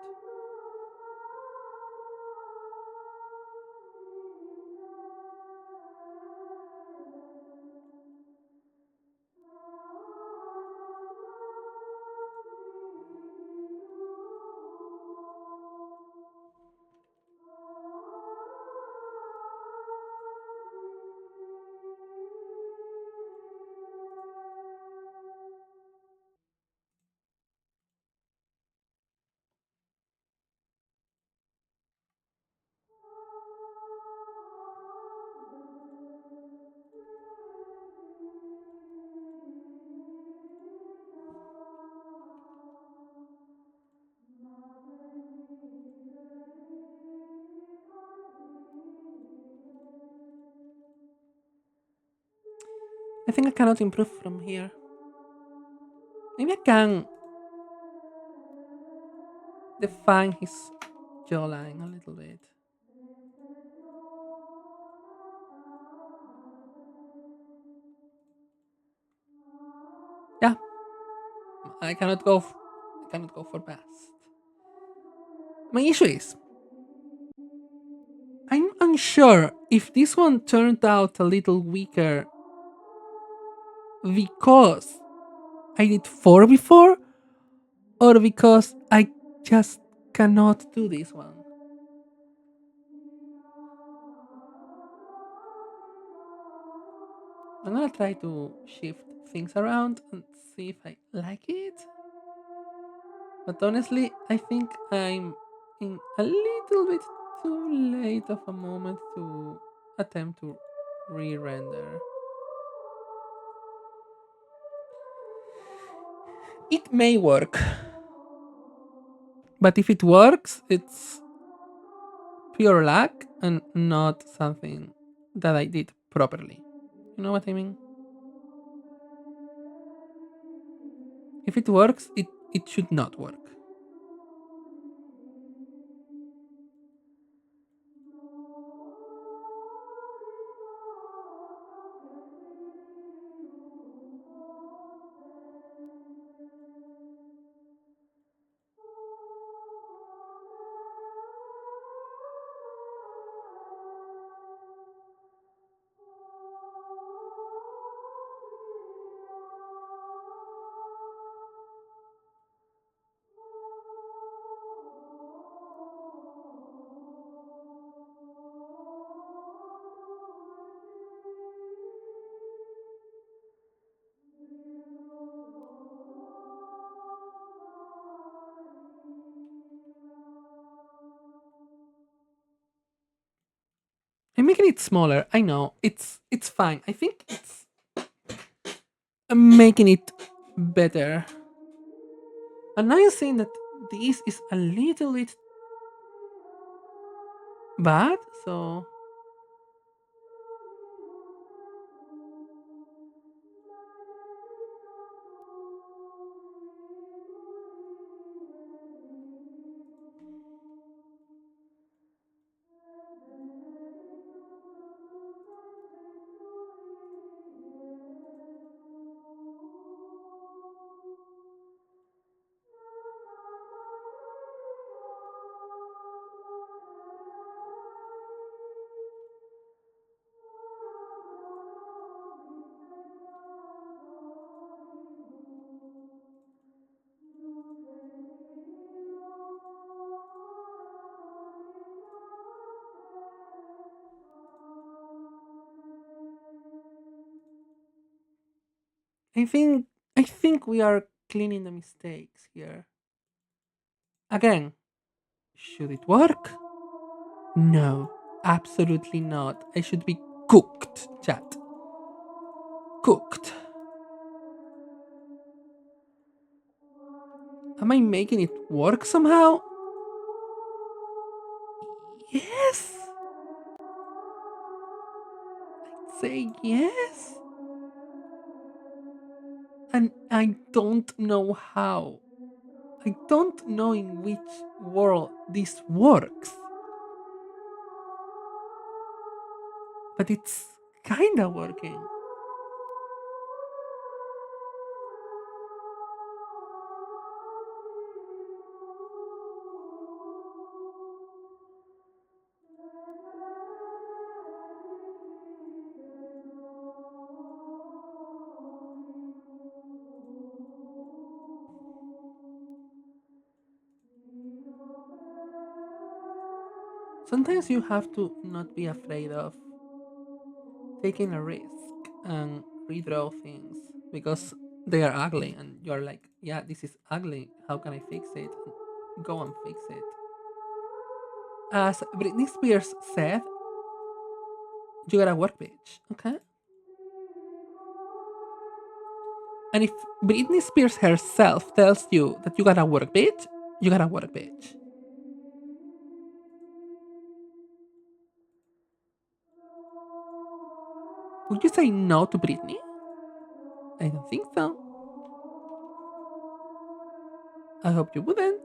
[SPEAKER 1] I think I cannot improve from here. Maybe I can define his jawline a little bit. Yeah, I cannot go for best. My issue is I'm unsure if this one turned out a little weaker because I did 4 before or because I just cannot do this one. I'm gonna try to shift things around and see if I like it. But honestly, I think I'm in a little bit too late of a moment to attempt to re render. It may work, but if it works, it's pure luck and not something that I did properly. You know what I mean? If it works, it should not work. making it smaller. I know it's fine. I think it's making it better. And now you're saying that this is a little bit bad. So I think I think we are cleaning the mistakes here. Again, should it work? No, absolutely not. I should be cooked, chat. Cooked. Am I making it work somehow? Yes. Say yes. And I don't know how. I don't know in which world this works. But it's kinda working. Sometimes you have to not be afraid of taking a risk and redraw things because they are ugly and you're like, yeah, this is ugly. How can I fix it? And go and fix it. As Britney Spears said, you got a work bitch, okay? And if Britney Spears herself tells you that you got a work bitch, you got a work bitch. Would you say no to Britney? I don't think so. I hope you wouldn't.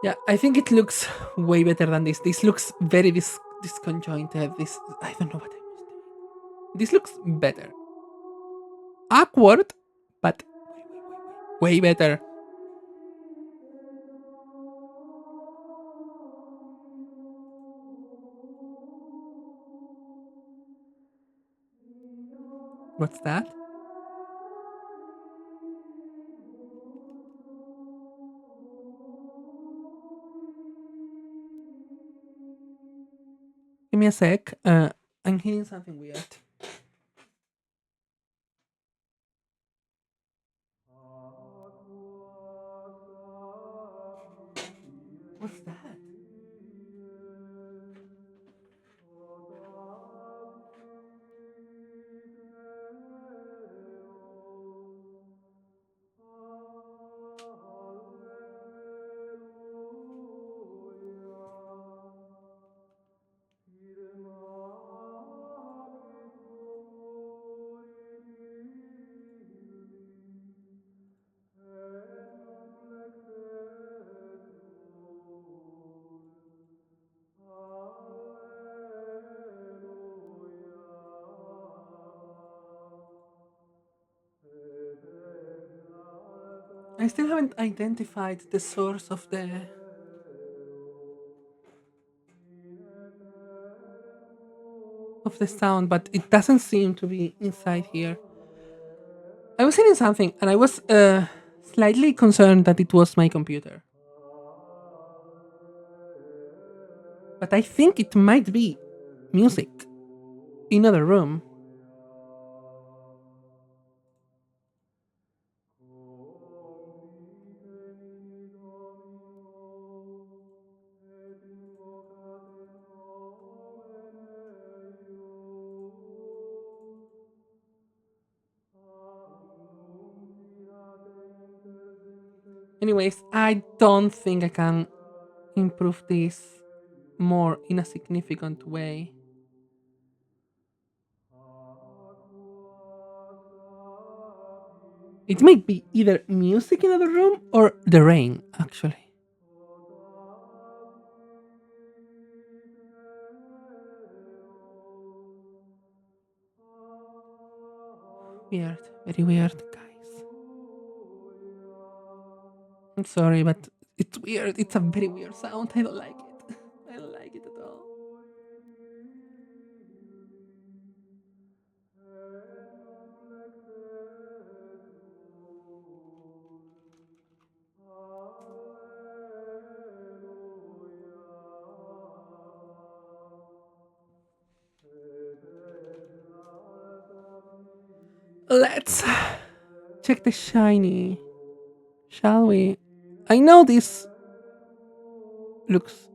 [SPEAKER 1] Yeah, I think it looks way better than this. This looks very disconjointed. This I don't know what I was doing. This looks better. Awkward, but way better. What's that? Give me a sec. I'm hearing something weird. What's that? I still haven't identified the source of the sound, but it doesn't seem to be inside here. I was hearing something, and I was slightly concerned that it was my computer. But I think it might be music in another room. Anyways, I don't think I can improve this more in a significant way. It might be either music in another room or the rain, actually. Weird, very weird, guys. I'm sorry, but it's weird. It's a very weird sound. I don't like it. I don't like it at all. Let's check the shiny, shall we? I know this looks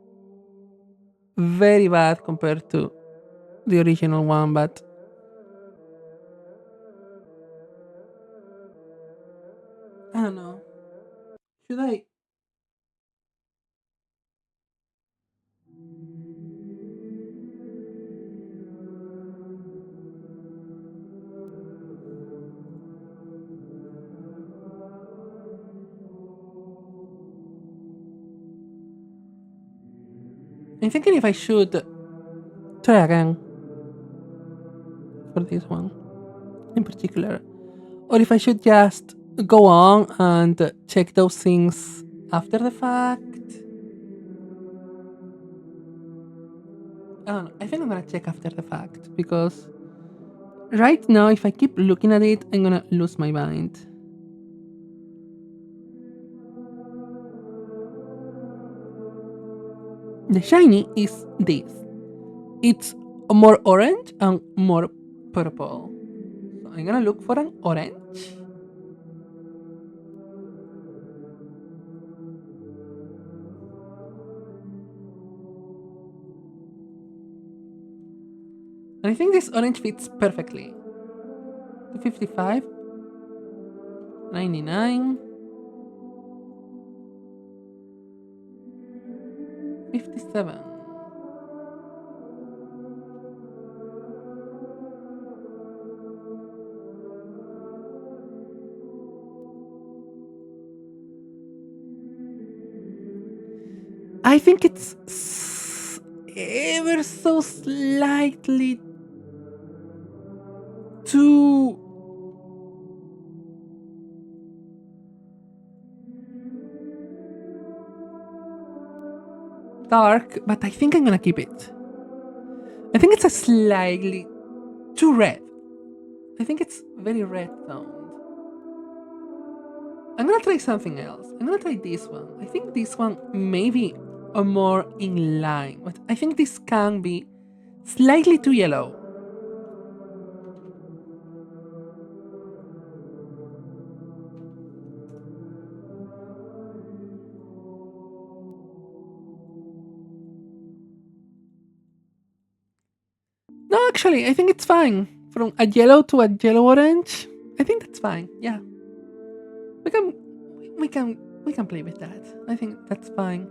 [SPEAKER 1] very bad compared to the original one, but I don't know. Should I? I'm thinking if I should try again for this one in particular, or if I should just go on and check those things after the fact. I don't know. I think I'm gonna check after the fact because right now, if I keep looking at it, I'm gonna lose my mind. The shiny is this. It's more orange and more purple. So I'm gonna look for an orange. And I think this orange fits perfectly. 255, 99, 57. I think it's ever so slightly too dark, but I think I'm gonna keep it. I think it's a slightly too red. I think it's very red toned. I'm gonna try something else. I'm gonna try this one. I think this one may be a more in line, but I think this can be slightly too yellow. No, actually, I think it's fine. From a yellow to a yellow orange, I think that's fine. Yeah, we can, we can, we can play with that. I think that's fine.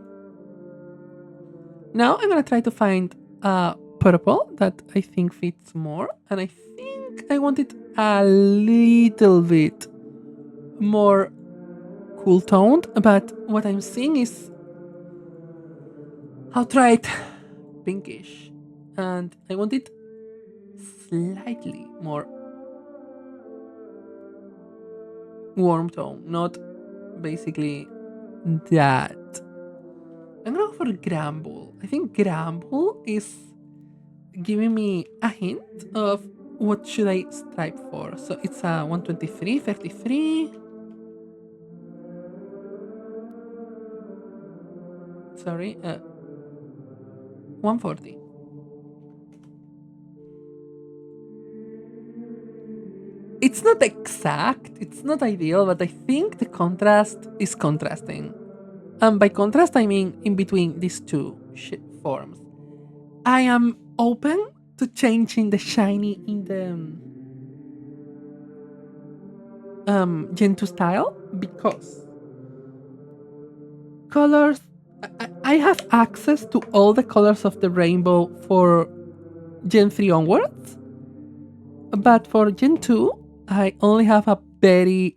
[SPEAKER 1] Now I'm gonna try to find a purple that I think fits more, and I think I want it a little bit more cool toned. But what I'm seeing is, I'll try it pinkish, and I want it slightly more warm tone, not basically that. I'm gonna go for Gramble. I think Gramble is giving me a hint of what should I strive for. So it's a 123, 33. Sorry, 140. It's not exact, it's not ideal, but I think the contrast is contrasting. And by contrast, I mean in between these two forms. I am open to changing the shiny in the Gen 2 style because colors. I have access to all the colors of the rainbow for Gen 3 onwards, but for Gen 2, I only have a very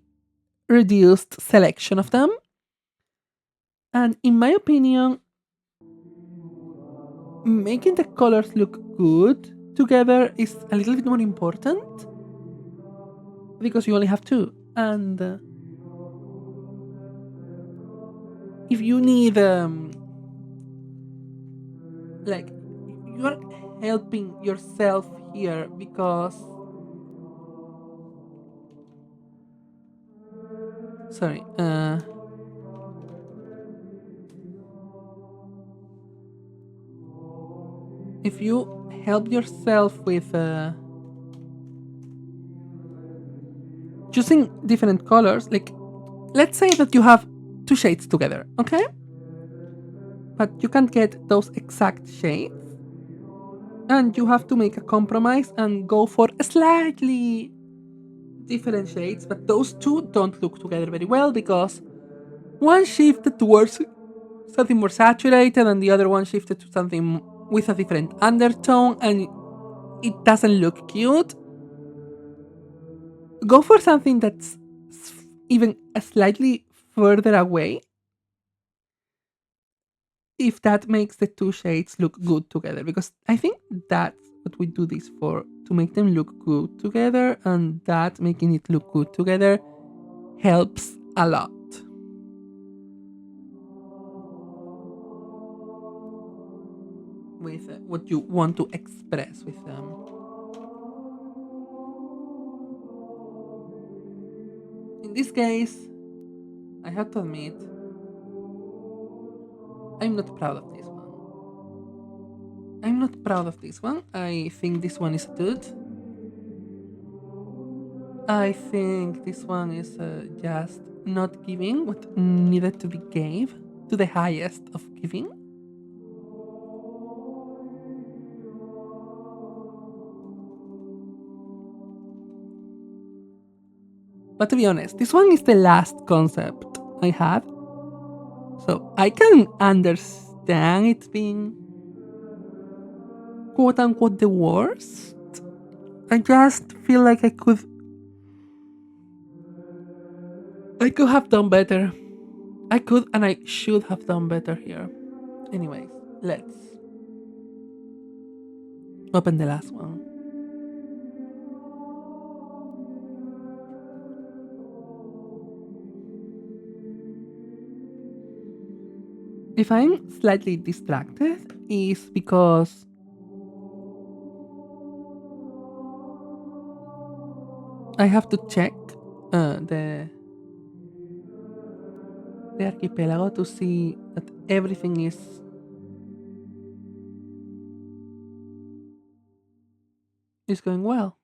[SPEAKER 1] reduced selection of them. And in my opinion, making the colors look good together is a little bit more important because you only have two. And if you need, like, you are helping yourself here because, sorry, if you help yourself with choosing different colors, like, let's say that you have two shades together, okay? But you can't get those exact shades, and you have to make a compromise and go for slightly different shades, but those two don't look together very well because one shifted towards something more saturated and the other one shifted to something with a different undertone, and it doesn't look cute. Go for something that's even slightly further away if that makes the two shades look good together, because I think that's what we do this for, to make them look good together, and that making it look good together helps a lot with what you want to express with them. In this case, I have to admit, I'm not proud of this one. I'm not proud of this one. I think this one is a dude. I think this one is just not giving what needed to be gave to the highest of giving. But to be honest, this one is the last concept I had. So I can understand it being quote unquote the worst. I just feel like I could have done better. I could and I should have done better here. Anyways, let's open the last one. If I'm slightly distracted, is because I have to check the archipelago to see that everything is going well.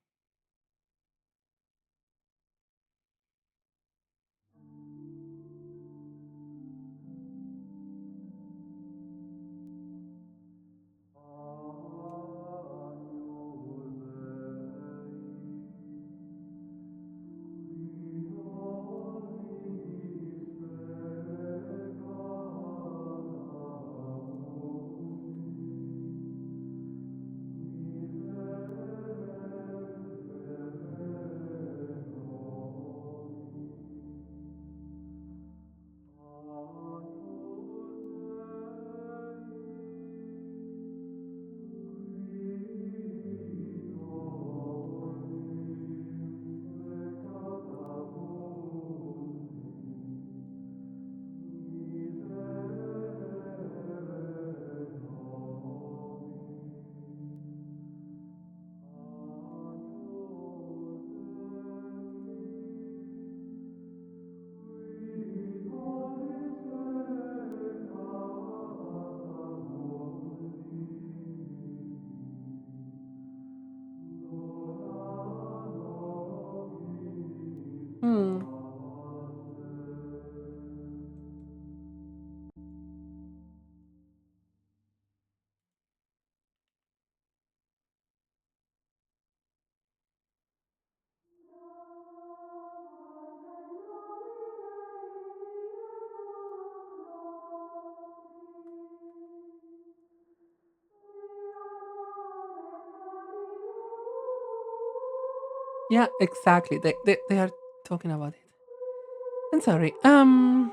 [SPEAKER 1] Yeah, exactly. They are talking about it. I'm sorry. I'm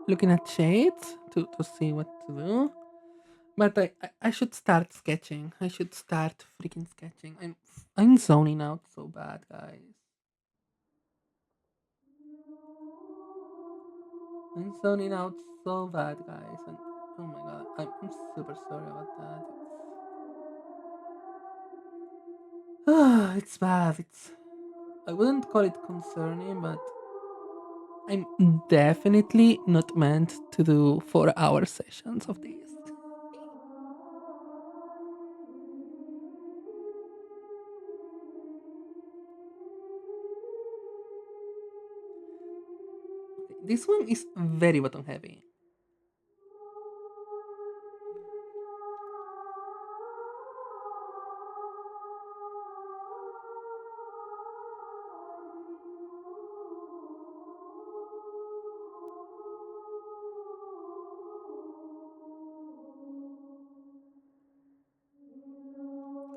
[SPEAKER 1] looking at shades to see what to do. But I should start sketching. I should start freaking sketching. I'm zoning out so bad, guys. I'm zoning out so bad, guys. And oh my god, I'm super sorry about that. It's bad. It's I wouldn't call it concerning, but I'm definitely not meant to do 4 hour sessions of this. Okay, this one is very bottom heavy.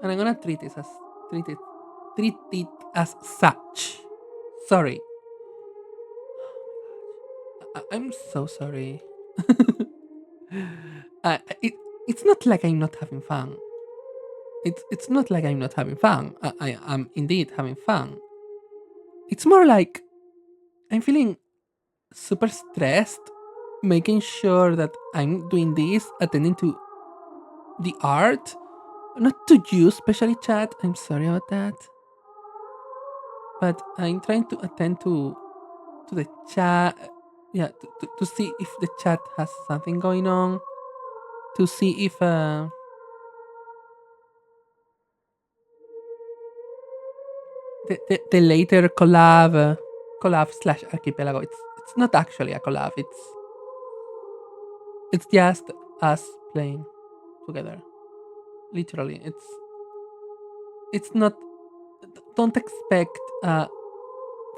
[SPEAKER 1] And I'm gonna treat it as such. Sorry. I'm so sorry. It it's not like I'm not having fun. It's not like I'm not having fun. I am indeed having fun. It's more like I'm feeling super stressed, making sure that I'm doing this, attending to the art, not to you, especially chat. I'm sorry about that, but I'm trying to attend to the chat. Yeah, to see if the chat has something going on. To see if the later collab slash archipelago. It's not actually a collab. It's just us playing together. Literally, it's not. Don't expect a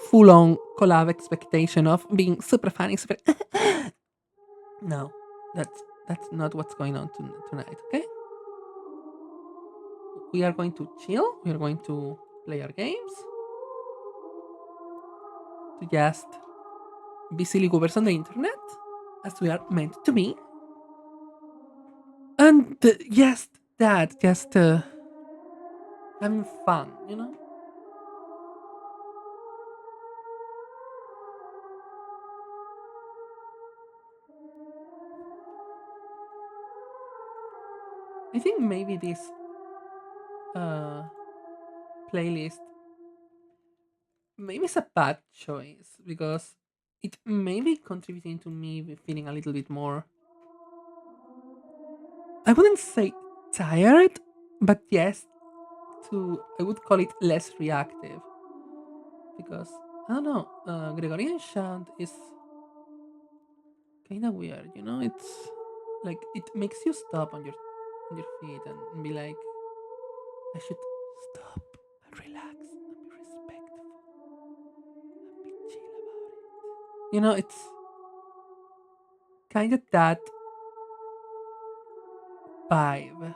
[SPEAKER 1] full on collab expectation of being super funny. Super. No, that's not what's going on tonight. Okay, we are going to chill. We are going to play our games. To just be silly goobers on the internet, as we are meant to be. And just that, just having fun, you know? I think maybe this uh, playlist maybe it's a bad choice because it may be contributing to me feeling a little bit more, I wouldn't say tired, but yes, I would call it less reactive because I don't know, Gregorian chant is kind of weird, you know? It's like it makes you stop on your feet and be like, I should stop and relax and be respectful and be chill about it. You know, it's kind of that vibe.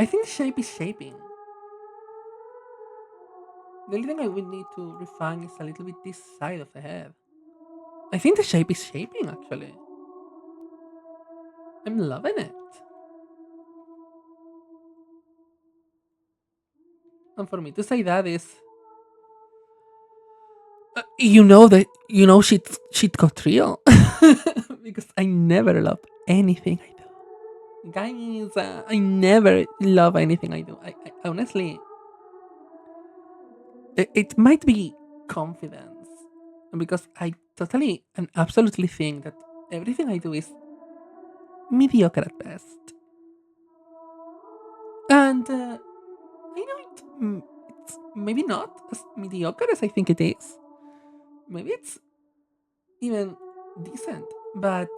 [SPEAKER 1] I think the shape is shaping. The only thing I would need to refine is a little bit this side of the head. I think the shape is shaping actually. I'm loving it. And for me to say that is, shit got real because I never love anything I do. Guys, I never love anything I do. I honestly, it might be confidence because I totally and absolutely think that everything I do is mediocre at best. And I know it's maybe not as mediocre as I think it is. Maybe it's even decent, but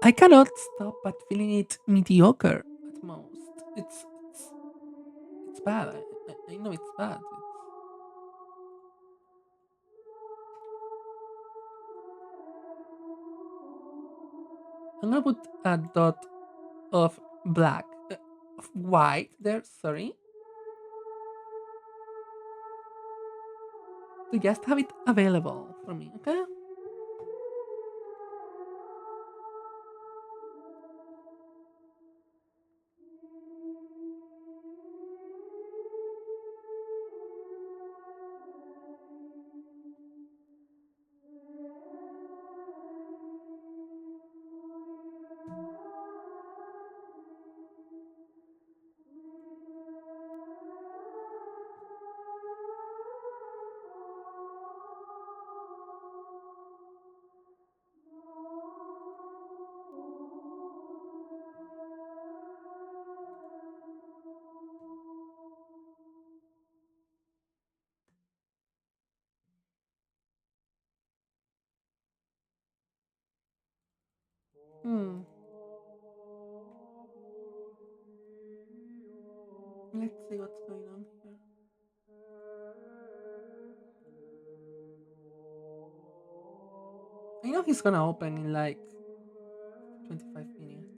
[SPEAKER 1] I cannot stop but feeling it mediocre at most. It's bad. I know it's bad. I'm gonna put a dot of black, of white there. Sorry, to just have it available for me. Okay. Hmm. Let's see what's going on here. I know he's gonna open in like 25 minutes.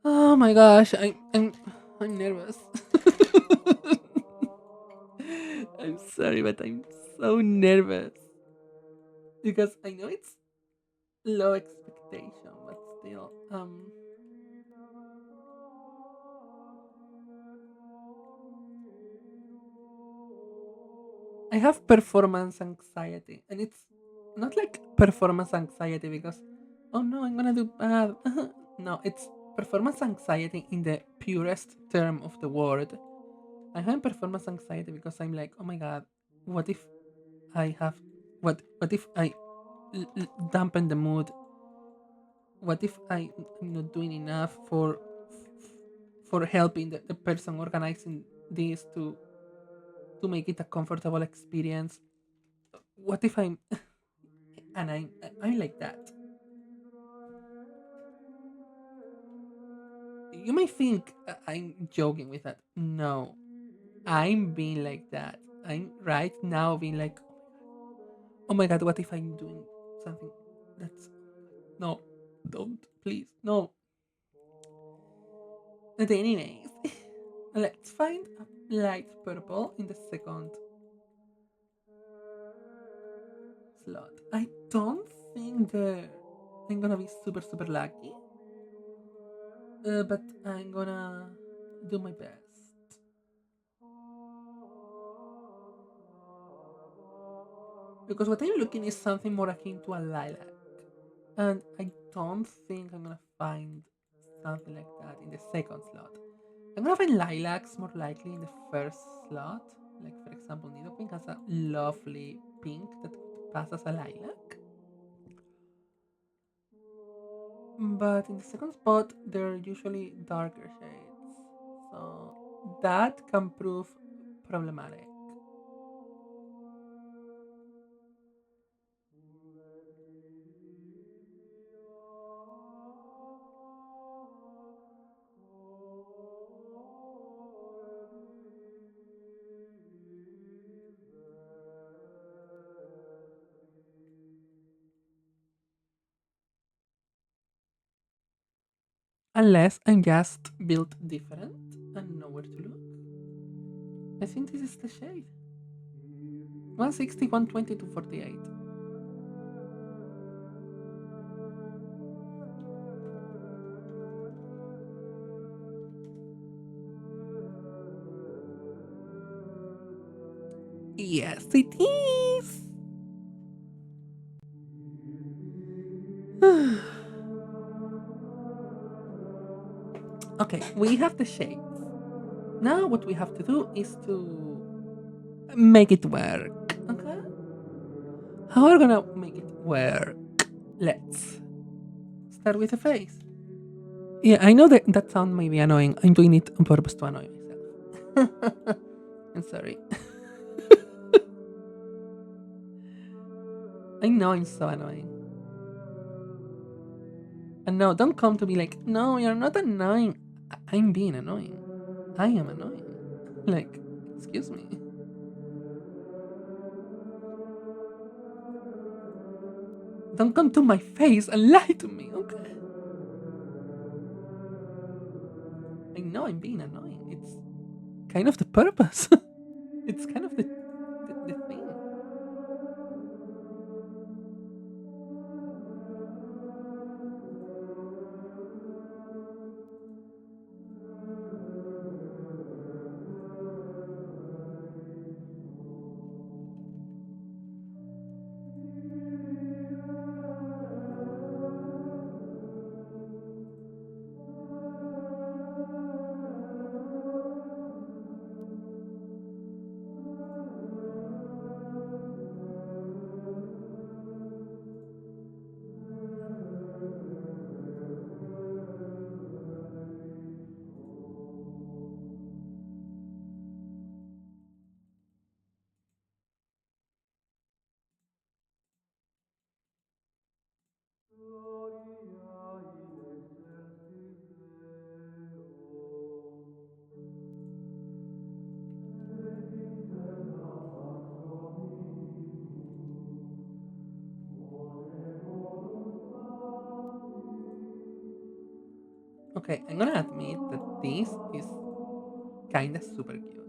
[SPEAKER 1] Oh my gosh, I'm nervous. I'm sorry, but I'm so nervous because I know it's low expectation, but still, I have performance anxiety, and it's not like performance anxiety because, oh no, I'm gonna do bad. No, it's performance anxiety in the purest term of the word. I have performance anxiety because I'm like, oh my god, what if I have, what if I dampen the mood? What if I'm not doing enough for helping the person organizing this to make it a comfortable experience? What if I'm and I'm like that? You may think I'm joking with that. No, I'm being like that. I'm right now being like, oh my god, what if I'm doing something that's no, don't please no. But anyways, let's find a light purple in the second slot. I don't think that I'm gonna be super lucky, but I'm gonna do my best. Because what I'm looking is something more akin to a lilac. And I don't think I'm gonna find something like that in the second slot. I'm gonna find lilacs more likely in the first slot. Like for example, Nidoqueen has a lovely pink that could pass as a lilac. But in the second spot, they're usually darker shades. So that can prove problematic. Unless I'm just built different and know where to look. I think this is the shade. 160, 120 to 48. Yes, it is. Okay, we have the shades. Now what we have to do is to make it work. Okay? How are we gonna make it work? Let's start with the face. Yeah, I know that that sound may be annoying. I'm doing it on purpose to annoy myself. I'm sorry. I know I'm so annoying. And no, don't come to me like, no, you're not annoying. I'm being annoying. I am annoying. Like, excuse me. Don't come to my face and lie to me, okay? I know I'm being annoying. It's kind of the purpose. It's kind of the thing. Okay, I'm gonna admit that this is kinda super cute.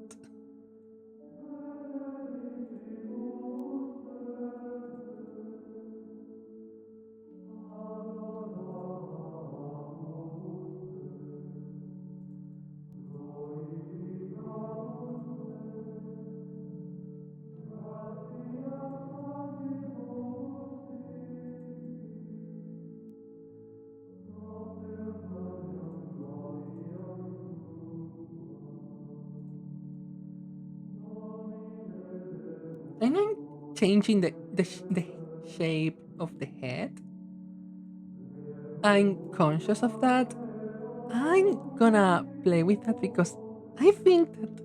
[SPEAKER 1] And I'm changing the shape of the head. I'm conscious of that. I'm gonna play with that because I think that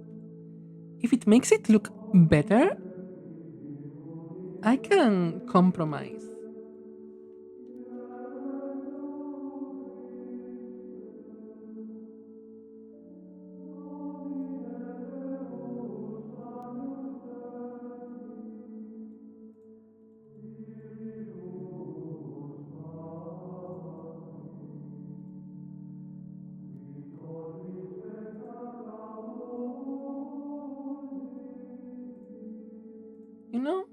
[SPEAKER 1] if it makes it look better, I can compromise. You know,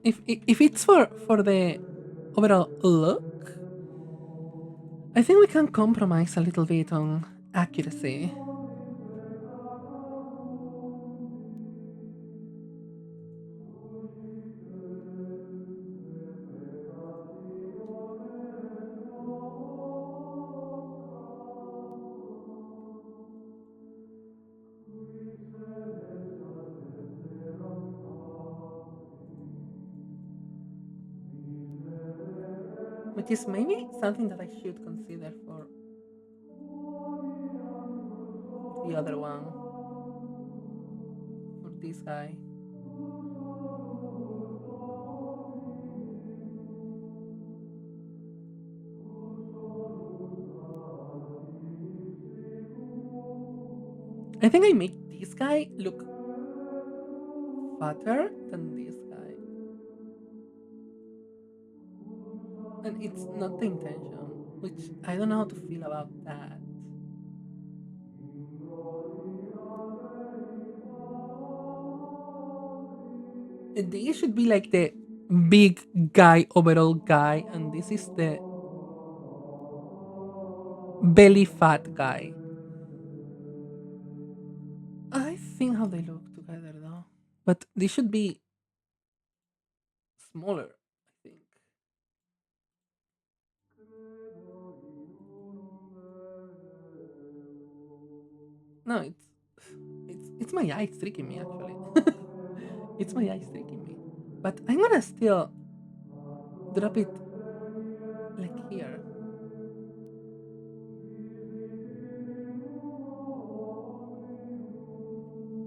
[SPEAKER 1] if it's for the overall look, I think we can compromise a little bit on accuracy. Which is maybe something that I should consider for the other one, for this guy. I think I make this guy look fatter than this guy. And it's not the intention, which I don't know how to feel about that. They should be like the big guy, overall guy, and this is the belly fat guy. I think how they look together though, but they should be smaller. I think. No, it's my eyes tricking me actually. It's my eyes tricking me. But I'm gonna still drop it like here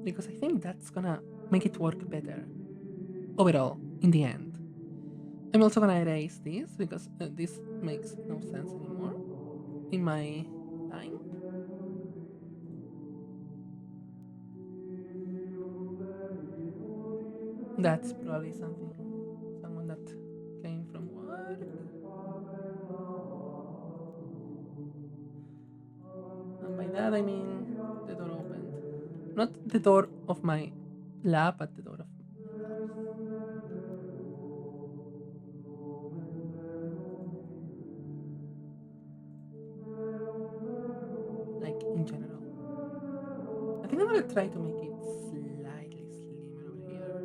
[SPEAKER 1] because I think that's gonna make it work better overall in the end. I'm also gonna erase this because this makes no sense anymore in my line. That's probably someone that came from work. And by that I mean the door opened. Not the door of my lab, but the door of my house. Like in general. I think I'm gonna try to make it slightly slimmer over here.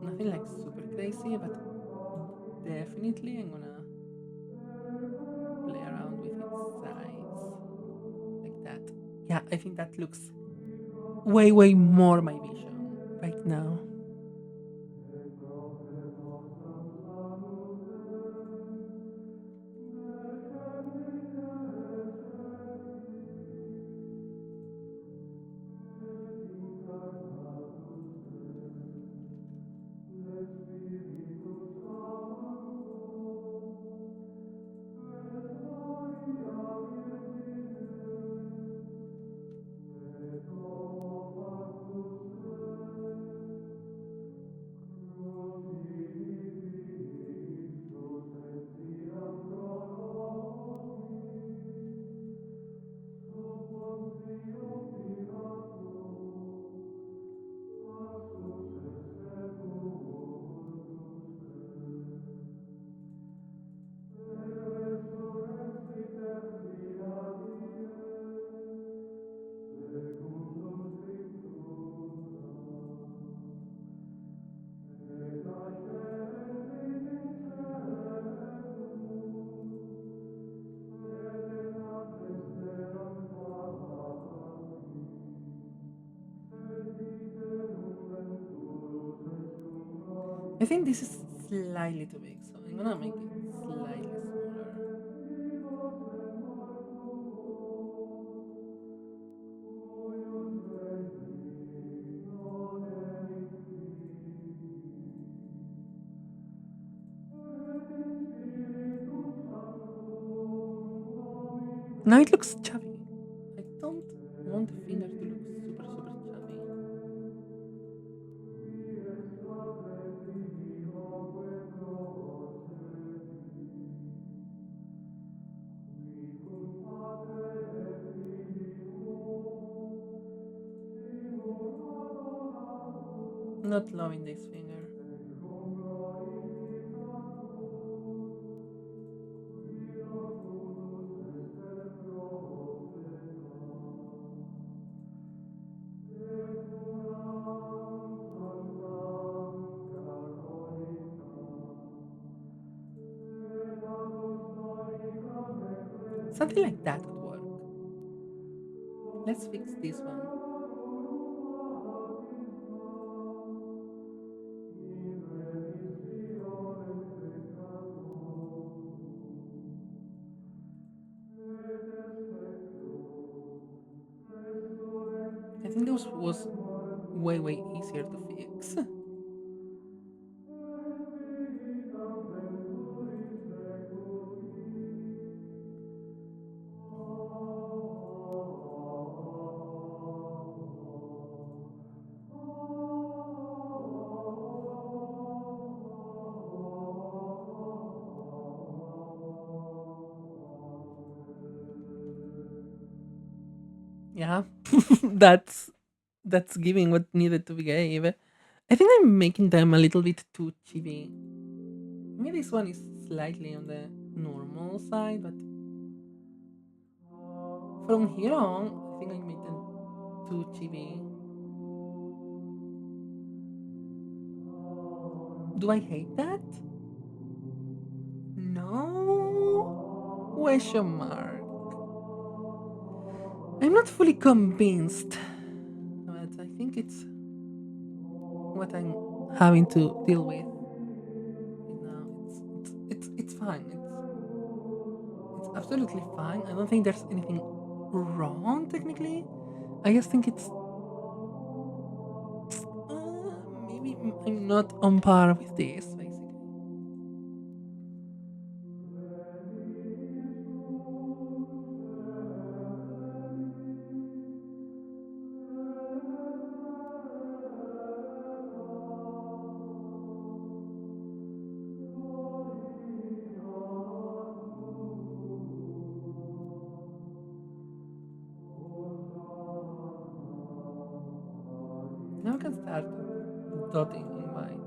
[SPEAKER 1] Nothing like super crazy, but definitely I'm gonna play around with its size like that. Yeah, I think that looks way more my vision right now. I think this is slightly too big, so I'm gonna make it slightly smaller. Now it looks chubby. I don't want the finger to look super chubby. Not loving this finger. Something like that would work. Let's fix this one. I think this was way easier to fix. Yeah, that's that's giving what needed to be gave. I think I'm making them a little bit too chibi. Maybe this one is slightly on the normal side, but from here on, I think I made them too chibi. Do I hate that? No? Question mark. I'm not fully convinced, but I think it's what I'm having to deal with right now. It's fine. It's absolutely fine. I don't think there's anything wrong technically. I just think it's maybe I'm not on par with this basically. Now we can start dotting invite.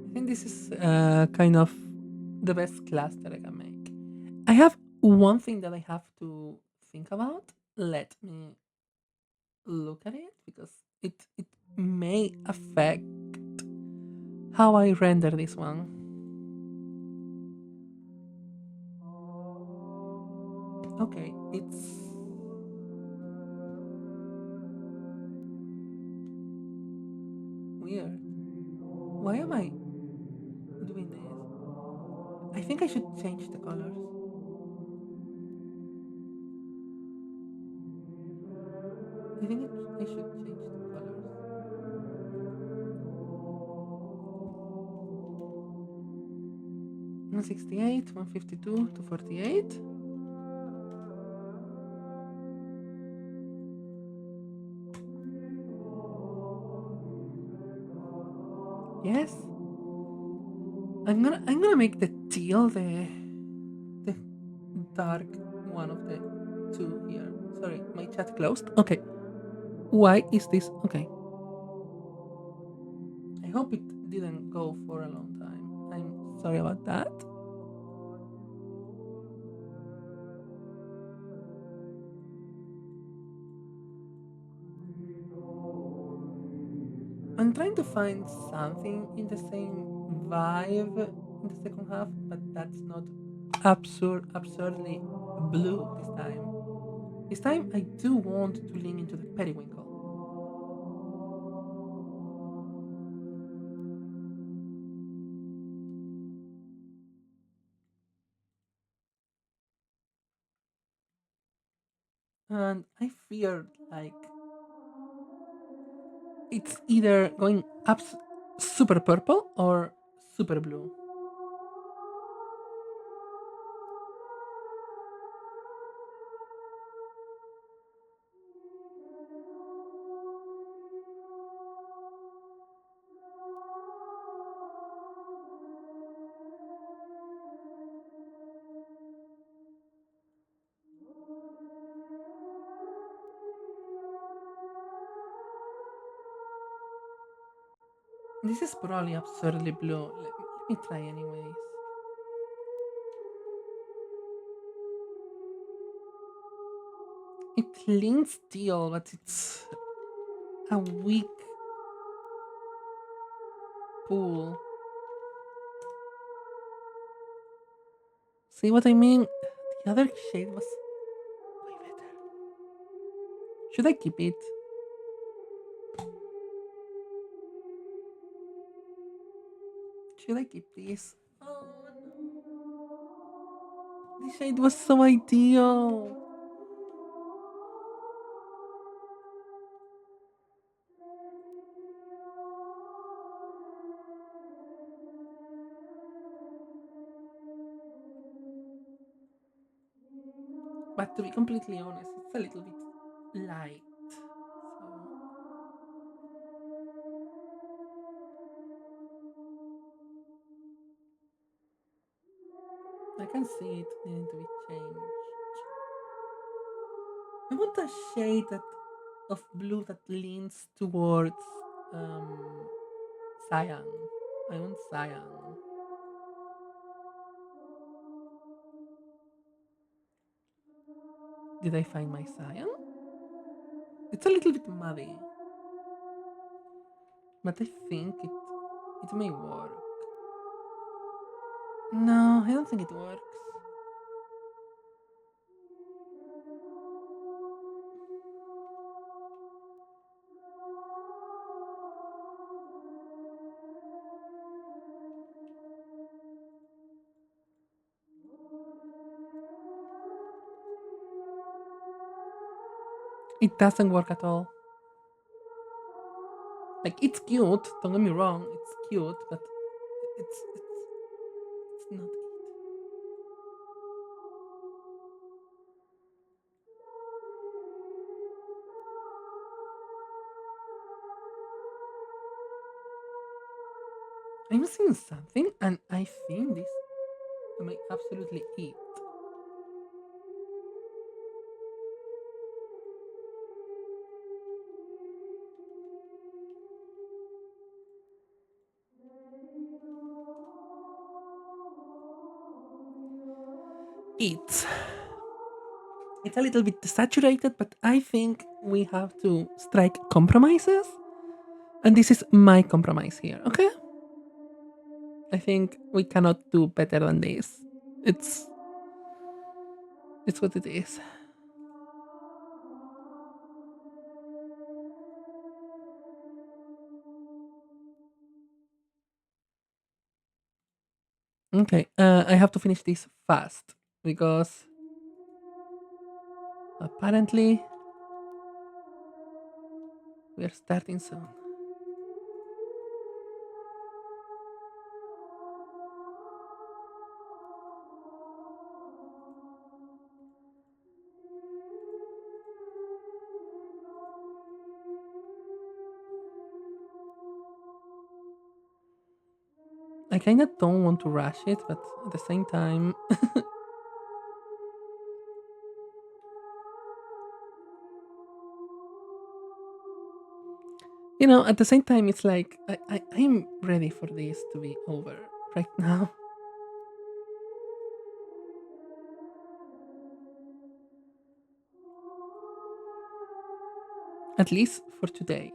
[SPEAKER 1] I think this is kind of the best class that I can make. I have one thing that I have to think about. Let me look at it because it may affect how I render this one. Okay, it's weird. Why am I doing this? I think I should change the colors. I think I should change the colors. 168, 152, 248. Yes. I'm gonna make the teal the dark one of the two here. Sorry, my chat closed. Okay. Why is this okay? I hope it didn't go for a long time. I'm sorry about that. I'm trying to find something in the same vibe in the second half, but that's not absurdly blue this time. This time I do want to lean into the periwinkle. And I feared like it's either going up super purple or super blue. This is probably absurdly blue. Let me try anyways. It leans teal, but it's a weak pool. See what I mean? The other shade was way better. Should I keep it? Should I keep this? Oh no. This shade was so ideal. But to be completely honest, it's a little bit light. So I can see it needing to be changed. I want a shade of blue that leans towards um cyan. I want cyan. Did I find my cyan? It's a little bit muddy, but I think it may work. No, I don't think it works. It doesn't work at all. Like it's cute. Don't get me wrong. It's cute, but it's not it. I'm seeing something, and I think this may absolutely it. It's it's a little bit saturated, but I think we have to strike compromises, and this is my compromise here. Okay, I think we cannot do better than this. It's it's what it is. Okay, I have to finish this fast because apparently we are starting soon. I kind of don't want to rush it, but at the same time, at the same time, it's like I'm ready for this to be over right now, at least for today.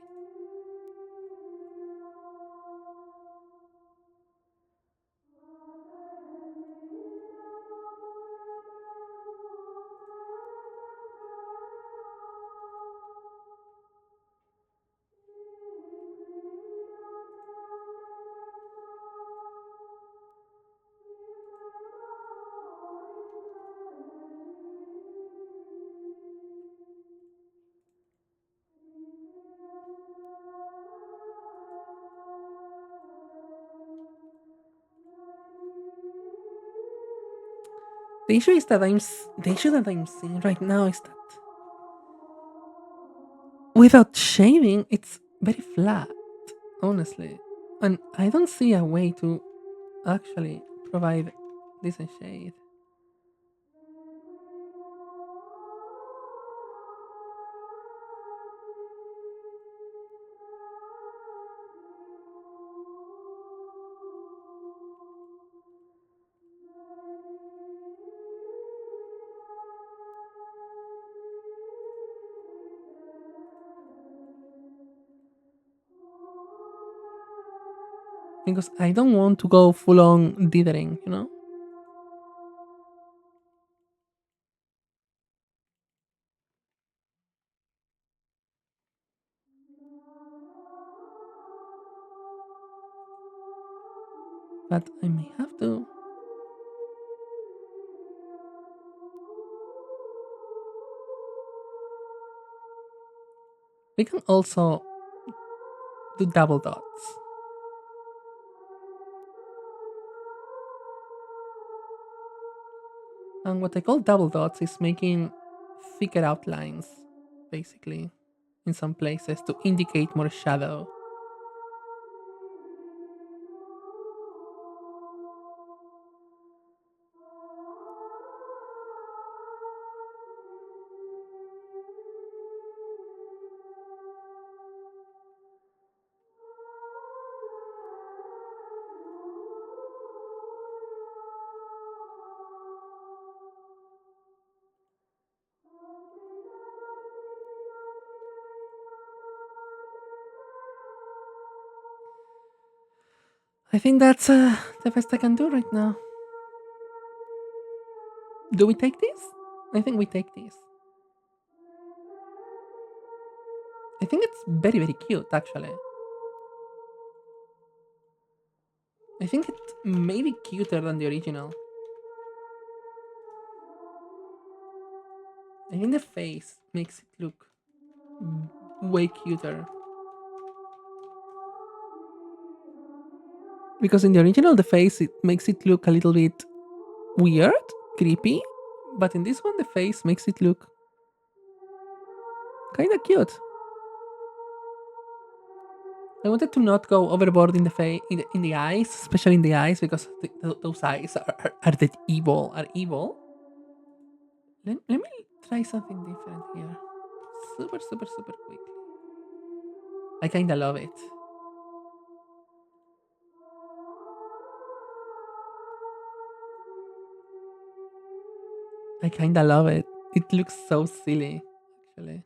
[SPEAKER 1] The issue that I'm seeing right now is that without shaving, it's very flat, honestly, and I don't see a way to actually provide decent shade. Because I don't want to go full on dithering. but I may have to. We can also do double dots. And what I call double dots is making thicker outlines, basically, in some places to indicate more shadow. I think that's the best I can do right now. Do we take this? I think we take this. I think it's very, very cute, actually. I think it may be cuter than the original. I think the face makes it look way cuter. Because in the original, the face it makes it look a little bit weird, creepy, but in this one, the face makes it look kind of cute. I wanted to not go overboard in the face, in the eyes, especially in the eyes, because those eyes are that evil, are evil. Let me try something different here. Super, super, super quickly. I kinda love it. I kinda love it. It looks so silly, actually.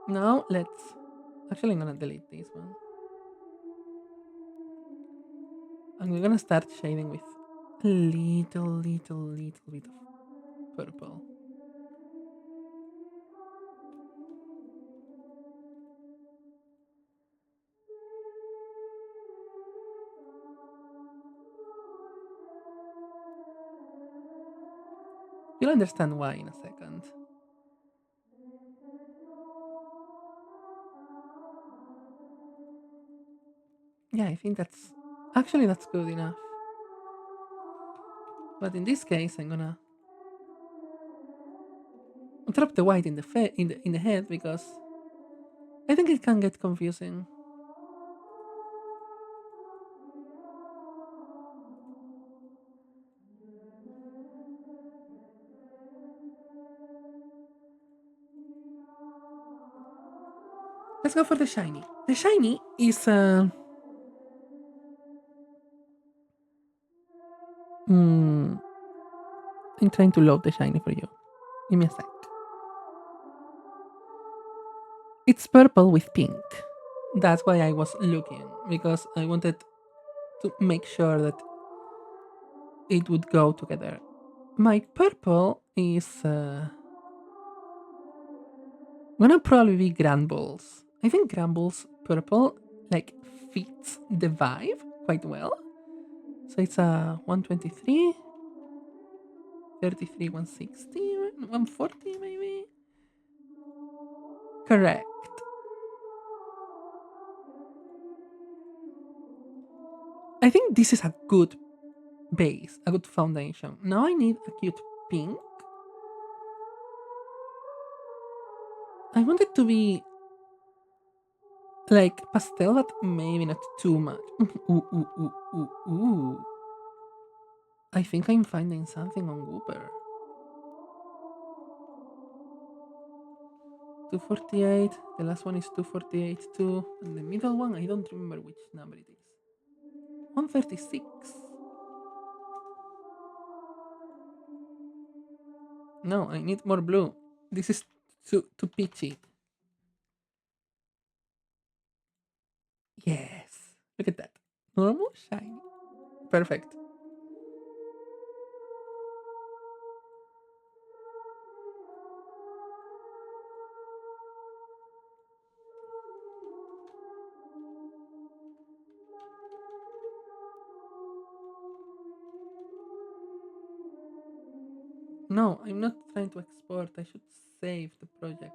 [SPEAKER 1] Now let's. Actually, I'm gonna delete this one. And we're gonna start shading with a little bit of purple. You'll understand why in a second. Yeah, I think that's actually that's good enough. But in this case, I'm gonna drop the white in the in the head because I think it can get confusing. Let's go for the shiny. The shiny is hmm, I'm trying to load the shiny for you. Give me a sec. It's purple with pink. That's why I was looking because I wanted to make sure that it would go together. My purple is gonna probably be Granbull's. I think Granbull's purple like fits the vibe quite well. So it's a 123, 33, 160, 140 maybe. Correct. I think this is a good base, a good foundation. Now I need a cute pink. I want it to be like pastel, but maybe not too much. Ooh, ooh, ooh, ooh, ooh. I think I'm finding something on Whooper. 248. The last one is 248 too. And the middle one, I don't remember which number it is. 136. No, I need more blue. This is too peachy. Yes. Look at that. Normal shiny. Perfect. No, I'm not trying to export. I should save the project.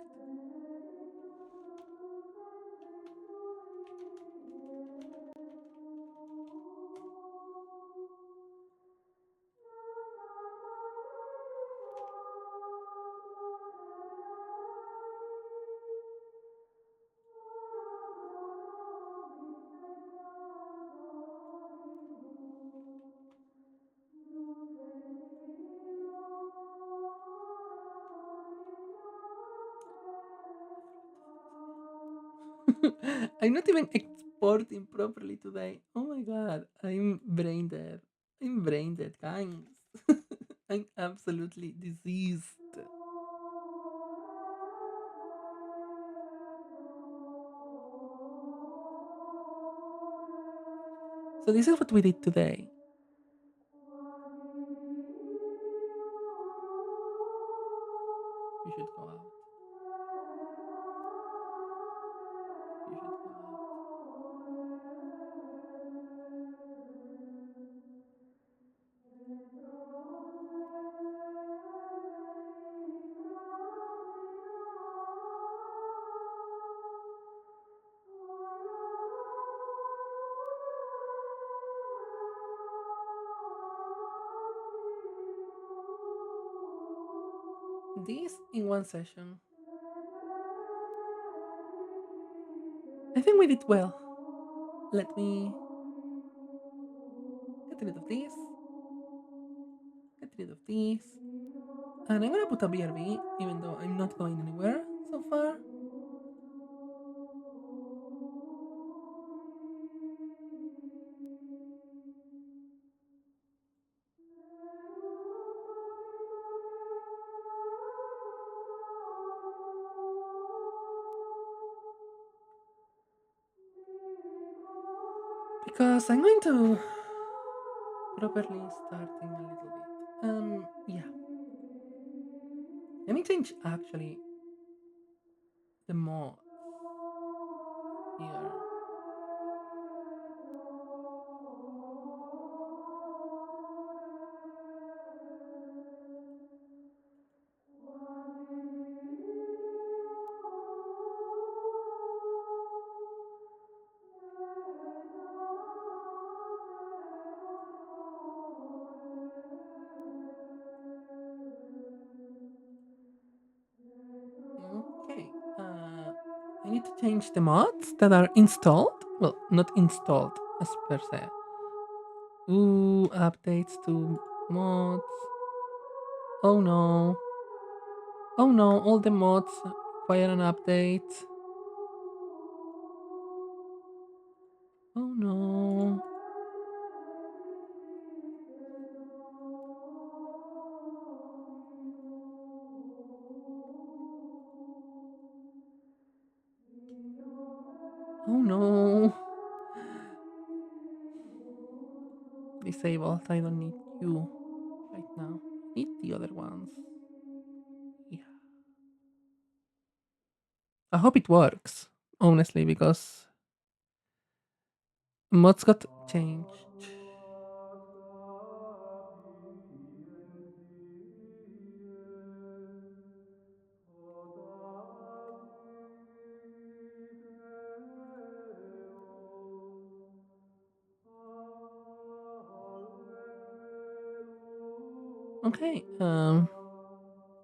[SPEAKER 1] I'm not even exporting properly today. Oh my god, I'm brain dead. I'm brain dead, guys. I'm absolutely diseased. So this is what we did today. You should go out. You should go out. This in one session. I think we did well. Let me get rid of this. Get rid of this. And I'm gonna put a BRB, even though I'm not going anywhere so far. Because I'm going to properly starting a little bit. Yeah. Let me change actually the mods here. Okay. I need to change the mods that are installed. Well, not installed as per se. Ooh, updates to mods. Oh no. Oh no, all the mods require an update. Oh no. Oh no. Disabled. I don't need you right now. I need the other ones. Yeah. I hope it works, honestly, because mods got changed. Okay.